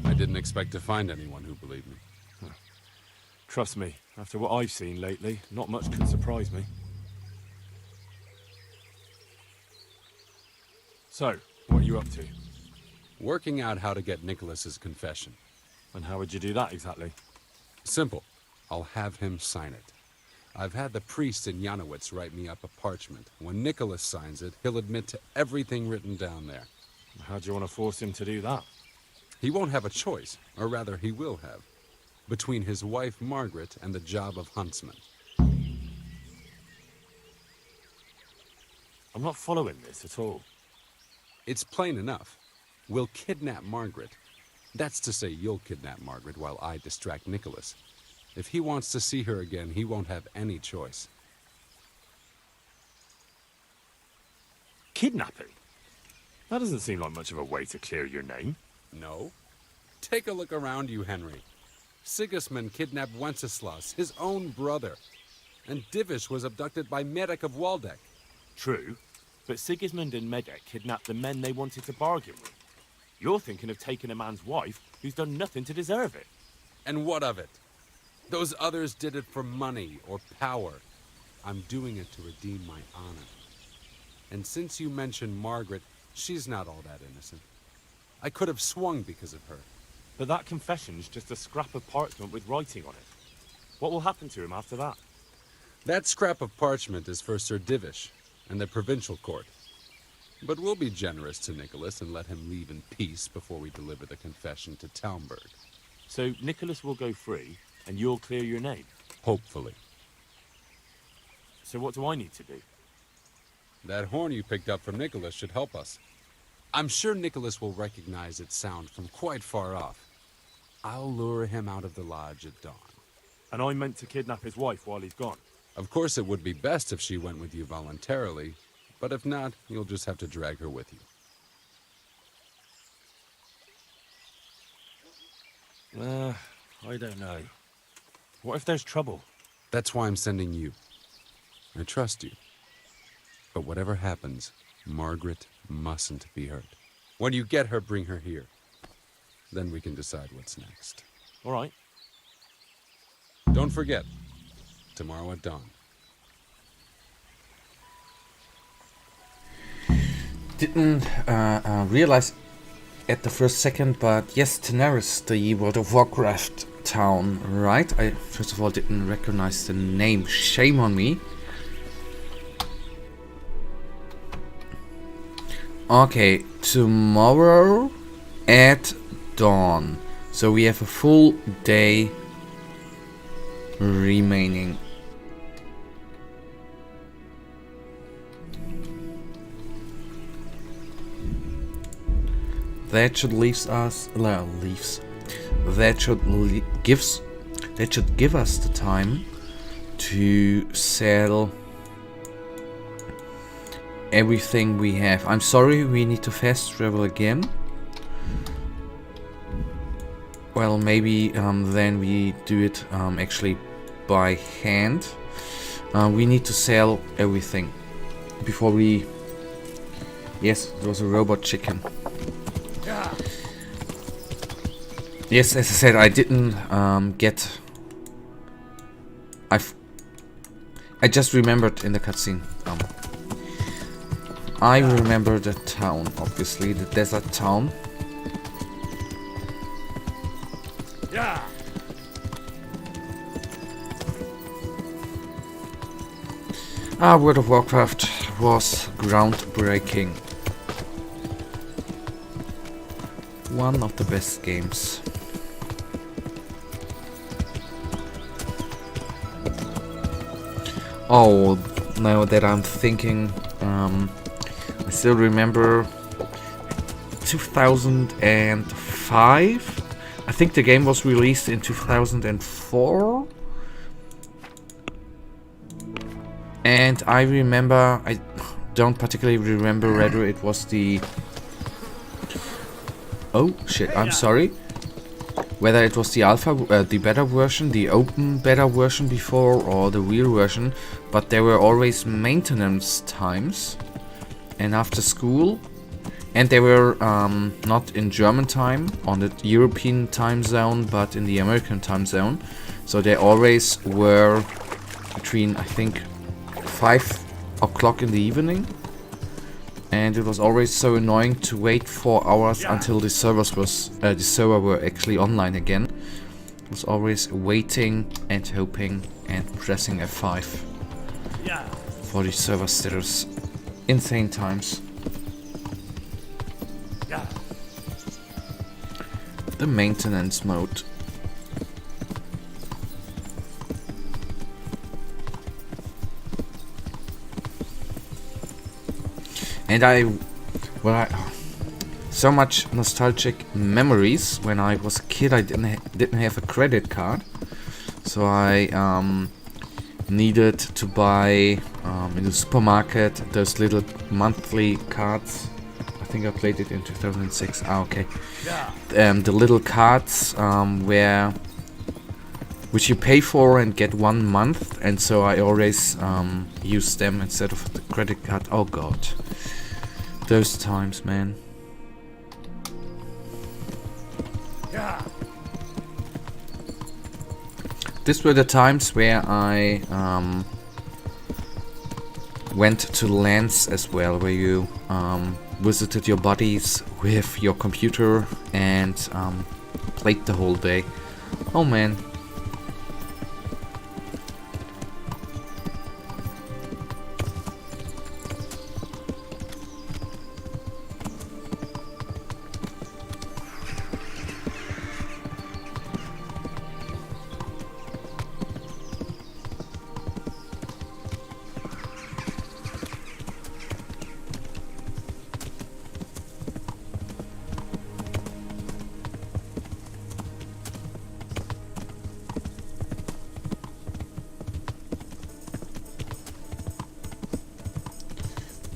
[SPEAKER 21] I didn't expect to find anyone who believed me.
[SPEAKER 3] Trust me, after what I've seen lately, not much can surprise me. So, what are you up to?
[SPEAKER 21] Working out how to get Nicholas's confession.
[SPEAKER 3] And how would you do that exactly?
[SPEAKER 21] Simple. I'll have him sign it. I've had the priest in Janowitz write me up a parchment. When Nicholas signs it, he'll admit to everything written down there.
[SPEAKER 3] How do you want to force him to do that?
[SPEAKER 21] He won't have a choice, or rather he will have, between his wife Margaret and the job of huntsman.
[SPEAKER 3] I'm not following this at all.
[SPEAKER 21] It's plain enough. We'll kidnap Margaret. That's to say, you'll kidnap Margaret while I distract Nicholas. If he wants to see her again, he won't have any choice.
[SPEAKER 3] Kidnapping? That doesn't seem like much of a way to clear your name.
[SPEAKER 21] No. Take a look around you, Henry. Sigismund kidnapped Wenceslas, his own brother. And Divish was abducted by Medek of Waldeck.
[SPEAKER 3] True, but Sigismund and Medek kidnapped the men they wanted to bargain with. You're thinking of taking a man's wife who's done nothing to deserve it.
[SPEAKER 21] And what of it? Those others did it for money or power. I'm doing it to redeem my honor. And since you mentioned Margaret, she's not all that innocent. I could have swung because of her.
[SPEAKER 3] But that confession's just a scrap of parchment with writing on it. What will happen to him after that?
[SPEAKER 21] That scrap of parchment is for Sir Divish and the provincial court. But we'll be generous to Nicholas and let him leave in peace before we deliver the confession to Talmberg.
[SPEAKER 3] So Nicholas will go free, and you'll clear your name?
[SPEAKER 21] Hopefully.
[SPEAKER 3] So what do I need to do?
[SPEAKER 21] That horn you picked up from Nicholas should help us. I'm sure Nicholas will recognize its sound from quite far off. I'll lure him out of the lodge at dawn.
[SPEAKER 3] And I'm meant to kidnap his wife while he's gone?
[SPEAKER 21] Of course, it would be best if she went with you voluntarily, but if not, you'll just have to drag her with you.
[SPEAKER 3] I don't know. What if there's trouble?
[SPEAKER 21] That's why I'm sending you. I trust you. But whatever happens, Margaret mustn't be hurt. When you get her, bring her here. Then we can decide what's next.
[SPEAKER 3] All right.
[SPEAKER 21] Don't forget, tomorrow at dawn.
[SPEAKER 1] Didn't realize at the first second, but yes, Daenerys, the World of Warcraft town, right? I first of all didn't recognize the name. Shame on me. Okay, tomorrow at dawn. So we have a full day remaining. That should give us the time to sell everything we have. I'm sorry, we need to fast travel again. Well, maybe then we do it actually by hand. We need to sell everything before we... Yes, it was a robot chicken. Yes, as I said, I didn't get... I just remembered in the cutscene. I remember the town, obviously, the desert town.
[SPEAKER 20] Yeah.
[SPEAKER 1] World of Warcraft was groundbreaking. One of the best games. Oh, now that I'm thinking, I still remember 2005. I think the game was released in 2004. And I remember, I don't particularly remember whether it was the... Oh shit, I'm sorry. Whether it was the alpha, the beta version, the open beta version before, or the real version, but there were always maintenance times and after school, and they were not in German time, on the European time zone, but in the American time zone. So they always were between, I think, 5 o'clock in the evening. And it was always so annoying to wait 4 hours until the server were actually online again. It was always waiting and hoping and pressing F5 for the server status. Insane times. The maintenance mode. And so much nostalgic memories. When I was a kid, I didn't have a credit card, so I needed to buy in the supermarket those little monthly cards. I think I played it in 2006. Ah, okay. The little cards which you pay for and get 1 month, and so I always use them instead of the credit card. Oh god. Those times, man. These were the times where I went to LANs as well, where you visited your buddies with your computer and played the whole day. Oh man.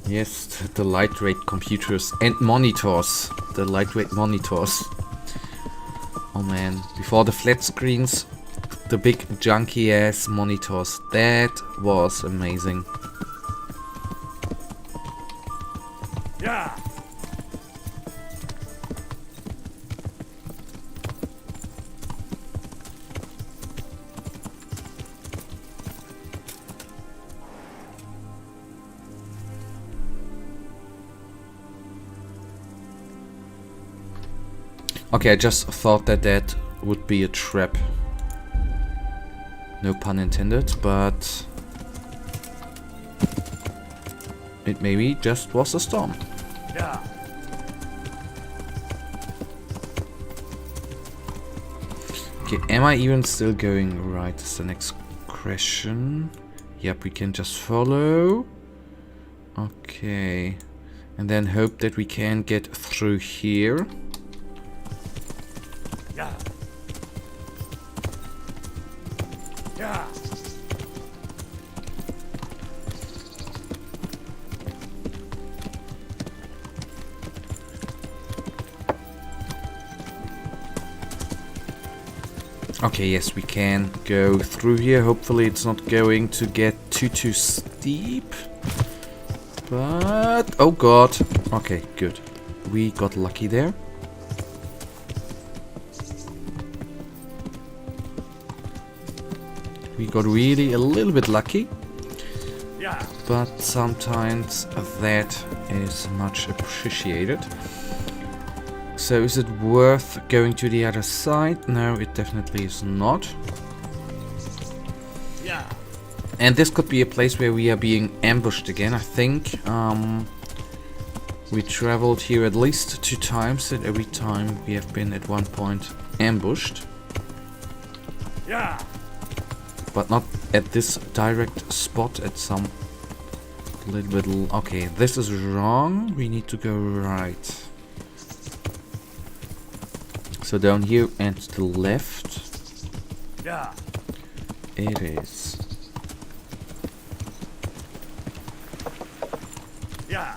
[SPEAKER 1] Yes, the lightweight computers and monitors. The lightweight monitors. Oh man, before the flat screens, the big junky ass monitors. That was amazing.
[SPEAKER 20] Yeah.
[SPEAKER 1] Okay, I just thought that would be a trap. No pun intended, but it maybe just was a storm.
[SPEAKER 20] Yeah.
[SPEAKER 1] Okay, am I even still going right? Is the next question. Yep, we can just follow. Okay. And then hope that we can get through here.
[SPEAKER 20] Yeah. Yeah.
[SPEAKER 1] Okay, yes, we can go through here. Hopefully it's not going to get too steep. But... oh god. Okay, good. We got lucky there. We got really a little bit lucky.
[SPEAKER 20] Yeah.
[SPEAKER 1] But sometimes that is much appreciated. So is it worth going to the other side? No, it definitely is not.
[SPEAKER 20] Yeah.
[SPEAKER 1] And this could be a place where we are being ambushed again. I think we traveled here at least 2 times, and every time we have been at one point ambushed.
[SPEAKER 20] Yeah.
[SPEAKER 1] But not at this direct spot, at some little bit... okay, this is wrong. We need to go right. So down here and to the left.
[SPEAKER 20] Yeah.
[SPEAKER 1] It is.
[SPEAKER 20] Yeah.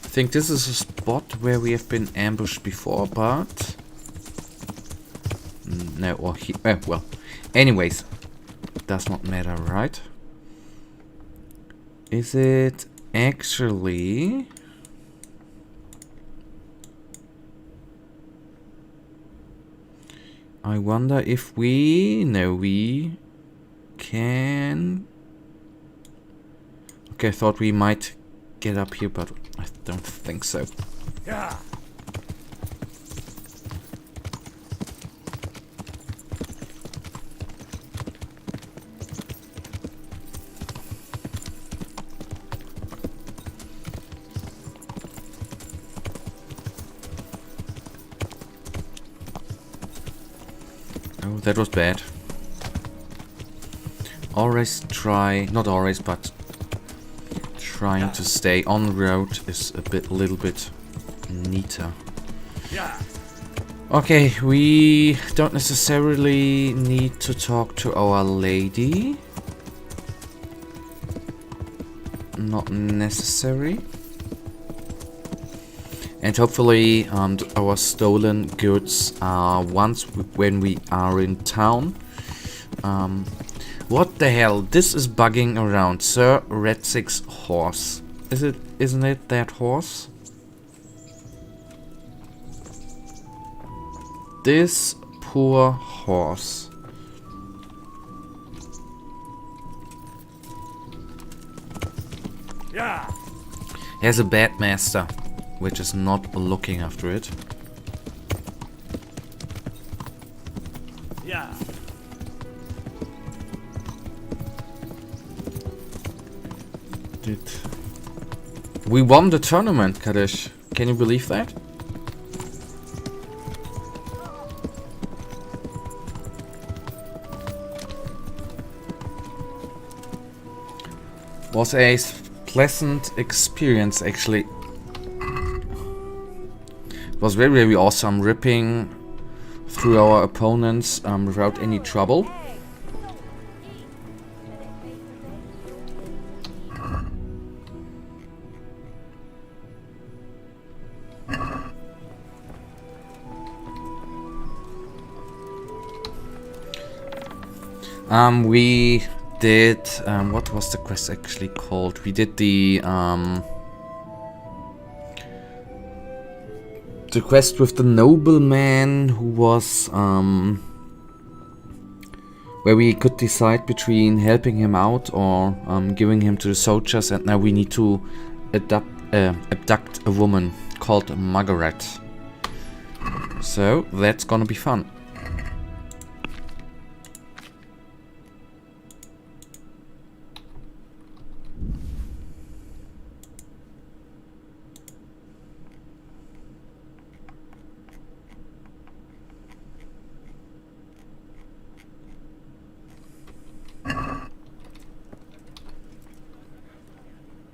[SPEAKER 1] I think this is a spot where we have been ambushed before, but no, or well, anyways, does not matter, right? Is it actually? I wonder if we can. Okay, I thought we might get up here, but I don't think so.
[SPEAKER 20] Yeah.
[SPEAKER 1] Oh, that was bad. Always try, not always, but trying to stay on the road is a little bit neater.
[SPEAKER 20] Yeah.
[SPEAKER 1] Okay, we don't necessarily need to talk to our lady. Not necessary. And hopefully our stolen goods are when we are in town. What the hell? This is bugging around. Sir Redsick's horse. Isn't it that horse? This poor horse.
[SPEAKER 20] Yeah.
[SPEAKER 1] He has a bad master, which is not looking after it.
[SPEAKER 20] Yeah.
[SPEAKER 1] We won the tournament, Kadesh. Can you believe that? Was a pleasant experience, actually. It was very, very awesome, ripping through our opponents without any trouble. We did, what was the quest actually called? We did the quest with the nobleman who was, where we could decide between helping him out or giving him to the soldiers, and now we need to abduct a woman called Margaret. So that's gonna be fun.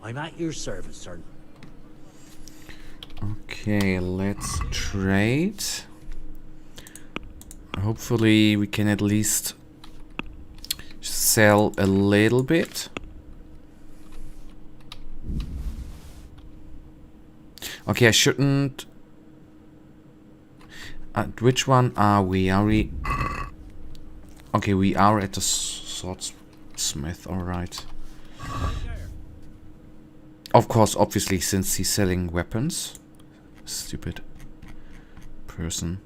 [SPEAKER 11] I'm at your service, sir.
[SPEAKER 1] Okay, let's trade. Hopefully we can at least sell a little bit. Okay, I shouldn't... which one are we? Are we... Okay, we are at the swordsmith, alright. Of course, obviously, since he's selling weapons. Stupid person.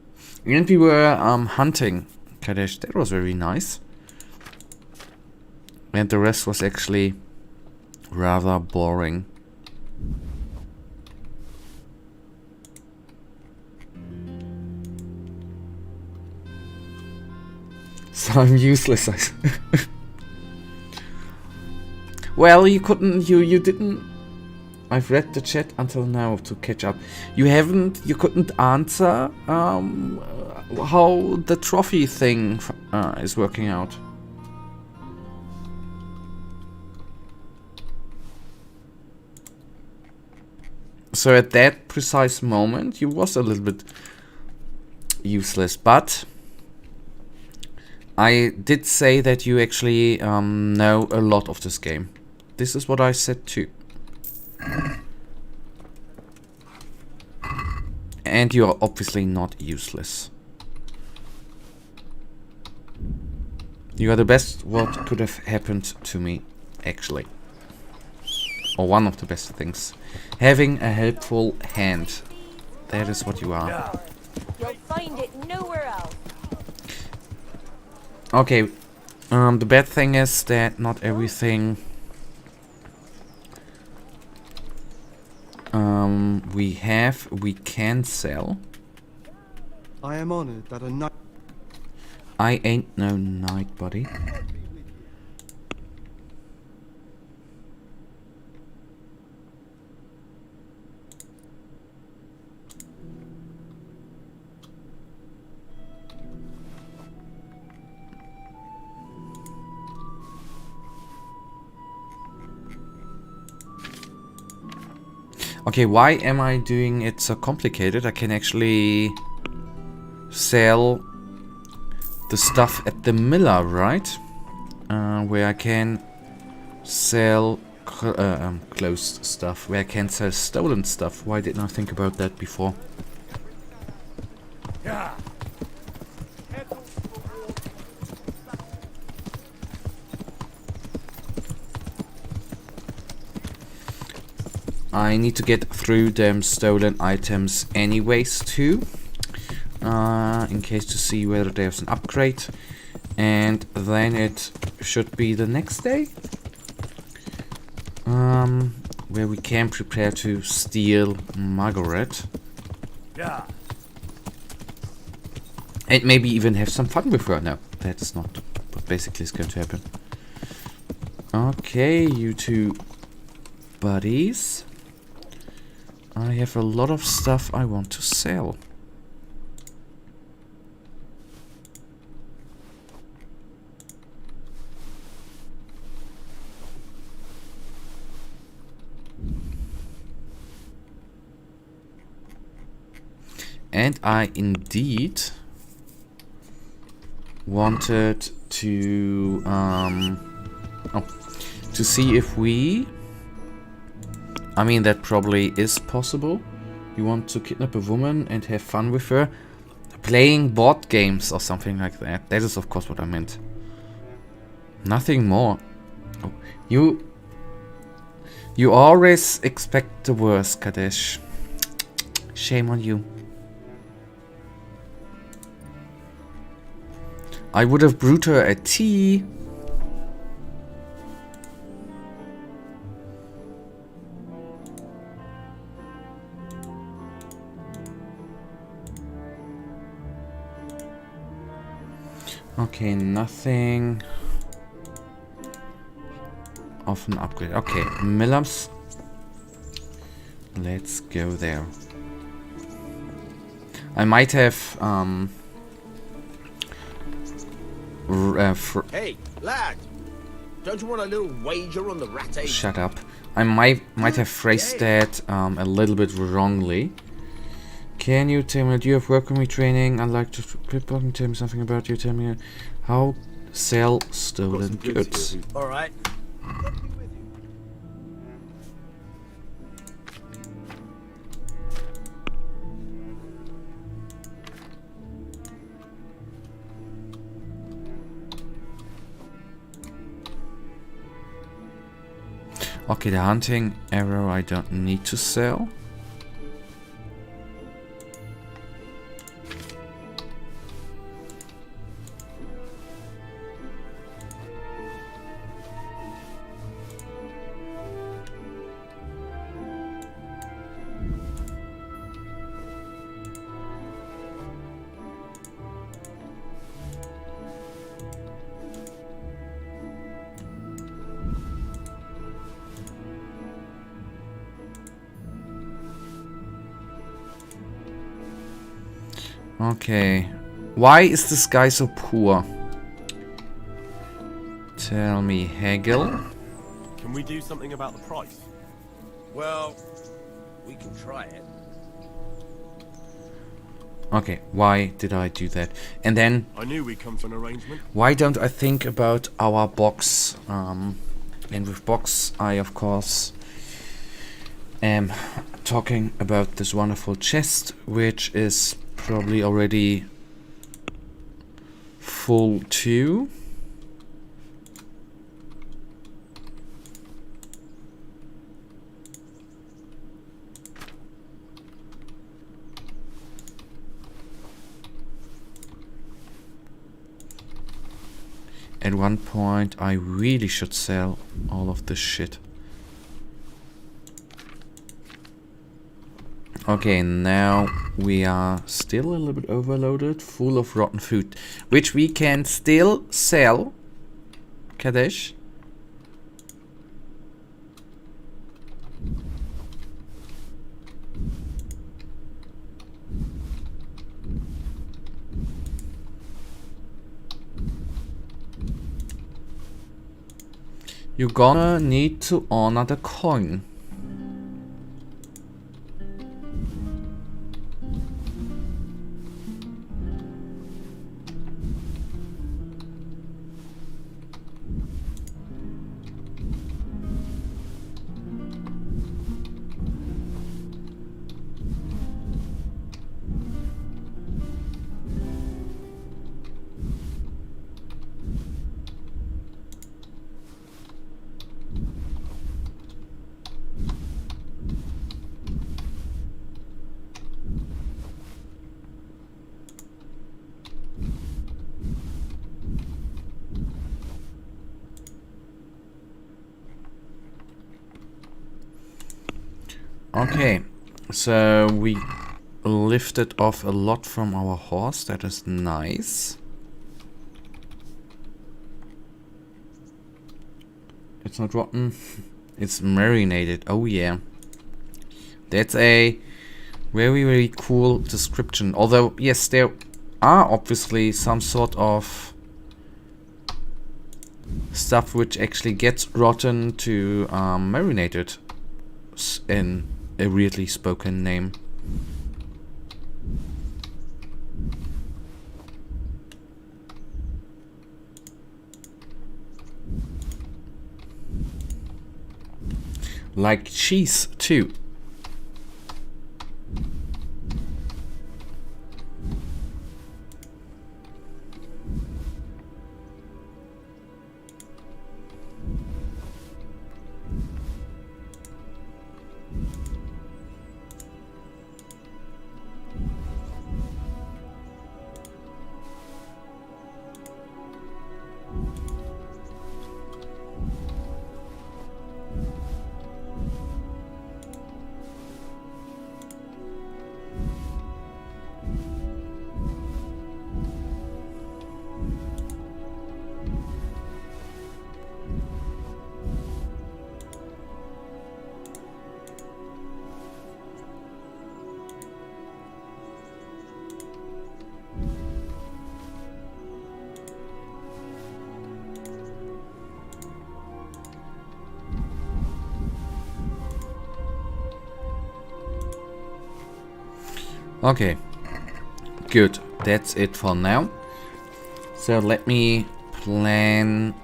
[SPEAKER 1] And we were hunting Kadesh. That was very nice. And the rest was actually rather boring. So I'm useless. Well, you couldn't, you didn't. I've read the chat until now to catch up. You couldn't answer how the trophy thing is working out. So at that precise moment, you was a little bit useless, but I did say that you actually know a lot of this game. This is what I said too. And you are obviously not useless. You are the best what could have happened to me, actually. Or one of the best things. Having a helpful hand. That is what you are.
[SPEAKER 4] You'll find it nowhere else.
[SPEAKER 1] Okay. The bad thing is that not everything we can sell.
[SPEAKER 22] I am honored that a knight.
[SPEAKER 1] I ain't no knight, buddy. Okay, why am I doing it so complicated? I can actually sell the stuff at the miller, right? Where I can sell closed stuff, where I can sell stolen stuff. Why didn't I think about that before?
[SPEAKER 20] Yeah.
[SPEAKER 1] I need to get through them stolen items anyways too, in case to see whether there's an upgrade, and then it should be the next day, where we can prepare to steal Margaret.
[SPEAKER 20] Yeah.
[SPEAKER 1] And maybe even have some fun with her. No, that is not what basically is going to happen. Okay, you two buddies. I have a lot of stuff I want to sell. And I indeed wanted to to see if we, I mean, that probably is possible. You want to kidnap a woman and have fun with her, playing board games or something like that. That is of course what I meant. Nothing more. Oh, you always expect the worst, Kadesh. Shame on you. I would have brewed her a tea. Okay, nothing of an upgrade. Okay, Miller's. Let's go there. I might have
[SPEAKER 6] Hey, lad! Don't you want a little wager on the rat ape?
[SPEAKER 1] shut up. I might have phrased that a little bit wrongly. Can you tell me, do you have work with me training? I'd like to clipboard. Tell me something about you. Tell me how sell stolen goods.
[SPEAKER 6] Alright.
[SPEAKER 1] Okay, the hunting arrow I don't need to sell. Okay. Why is this guy so poor? Tell me, Hegel.
[SPEAKER 13] Can we do something about the price?
[SPEAKER 6] Well,
[SPEAKER 17] We can try it.
[SPEAKER 1] Okay, why did I do that? And then
[SPEAKER 3] I knew we'd come to an arrangement.
[SPEAKER 1] why don't I think about our box? And with box, I of course am talking about this wonderful chest, which is probably already full too. At one point, I really should sell all of this shit. Okay, now we are still a little bit overloaded, full of rotten food, which we can still sell. Kadesh. You're gonna need to honor the coin. Okay, so we lifted off a lot from our horse. That is nice. It's not rotten. It's marinated. Oh yeah. That's a very, very cool description. Although, yes, there are obviously some sort of stuff which actually gets rotten to marinated in a weirdly spoken name. Like cheese too. Okay, good. That's it for now. So let me plan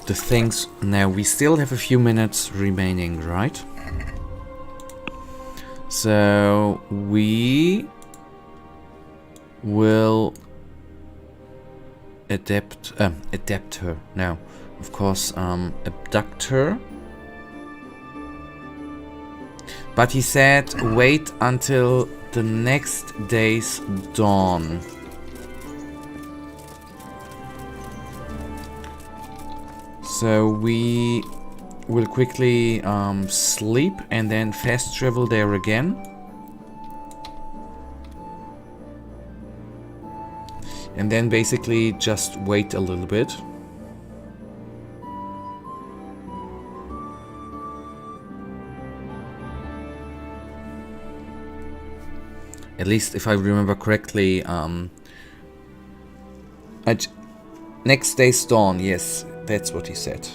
[SPEAKER 1] the things now. We still have a few minutes remaining, right? So we will adapt her now. Of course, abduct her. But he said wait until the next day's dawn. So we will quickly sleep and then fast travel there again. And then basically just wait a little bit. At least if I remember correctly, next day's dawn, yes, that's what he said.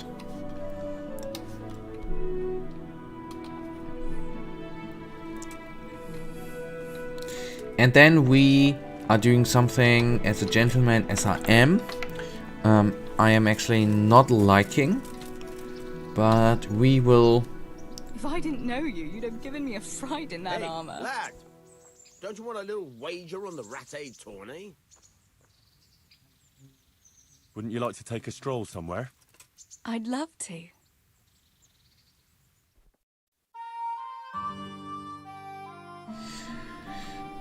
[SPEAKER 1] And then we are doing something as a gentleman as I am. I am actually not liking, but we will...
[SPEAKER 2] If I didn't know you, you'd have given me a fright in that armor.
[SPEAKER 6] Lad, don't you want a little wager on the Rat-Aid tourney?
[SPEAKER 3] Wouldn't you like to take a stroll somewhere?
[SPEAKER 2] I'd love to.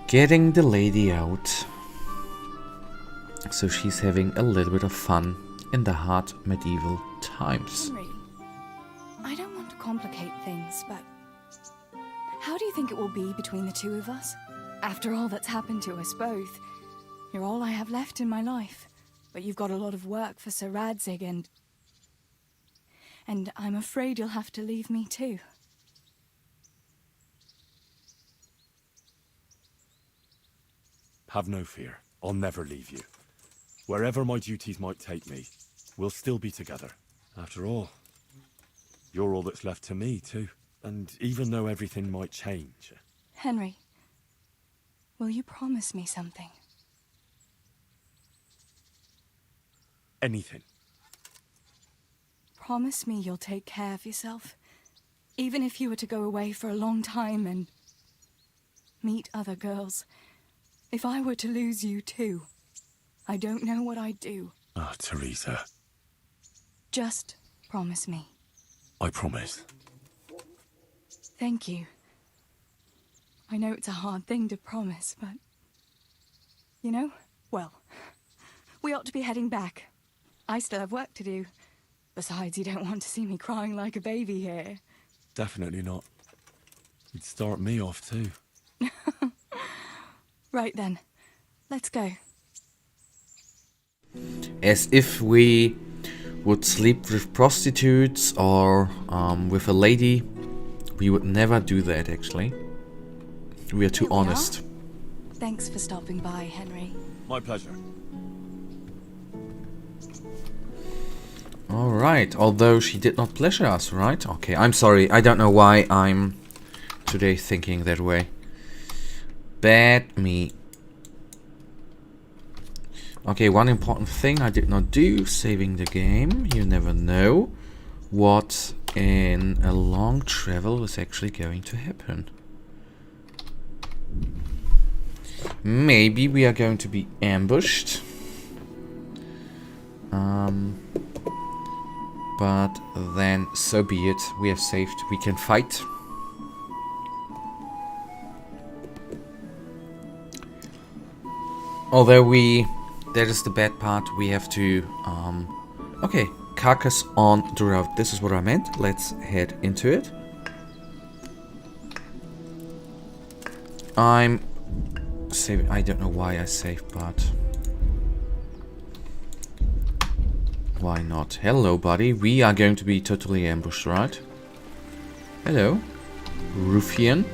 [SPEAKER 1] Getting the lady out. So she's having a little bit of fun in the hard medieval times.
[SPEAKER 2] Henry, I don't want to complicate things, but how do you think it will be between the two of us? After all that's happened to us both, you're all I have left in my life. But you've got a lot of work for Sir Radzig and I'm afraid you'll have to leave me too.
[SPEAKER 3] Have no fear. I'll never leave you. Wherever my duties might take me, we'll still be together. After all, you're all that's left to me, too. And even though everything might change...
[SPEAKER 2] Henry, will you promise me something?
[SPEAKER 3] Anything.
[SPEAKER 2] Promise me you'll take care of yourself, even if you were to go away for a long time and meet other girls. If I were to lose you too, I don't know what I'd do.
[SPEAKER 3] Ah, Teresa.
[SPEAKER 2] Just promise me.
[SPEAKER 3] I promise.
[SPEAKER 2] Thank you. I know it's a hard thing to promise, but... You know, well, we ought to be heading back. I still have work to do. Besides, you don't want to see me crying like a baby here.
[SPEAKER 3] Definitely not. You'd start me off too.
[SPEAKER 2] Right then, let's go.
[SPEAKER 1] As if we would sleep with prostitutes or with a lady. We would never do that, actually. We are too honest.
[SPEAKER 2] Thanks for stopping by, Henry.
[SPEAKER 3] My pleasure.
[SPEAKER 1] Alright, although she did not pleasure us, right? Okay, I'm sorry. I don't know why I'm today thinking that way. Bad me. Okay, one important thing I did not do, saving the game. You never know what in a long travel is actually going to happen. Maybe we are going to be ambushed. But then so be it. We are saved. We can fight. Although that is the bad part. We have to, okay, carcass on the road. This is what I meant. Let's head into it. I'm saving. I don't know why I saved, but why not? Hello, buddy. We are going to be totally ambushed, right? Hello, ruffian.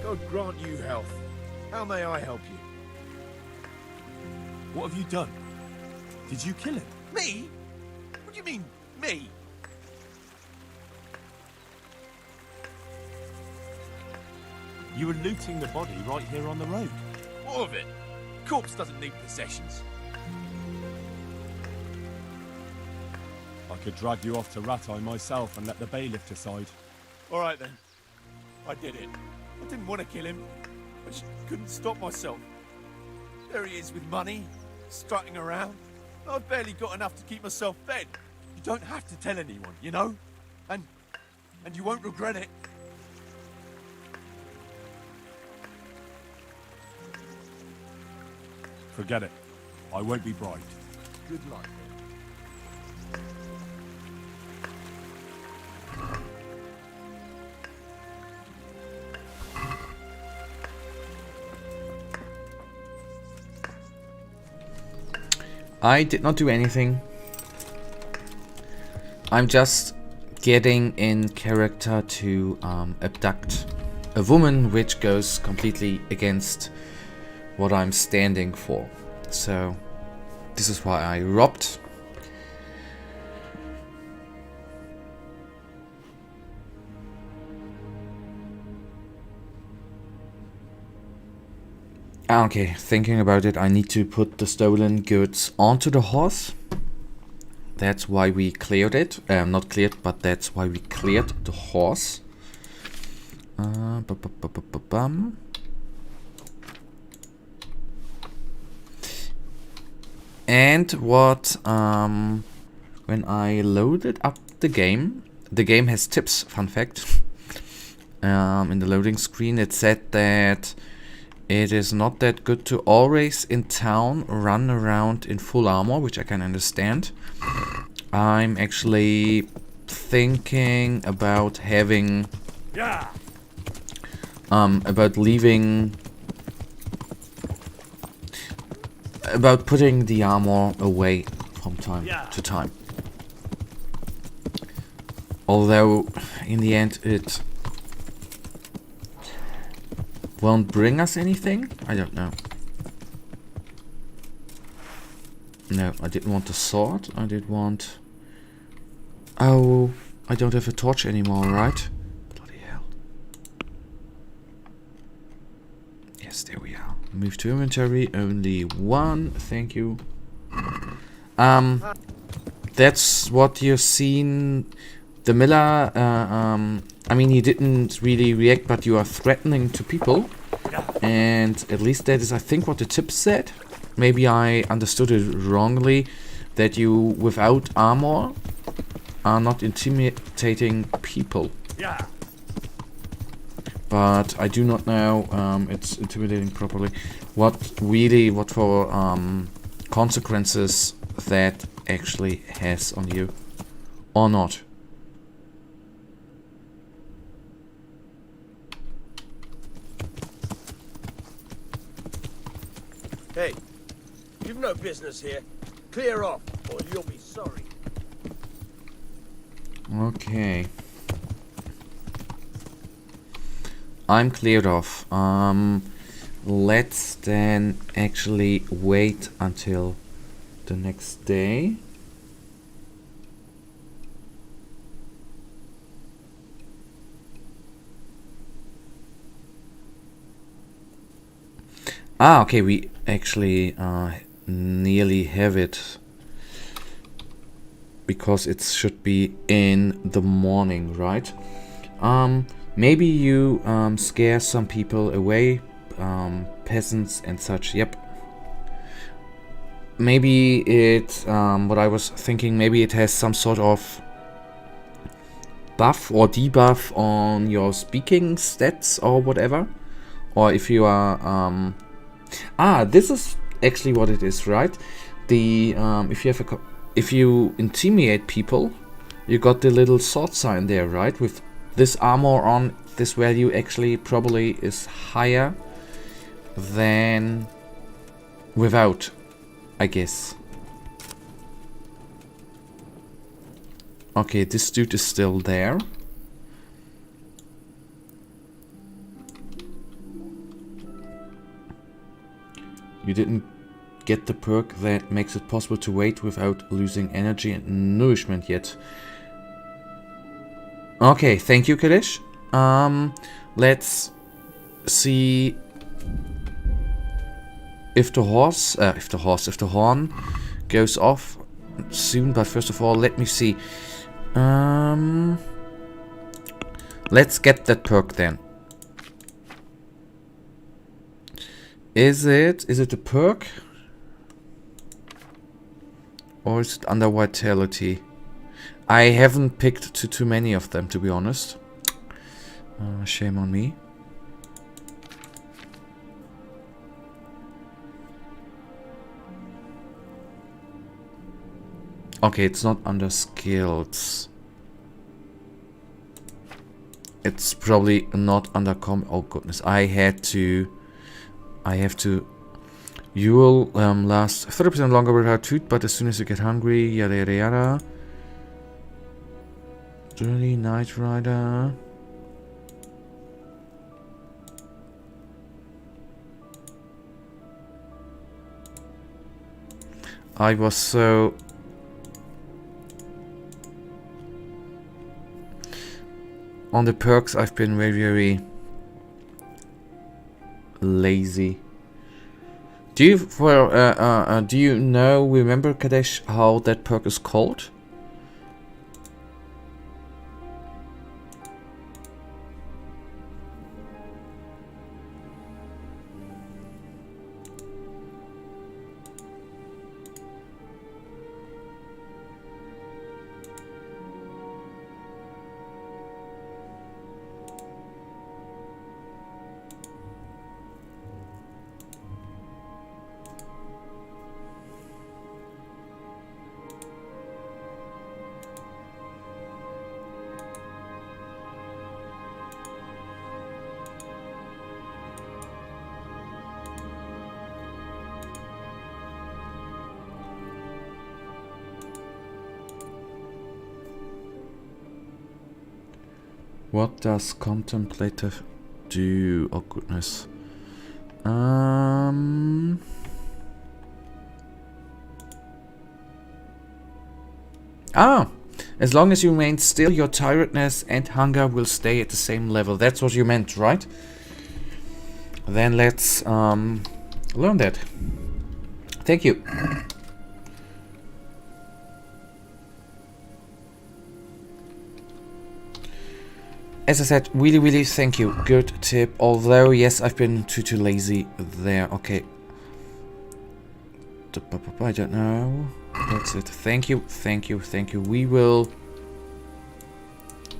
[SPEAKER 7] God grant you health. How may I help you?
[SPEAKER 3] What have you done? Did you kill him?
[SPEAKER 7] Me? What do you mean, me?
[SPEAKER 3] You were looting the body right here on the road.
[SPEAKER 7] What of it? Corpse doesn't need possessions.
[SPEAKER 3] I could drag you off to Ratai myself and let the bailiff decide.
[SPEAKER 7] All right then. I did it. I didn't want to kill him. I just couldn't stop myself. There he is with money, strutting around. I've barely got enough to keep myself fed. You don't have to tell anyone, you know? And you won't regret it.
[SPEAKER 3] Forget it. I won't be bribed.
[SPEAKER 7] Good luck.
[SPEAKER 1] I did not do anything. I'm just getting in character to abduct a woman, which goes completely against what I'm standing for. So this is why I robbed. Okay, thinking about it, I need to put the stolen goods onto the horse. That's why we cleared it. Not cleared, but that's why we cleared the horse. And what, when I loaded up the game has tips, fun fact. In the loading screen it said that it is not that good to always in town run around in full armor, which I can understand. I'm actually thinking about having... about leaving... about putting the armor away from time to time. Although, in the end, it won't bring us anything? I don't know. No, I didn't want the sword. I did want... Oh, I don't have a torch anymore, right? Bloody hell. Yes, there we are. Move to inventory. Only one. Thank you. That's what you've seen. The miller, I mean, he didn't really react, but you are threatening to people. And at least that is, I think, what the tip said. Maybe I understood it wrongly, that you, without armor, are not intimidating people. But I do not know, it's intimidating properly, what for consequences that actually has on you, or not.
[SPEAKER 7] Hey, you've no business here. Clear off, or you'll be sorry.
[SPEAKER 1] Okay. I'm cleared off. Let's then actually wait until the next day. Ah, okay, we actually nearly have it. Because it should be in the morning, right? Maybe you scare some people away, peasants and such, yep. Maybe it, what I was thinking, maybe it has some sort of buff or debuff on your speaking stats or whatever. Or if you are, this is actually what it is, right? The, if you intimidate people, you got the little sword sign there, right? With this armor on, this value actually probably is higher than without, I guess. Okay, this dude is still there. You didn't get the perk that makes it possible to wait without losing energy and nourishment yet. Okay, thank you, Kadish. Let's see if the horn goes off soon. But first of all, let me see. Let's get that perk then. Is it a perk? Or is it under vitality? I haven't picked too many of them, to be honest. Shame on me. Okay, it's not under skills. It's probably not under oh goodness, I have to. You will last 30% longer without food, but as soon as you get hungry, yada yada yada. Dirty Night Rider. I was so... On the perks, I've been very lazy. Do you remember, Kadesh, how that perk is called? What does contemplative do? Oh goodness. As long as you remain still, your tiredness and hunger will stay at the same level. That's what you meant, right? Then let's learn that. Thank you. As I said, really thank you. Good tip. Although, yes, I've been too lazy there. Okay. I don't know. That's it. Thank you. We will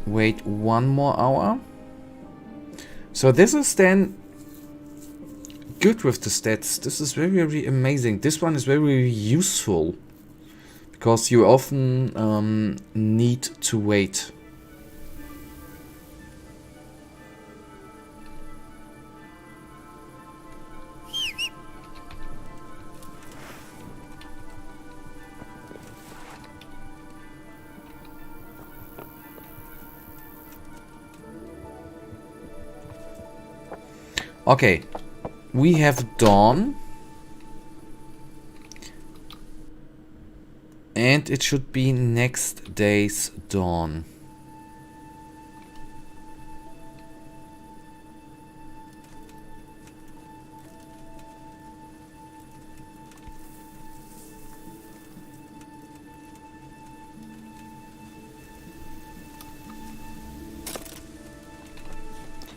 [SPEAKER 1] wait 1 more hour. So this is then good with the stats. This is very amazing. This one is very useful because you often need to wait. Okay, we have dawn, and it should be next day's dawn.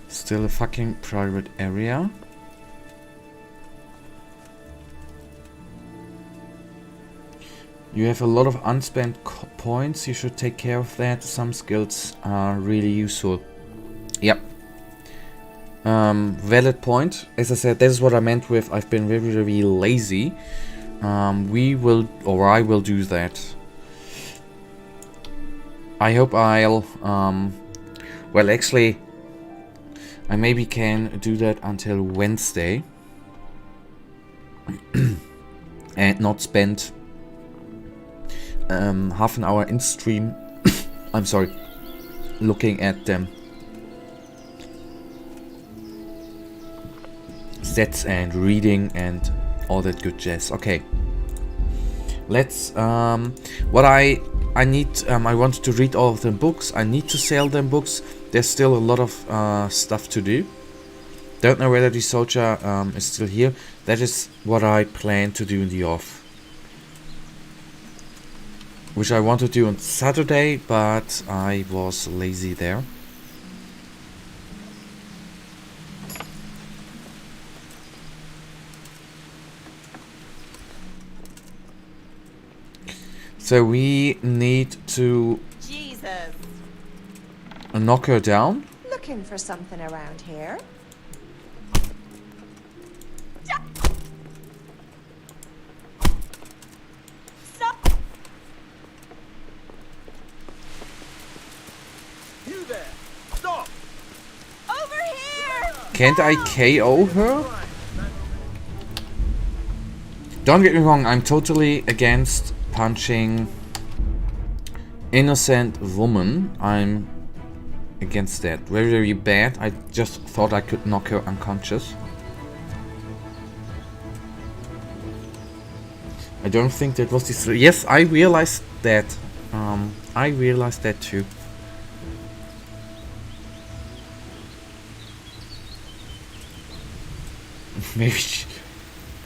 [SPEAKER 1] Still a fucking private area. You have a lot of unspent points. You should take care of that. Some skills are really useful. Yep. Valid point. As I said, that is what I meant with I've been very lazy. I will do that. I hope I'll well, actually, I maybe can do that until Wednesday and not spend half an hour in stream I'm sorry, looking at them stats and reading and all that good jazz. Okay, let's what I need, I want to read all of them books. I need to sell them books. There's still a lot of stuff to do. Don't know whether the soldier is still here. That is what I plan to do in the off, which I want to do on Saturday, but I was lazy there. So we need to knock her down.
[SPEAKER 8] Looking for something around here?
[SPEAKER 6] Stop! You there! Stop!
[SPEAKER 8] Over here!
[SPEAKER 1] Can't I KO her? Don't get me wrong, I'm totally against punching innocent woman. I'm against that. Very bad. I just thought I could knock her unconscious. I don't think that was the yes, I realized that. I realized that too.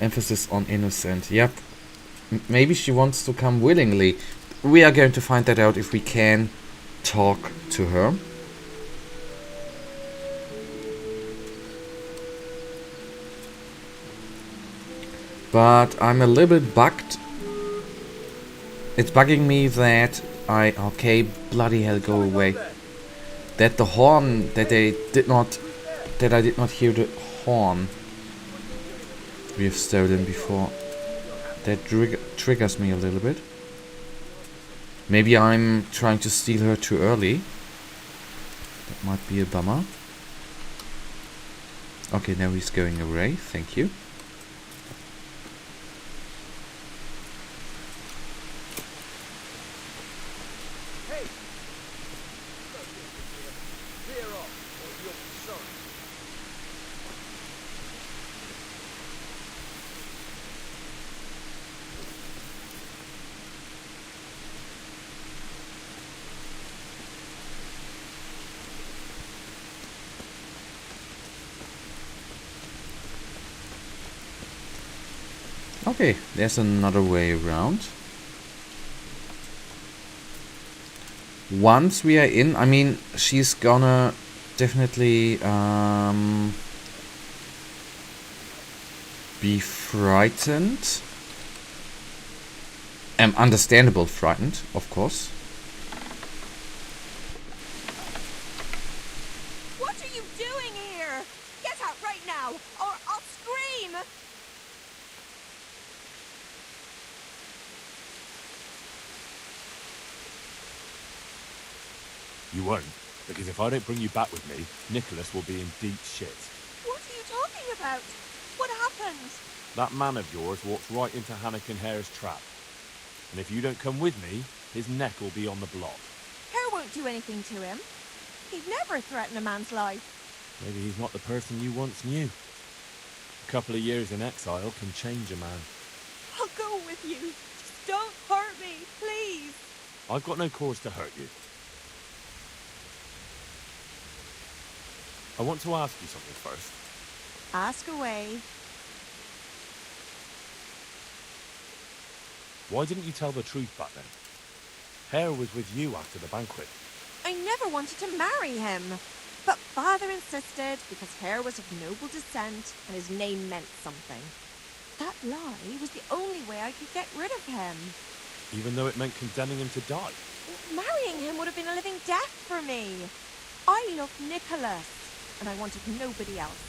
[SPEAKER 1] Emphasis on innocent. Yep. Maybe she wants to come willingly. We are going to find that out if we can talk to her. But I'm a little bit bugged. It's bugging me that okay, bloody hell, go away. That the horn, that I did not hear the horn we have stolen before. That triggers me a little bit. Maybe I'm trying to steal her too early. That might be a bummer. Okay, now he's going away. Thank you. Okay, there's another way around. Once we are in, I mean, she's gonna definitely be frightened. Understandable frightened, of course.
[SPEAKER 4] What are you doing here? Get out right now, or I'll scream!
[SPEAKER 3] You won't, because if I don't bring you back with me, Nicholas will be in deep shit.
[SPEAKER 4] What are you talking about? What happened?
[SPEAKER 3] That man of yours walked right into Hannikin Hare's trap. And if you don't come with me, his neck will be on the block.
[SPEAKER 4] Hare won't do anything to him. He'd never threaten a man's life.
[SPEAKER 3] Maybe he's not the person you once knew. A couple of years in exile can change a man.
[SPEAKER 4] I'll go with you. Just don't hurt me, please.
[SPEAKER 3] I've got no cause to hurt you. I want to ask you something first.
[SPEAKER 4] Ask away.
[SPEAKER 3] Why didn't you tell the truth back then? Hare was with you after the banquet.
[SPEAKER 4] I never wanted to marry him. But father insisted because Hare was of noble descent and his name meant something. That lie was the only way I could get rid of him.
[SPEAKER 3] Even though it meant condemning him to die?
[SPEAKER 4] Marrying him would have been a living death for me. I loved Nicholas, and I wanted nobody else.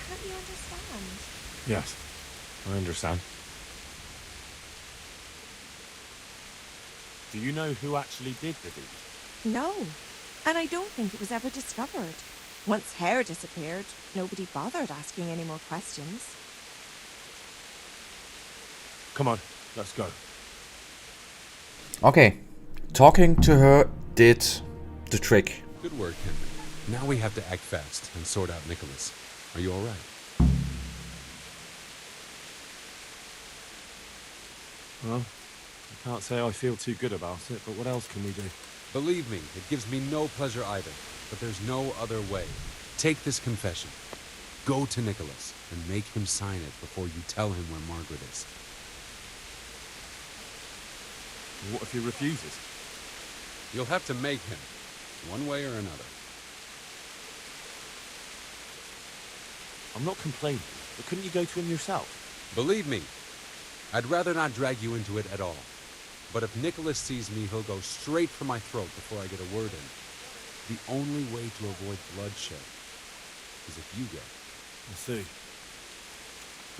[SPEAKER 4] Can't you understand?
[SPEAKER 3] Yes, I understand. Do you know who actually did the deed?
[SPEAKER 4] No, and I don't think it was ever discovered. Once Hare disappeared, nobody bothered asking any more questions.
[SPEAKER 3] Come on, let's go.
[SPEAKER 1] Okay, talking to her did the trick.
[SPEAKER 21] Good work, Henry. Now we have to act fast and sort out Nicholas. Are you all right?
[SPEAKER 3] Well, I can't say I feel too good about it, but what else can we do?
[SPEAKER 21] Believe me, it gives me no pleasure either, but there's no other way. Take this confession. Go to Nicholas and make him sign it before you tell him where Margaret is.
[SPEAKER 3] What if he refuses?
[SPEAKER 21] You'll have to make him, one way or another.
[SPEAKER 3] I'm not complaining, but couldn't you go to him yourself?
[SPEAKER 21] Believe me, I'd rather not drag you into it at all. But if Nicholas sees me, he'll go straight for my throat before I get a word in. The only way to avoid bloodshed is if you go.
[SPEAKER 3] I see.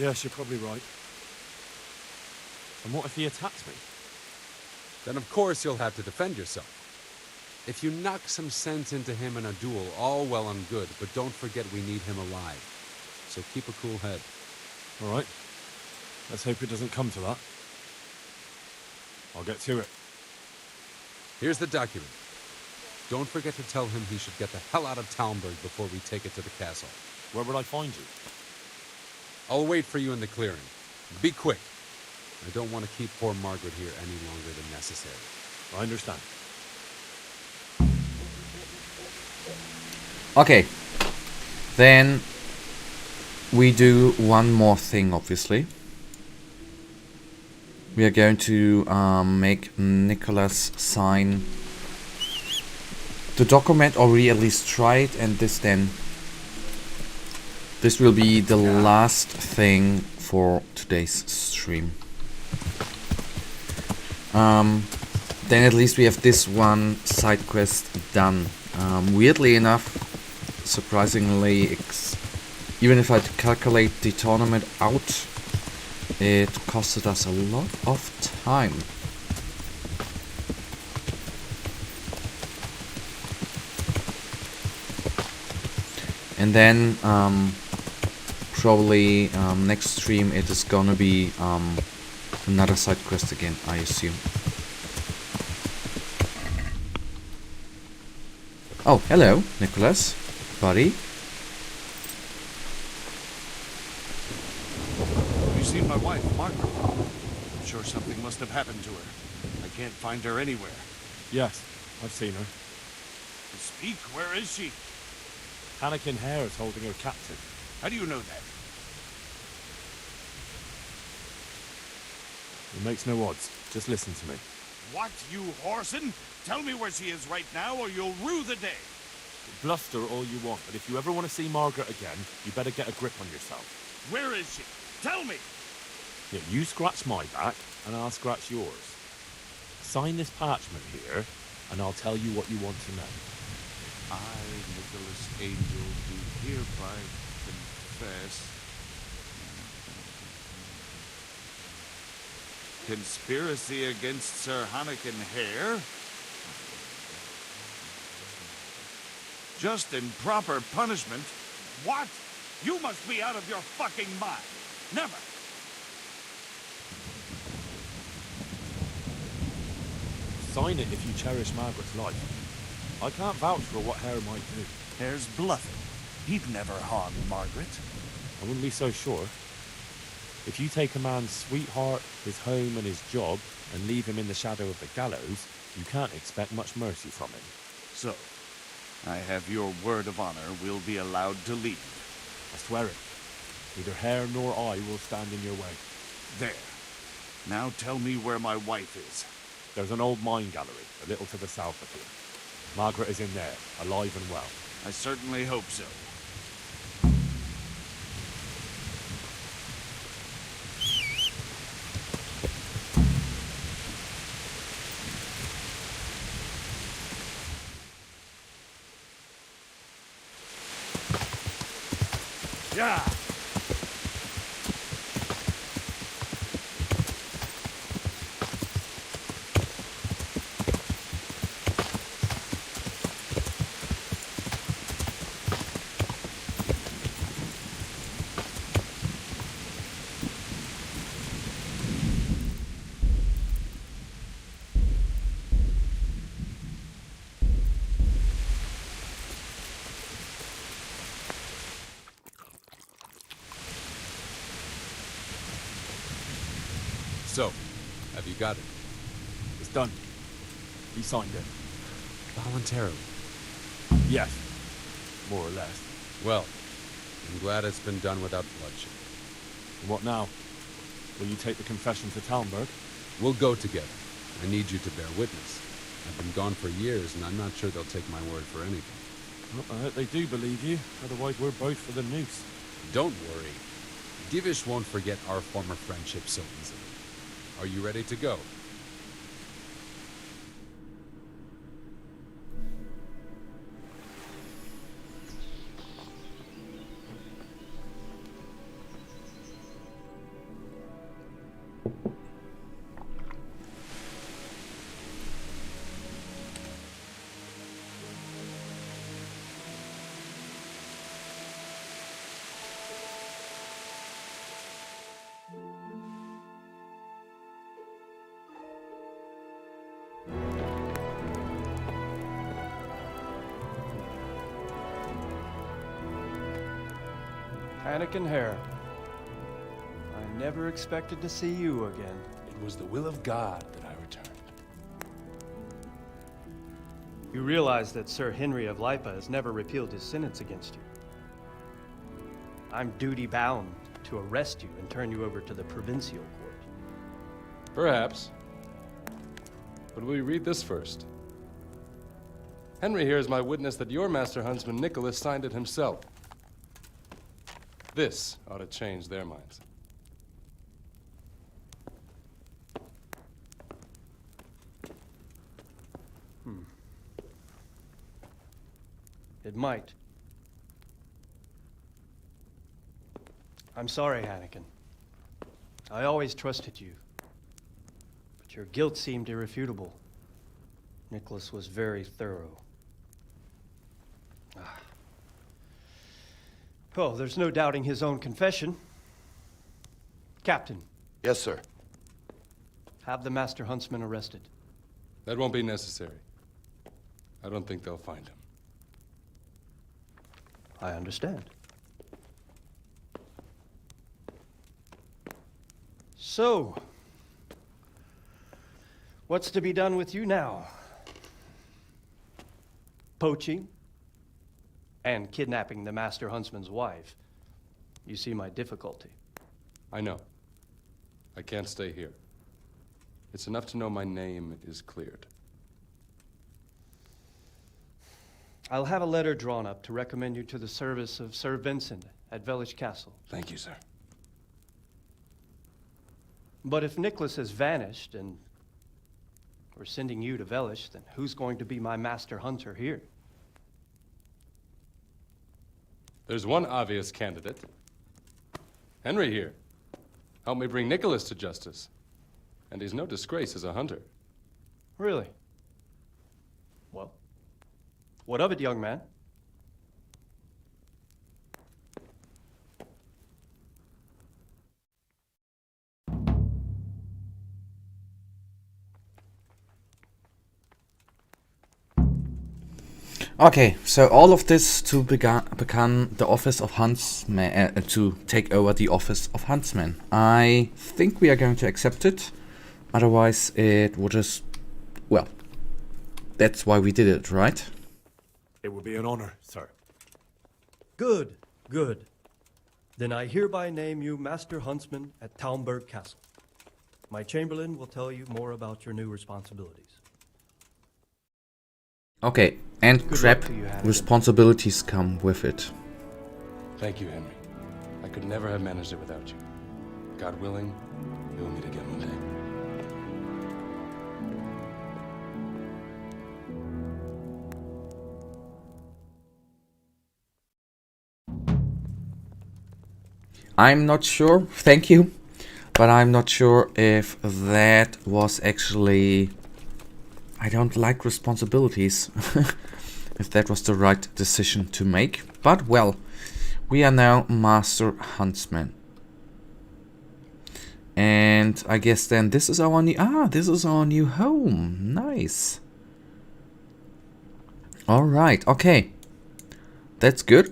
[SPEAKER 3] Yes, you're probably right. And what if he attacks me?
[SPEAKER 21] Then of course you'll have to defend yourself. If you knock some sense into him in a duel, all well and good, but don't forget we need him alive. So keep a cool head.
[SPEAKER 3] All right. Let's hope it doesn't come to that. I'll get to it.
[SPEAKER 21] Here's the document. Don't forget to tell him he should get the hell out of Talmberg before we take it to the castle.
[SPEAKER 3] Where would I find you?
[SPEAKER 21] I'll wait for you in the clearing. Be quick. I don't want to keep poor Margaret here any longer than necessary.
[SPEAKER 3] I understand.
[SPEAKER 1] Okay. Then we do one more thing, obviously. We are going to make Nicholas sign the document, or we at least try it, and this will be the last thing for today's stream. Then at least we have this one side quest done. Weirdly enough, surprisingly, even if I calculate the tournament out, it costed us a lot of time. And then probably next stream it is gonna be another side quest again, I assume. Oh, hello, Nicholas, buddy.
[SPEAKER 9] Have you seen my wife, Margaret? I'm sure something must have happened to her. I can't find her anywhere.
[SPEAKER 3] Yes, I've seen her.
[SPEAKER 9] Speak, where is she?
[SPEAKER 3] Anakin Hare is holding her captive.
[SPEAKER 9] How do you know that?
[SPEAKER 3] It makes no odds. Just listen to me.
[SPEAKER 9] What, you whoreson? Tell me where she is right now, or you'll rue the day.
[SPEAKER 3] Bluster all you want, but if you ever want to see Margaret again, you better get a grip on yourself.
[SPEAKER 9] Where is she? Tell me!
[SPEAKER 3] Yeah, you scratch my back, and I'll scratch yours. Sign this parchment here, and I'll tell you what you want to know.
[SPEAKER 9] I, Nicholas Angel, do hereby confess conspiracy against Sir Anakin Hare, just and proper punishment. What? You must be out of your fucking mind. Never.
[SPEAKER 3] Sign it if you cherish Margaret's life. I can't vouch for what Hare might do.
[SPEAKER 9] Hare's bluffing. He'd never harm Margaret.
[SPEAKER 3] I wouldn't be so sure. If you take a man's sweetheart, his home and his job, and leave him in the shadow of the gallows, you can't expect much mercy from him.
[SPEAKER 9] So, I have your word of honor we'll be allowed to leave.
[SPEAKER 3] I swear it. Neither Hare nor I will stand in your way.
[SPEAKER 9] There. Now tell me where my wife is.
[SPEAKER 3] There's an old mine gallery, a little to the south of here. Margaret is in there, alive and well.
[SPEAKER 9] I certainly hope so.
[SPEAKER 20] Yeah.
[SPEAKER 21] So, have you got it?
[SPEAKER 3] It's done. He signed it.
[SPEAKER 21] Voluntarily?
[SPEAKER 3] Yes. More or less.
[SPEAKER 21] Well, I'm glad it's been done without bloodshed.
[SPEAKER 3] What now? Will you take the confession to Talmberg?
[SPEAKER 21] We'll go together. I need you to bear witness. I've been gone for years, and I'm not sure they'll take my word for anything.
[SPEAKER 3] Well, I hope they do believe you. Otherwise, we're both for the noose.
[SPEAKER 21] Don't worry. Divish won't forget our former friendship so easily. Are you ready to go?
[SPEAKER 10] Anakin Hare. I never expected to see you again.
[SPEAKER 20] It was the will of God that I returned.
[SPEAKER 10] You realize that Sir Henry of Lipa has never repealed his sentence against you. I'm duty-bound to arrest you and turn you over to the provincial court.
[SPEAKER 18] Perhaps. But will you read this first? Henry here is my witness that your master huntsman Nicholas signed it himself. This ought to change their minds.
[SPEAKER 10] It might. I'm sorry, Anakin. I always trusted you. But your guilt seemed irrefutable. Nicholas was very thorough. Oh, there's no doubting his own confession. Captain.
[SPEAKER 12] Yes, sir.
[SPEAKER 10] Have the Master Huntsman arrested.
[SPEAKER 18] That won't be necessary. I don't think they'll find him.
[SPEAKER 10] I understand. So, what's to be done with you now? Poaching and kidnapping the Master Huntsman's wife. You see my difficulty.
[SPEAKER 18] I know. I can't stay here. It's enough to know my name is cleared.
[SPEAKER 10] I'll have a letter drawn up to recommend you to the service of Sir Vincent at Vellish Castle.
[SPEAKER 18] Thank you, sir.
[SPEAKER 10] But if Nicholas has vanished and we're sending you to Vellish, then who's going to be my master hunter here?
[SPEAKER 18] There's one obvious candidate. Henry here. Help me bring Nicholas to justice. And he's no disgrace as a hunter.
[SPEAKER 10] Really? Well, what of it, young man?
[SPEAKER 1] Okay, so all of this to become the office of Huntsman, to take over the office of Huntsman. I think we are going to accept it. Otherwise, it would just, well, that's why we did it, right?
[SPEAKER 3] It would be an honor, sir.
[SPEAKER 10] Good, good. Then I hereby name you Master Huntsman at Talmberg Castle. My Chamberlain will tell you more about your new responsibilities.
[SPEAKER 1] Okay, and
[SPEAKER 10] Good
[SPEAKER 1] crap,
[SPEAKER 10] luck to you, Anakin.
[SPEAKER 1] responsibilities come with it.
[SPEAKER 18] Thank you, Henry. I could never have managed it without you. God willing, we will meet again one day.
[SPEAKER 1] I'm not sure, thank you, but I'm not sure if that was actually... I don't like responsibilities, if that was the right decision to make. But well, we are now Master Huntsman. And I guess then this is our new... this is our new home. Nice. Alright, okay. That's good.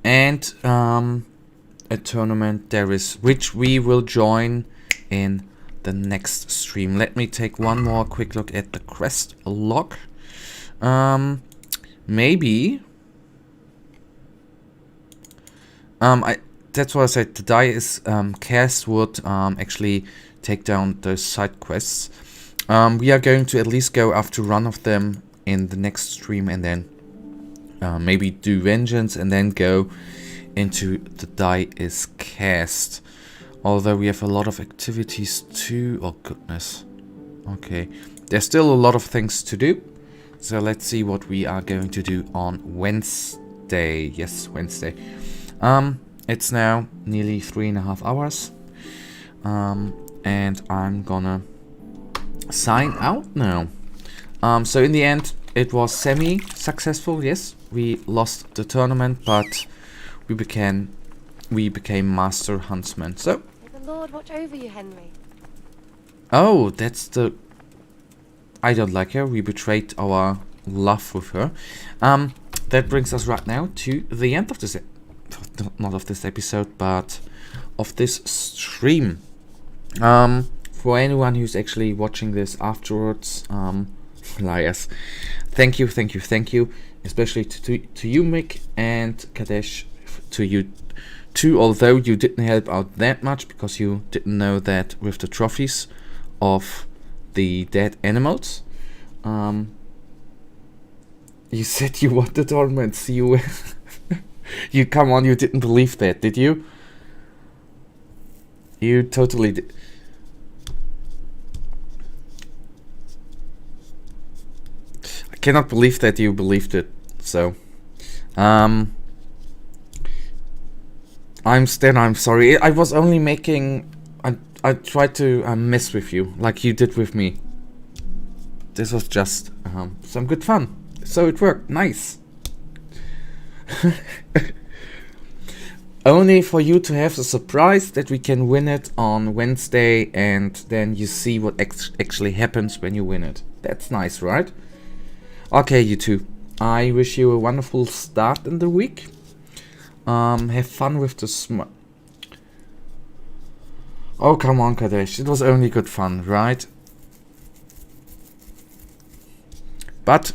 [SPEAKER 1] And a tournament there is, which we will join in the next stream. Let me take one more quick look at the quest log. Maybe that's what I said. The die is cast would actually take down those side quests. We are going to at least go after one of them in the next stream, and then maybe do vengeance, and then go into the die is cast. Although we have a lot of activities too. Oh goodness. Okay, there's still a lot of things to do. So let's see what we are going to do on Wednesday. Yes, Wednesday. It's now nearly 3.5 hours. And I'm sign out now. So in the end, it was semi-successful. Yes, we lost the tournament, but we became Master Huntsman. So.
[SPEAKER 15] May the Lord watch over you, Henry.
[SPEAKER 1] Oh, that's the. I don't like her. We betrayed our love with her. That brings us right now to the end of this. Not of this episode, but of this stream. For anyone who's actually watching this afterwards, Liars. Thank you, thank you, thank you. Especially to you, Mick, and Kadesh, to you too, although you didn't help out that much because you didn't know that with the trophies of the dead animals. You said you wanted ornaments. You come on, you didn't believe that, did you? You totally did. I cannot believe that you believed it. So, I'm sorry. I was only making. I tried to mess with you like you did with me. This was just some good fun. So it worked. Nice. Only for you to have the surprise that we can win it on Wednesday, and then you see what actually happens when you win it. That's nice, right? Okay, you two. I wish you a wonderful start in the week. Have fun with the Oh, come on, Kadesh. It was only good fun, right? But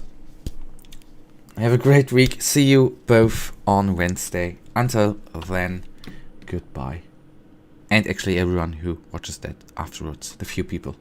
[SPEAKER 1] have a great week. See you both on Wednesday. Until then, goodbye. And actually everyone who watches that afterwards, the few people.